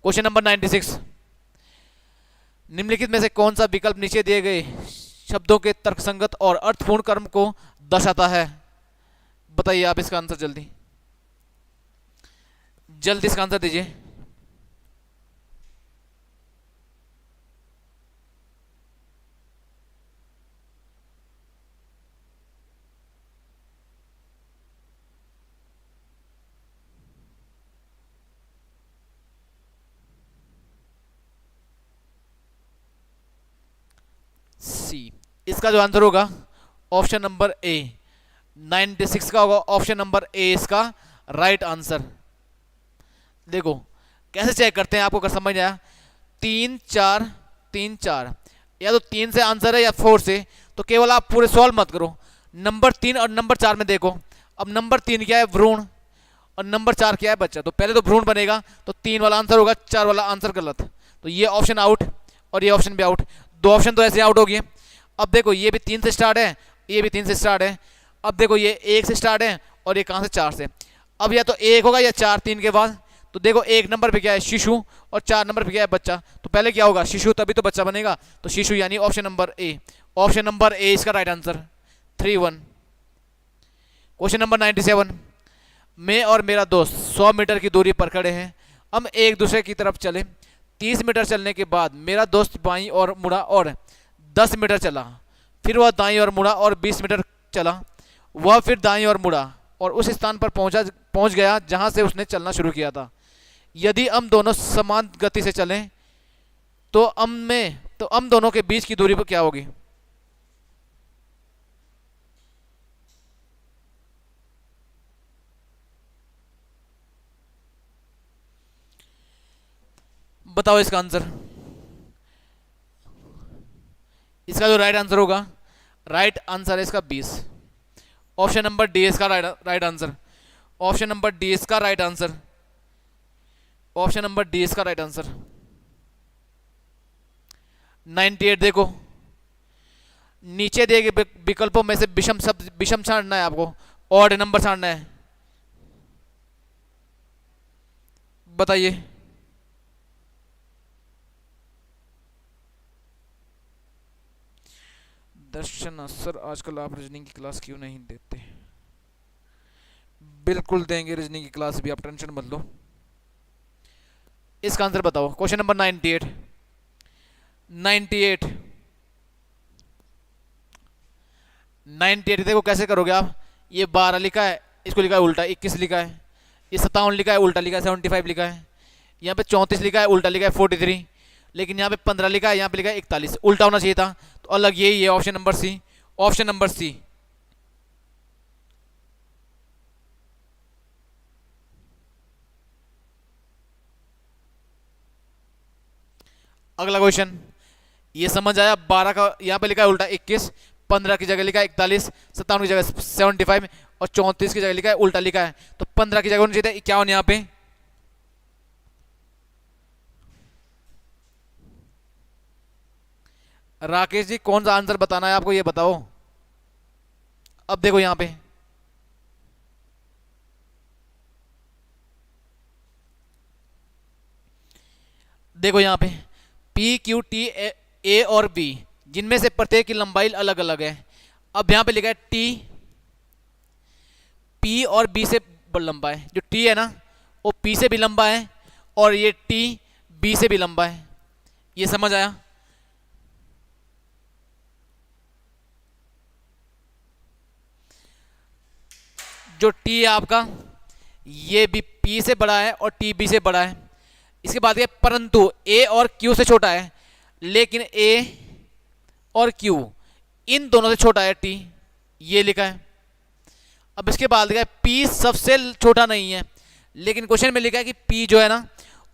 Question number 96, निम्नलिखित में से कौन सा विकल्प नीचे दिए गए शब्दों के तर्कसंगत और अर्थपूर्ण कर्म को दर्शाता है। बताइए आप इसका आंसर जल्दी जल्दी इसका आंसर दीजिए। सी इसका जो आंसर होगा ऑप्शन नंबर ए, 96 का होगा ऑप्शन नंबर ए इसका राइट आंसर। देखो कैसे चेक करते हैं, आपको अगर समझ आया, 3 4 3 4, या तो 3 से आंसर है या 4 से, तो केवल आप पूरे सॉल्व मत करो, नंबर 3 और नंबर 4 में देखो। अब नंबर 3 क्या है, भ्रूण, और नंबर 4 क्या है, बच्चा। तो पहले तो भ्रूण बनेगा, तो 3 वाला आंसर होगा, 4 वाला आंसर गलत, तो ये ऑप्शन आउट और ये ऑप्शन भी आउट, 2 ऑप्शन तो ऐसे आउट हो गए। अब देखो ये भी 3 से स्टार्ट है, ये भी 3 से स्टार्ट है। अब देखो ये 1 से स्टार्ट है और ये कहाँ से, 4 से। अब या तो 1 होगा या 4 3 के बाद। तो देखो 1 नंबर पे क्या है, शिशु, और 4 नंबर पे क्या है, बच्चा। तो पहले क्या होगा, शिशु, तभी तो बच्चा बनेगा, तो शिशु यानी option number A, option number A इसका राइट आंसर 3-1। क्वेश्चन नंबर 97, मैं और मेरा दोस्त 100 मीटर की दूरी पर खड़े हैं, हम एक दूसरे की तरफ चले। 30 मीटर चलने के बाद मेरा दोस्त बाईं ओर मुड़ा और 10 मीटर चला, फिर वह दाईं ओर मुड़ा और 20 मीटर चला, वह फिर दाईं ओर मुड़ा और उस स्थान पर पहुंच गया जहां से उसने चलना शुरू किया था। यदि हम दोनों समान गति से चलें तो हम दोनों के बीच की दूरी पर क्या होगी। बताओ इसका आंसर। इसका जो राइट आंसर होगा, राइट आंसर है इसका 20, ऑप्शन नंबर डी इसका right answer, option number D इसका right answer, option number D इसका राइट आंसर। 98 देखो, नीचे दिए गए विकल्पों में से विषम छांटना है आपको, ऑड नंबर छांटना है, बताइए। दर्शन सर आजकल आप रीजनिंग की क्लास क्यों नहीं देते। बिल्कुल देंगे रीजनिंग की क्लास भी, आप टेंशन मत लो। इसका आंसर बताओ, क्वेश्चन नंबर 98 देखो कैसे करोगे आप। ये 12 लिखा है, इसको लिखा है उल्टा 21 लिखा है, ये 57 लिखा है उल्टा लिखा है 75 लिखा है, यहाँ पे 34 लिखा है उल्टा लिखा है 43, लेकिन यहाँ पे 15 लिखा है, यहाँ पे लिखा है 41, उल्टा होना चाहिए था, तो अलग यही है option number C, option number C. अगला क्वेश्चन, ये समझ आया? 12 का यहां पे लिखा है उल्टा 21, 15 की जगह लिखा है 41, 57 की जगह 75 और 34 की जगह लिखा है उल्टा लिखा है, तो 15 की जगह होनी चाहिए 51 यहां पे। राकेश जी कौन सा आंसर बताना है आपको, ये बताओ। अब देखो यहां पे देखो यहां पे पी क्यू टी ए और बी, जिनमें से प्रत्येक की लंबाई अलग अलग है। अब यहां पे लिखा है टी पी और बी से लंबा है, जो टी है ना वो पी से भी लंबा है और ये टी बी से भी लंबा है। ये समझ आया? जो टी है आपका ये भी पी से बड़ा है और टी बी से बड़ा है। इसके बाद ये परंतु ए और क्यू से छोटा है, लेकिन ए और क्यू इन दोनों से छोटा है टी, ये लिखा है। अब इसके बाद लिखा है पी सबसे छोटा नहीं है, लेकिन क्वेश्चन में लिखा है कि पी जो है ना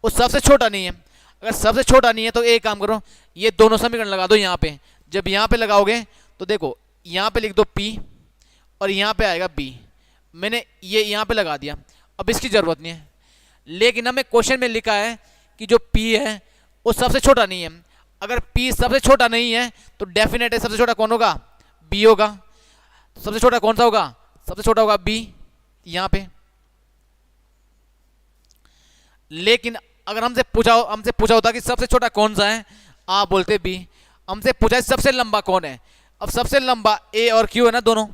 वो सबसे छोटा नहीं है। अगर सबसे छोटा नहीं है तो एक काम करो, ये दोनों समीकरण लगा दो यहाँ पे। जब यहाँ पे लगाओगे तो देखो यहाँ पे लिख दो पी और यहाँ पे आएगा बी। मैंने ये यहाँ पे लगा दिया, अब इसकी जरूरत नहीं है। लेकिन हमें क्वेश्चन में लिखा है कि जो P है वो सबसे छोटा नहीं है। अगर P सबसे छोटा नहीं है तो डेफिनेट है सबसे छोटा कौन होगा? B होगा। तो सबसे छोटा कौन सा होगा? सबसे छोटा होगा B यहां पे। लेकिन अगर हमसे पूछा होता कि सबसे छोटा कौन सा है, आप बोलते B। हमसे पूछा है सबसे लंबा कौन है। अब सबसे लंबा A और Q है ना दोनों।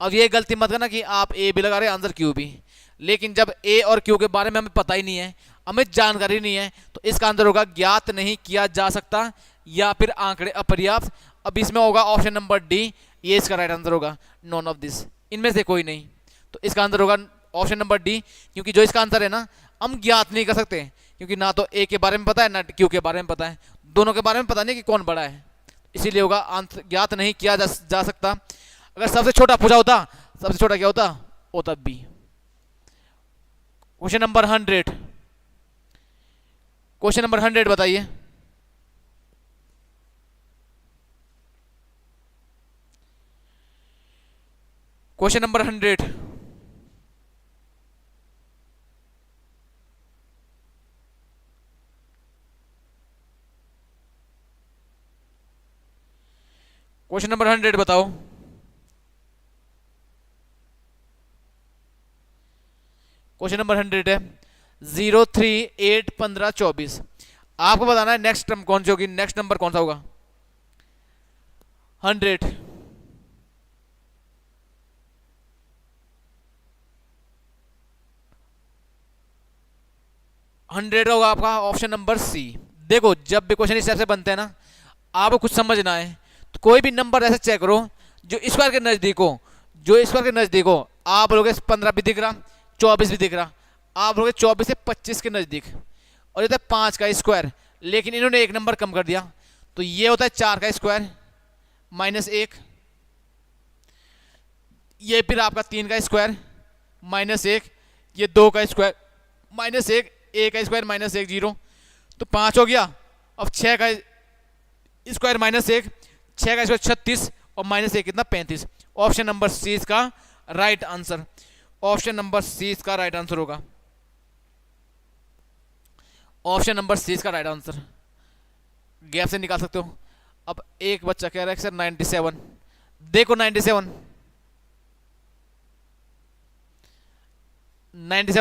अब ये गलती मत करना कि आप A भी लगा रहे आंसर Q भी। लेकिन जब A और Q के बारे में हमें पता ही नहीं है, हमें जानकारी नहीं है, तो इसका आंसर होगा ज्ञात नहीं किया जा सकता या फिर आंकड़े अपर्याप्त। अब इसमें होगा ऑप्शन नंबर डी, ये इसका राइट आंसर होगा। नॉन ऑफ दिस, इनमें से कोई नहीं। तो इसका आंसर होगा ऑप्शन नंबर डी, क्योंकि जो इसका आंसर है ना हम ज्ञात नहीं कर सकते, क्योंकि ना तो ए के बारे में पता है ना क्यू के बारे में पता है, दोनों के बारे में पता नहीं कि कौन बड़ा है। इसीलिए होगा आंसर ज्ञात नहीं किया जा सकता। अगर सबसे छोटा पूछा होता, सबसे छोटा क्या होता बी। क्वेश्चन नंबर 100, क्वेश्चन नंबर 100 बताइए। क्वेश्चन नंबर 100, क्वेश्चन नंबर 100 बताओ। क्वेश्चन नंबर 100 है 0, 3, 8, 15, 24। आपको बताना है नेक्स्ट टर्म कौन सी होगी, नेक्स्ट नंबर कौन सा होगा। 100 100 होगा आपका ऑप्शन नंबर सी। देखो जब भी क्वेश्चन इस टाइप से बनते हैं ना, आपको कुछ समझना है तो कोई भी नंबर ऐसे चेक करो जो स्क्वायर के नजदीक हो, जो स्क्वायर के नजदीक हो। आप लोग 15 भी दिख रहा, 24 भी दिख रहा, आप लोग 24 से 25 के नजदीक, और ये था 5 का स्क्वायर, लेकिन इन्होंने एक नंबर कम कर दिया, तो ये होता है 4 का स्क्वायर -1। ये फिर आपका 3 का स्क्वायर -1, ये 2 का स्क्वायर -1, a का स्क्वायर -1, 0, तो 5 हो गया। अब 6 का स्क्वायर -1, 6 का स्क्वायर 36 और -1 कितना 35। ऑप्शन नंबर सी इसका right answer, option number C इसका राइट आंसर होगा। ऑप्शन नंबर सी इसका राइट आंसर, गैप से निकाल सकते हो। अब एक बच्चा कह रहा है सर 97, देखो 97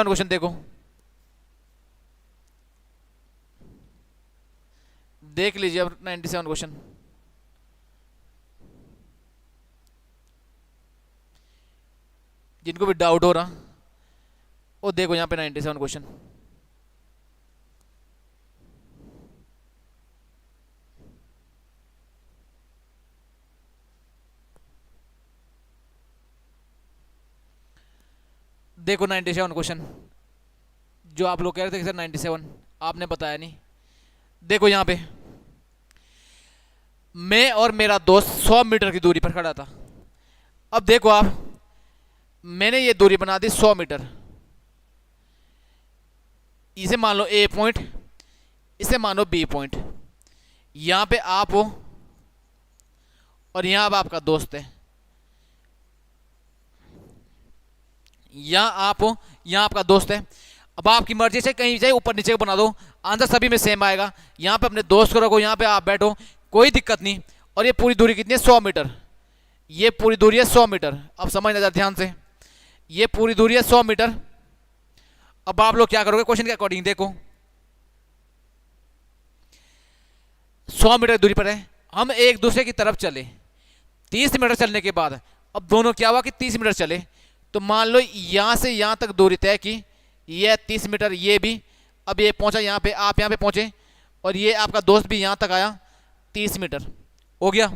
क्वेश्चन देखो, देख लीजिए अब 97 क्वेश्चन। जिनको भी डाउट हो रहा वो देखो यहां पे 97 क्वेश्चन। देखो 97 क्वेश्चन, जो आप लोग कह रहे थे कि सर 97 आपने बताया नहीं। देखो यहां पे मैं और मेरा दोस्त 100 मीटर की दूरी पर खड़ा था। अब देखो आप, मैंने ये दूरी बना दी 100 मीटर। इसे मान लो ए पॉइंट, इसे मानो बी पॉइंट। यहां पे आप हो और यहां अब आपका दोस्त है। यहां आप हो, यहां आपका दोस्त है। अब आपकी मर्जी से कहीं जाए ऊपर नीचे को बना दो, आंसर सभी में सेम आएगा। यहां पे अपने दोस्त को रखो, यहां पे आप बैठो, कोई दिक्कत नहीं। और ये पूरी दूरी कितनी है? 100 मीटर। ये पूरी दूरी है 100 मीटर। अब समझना जरा ध्यान से, ये पूरी दूरी है 100 मीटर। अब आप लोग क्या करोगे क्वेश्चन के अकॉर्डिंग, देखो 100 मीटर दूरी पर है, हम एक दूसरे की तरफ चले। 30 मीटर चलने के बाद अब दोनों क्या हुआ कि 30 मीटर चले, तो मान लो यहां से यहां तक दूरी तय की, ये 30 मीटर, ये भी। अब ये पहुंचा यहां पे, आप यहां पे पहुंचे, और ये आपका दोस्त भी यहां तक आया, 30 मीटर हो गया।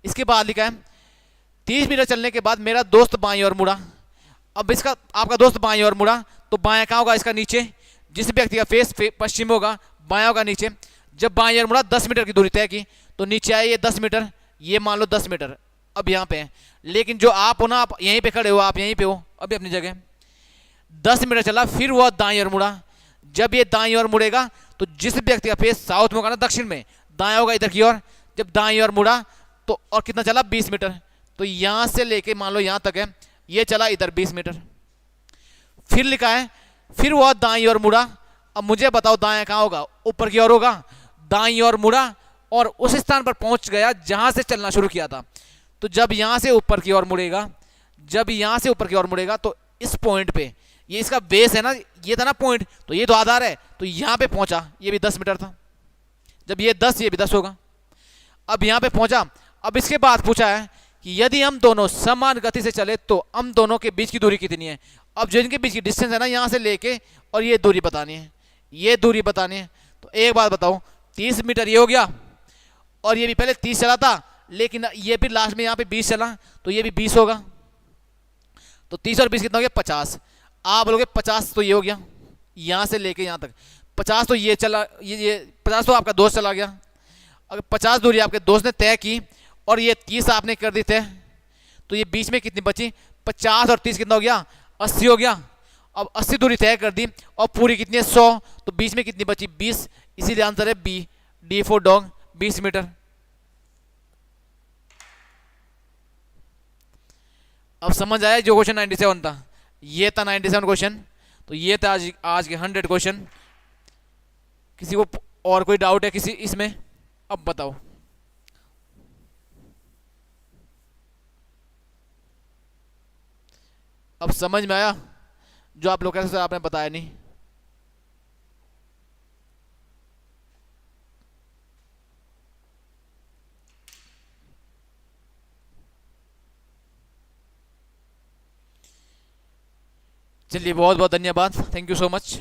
इसके बाद लिखा है 30 मीटर चलने के बाद मेरा दोस्त बाईं ओर मुड़ा। अब इसका, आपका दोस्त बाईं ओर मुड़ा, तो बायां कहां होगा? इसका नीचे। जिस व्यक्ति का फेस पश्चिम होगा, बायां होगा नीचे। जब बाईं ओर मुड़ा, 10 मीटर की दूरी तय की, तो नीचे आए ये 10 मीटर, ये मान लो 10 मीटर। अब यहाँ पे है, लेकिन जो आप हो ना, आप यहीं पे खड़े हो, आप यहीं पे हो अभी अपनी जगह। 10 मीटर चला, फिर वह दाईं ओर मुड़ा। जब ये दाईं ओर मुड़ेगा, तो जिस व्यक्ति का फेस साउथ में होगा ना, दक्षिण में, दाएं होगा इधर की ओर। जब दाईं ओर मुड़ा, तो और कितना चला? 20 मीटर। तो यहां से लेके मान लो यहां तक है, ये चला इधर 20 मीटर। फिर लिखा है फिर वह दाईं ओर मुड़ा। अब मुझे बताओ दाएं कहां होगा? ऊपर की ओर होगा। दाईं ओर मुड़ा और उस स्थान पर पहुंच गया जहां से चलना शुरू किया था। तो जब यहां से ऊपर की ओर मुड़ेगा, जब यहां से ऊपर की ओर मुड़ेगा, तो इस पॉइंट पे, ये इसका बेस है ना, ये था ना पॉइंट, तो ये तो आधार है, तो यहां पे पहुंचा, ये भी 10 मीटर था। जब ये 10, ये भी 10 होगा। अब यहां पे पहुंचा। अब इसके बाद पूछा है कि यदि हम दोनों समान गति से चले तो हम दोनों के बीच की दूरी कितनी है? अब जो इनके बीच की डिस्टेंस है ना, यहां से लेके और ये दूरी बतानी है, ये दूरी बतानी है। तो एक बात बताओ, 30 मीटर ये हो गया, और ये भी पहले 30 चला था, लेकिन ये भी लास्ट में यहाँ पे 20 चला, तो ये भी 20 होगा। तो 30 और 20 कितना हो गया? 50। आप बोलोगे 50 तो ये हो गया, यहाँ से लेके यहाँ तक 50 तो ये चला, ये 50 तो आपका दोस्त चला गया। अगर 50 दूरी आपके दोस्त ने तय की और ये 30 आपने कर दी तय, तो ये बीच में कितनी बची? 50 और 30 कितना हो गया? 80 हो गया। अब 80 दूरी तय कर दी, और पूरी कितनी है? 100। तो बीच में कितनी बची? 20। इसीलिए आंसर है B, D for dog, 20 metre. अब समझ आया जो क्वेश्चन 97 था, ये था 97 क्वेश्चन। तो ये था आज के 100 क्वेश्चन। किसी को और कोई डाउट है किसी इसमें? अब बताओ। अब समझ में आया जो आप लोग कैसे आपने बताया नहीं? चलिए, बहुत बहुत धन्यवाद, थैंक यू सो मच।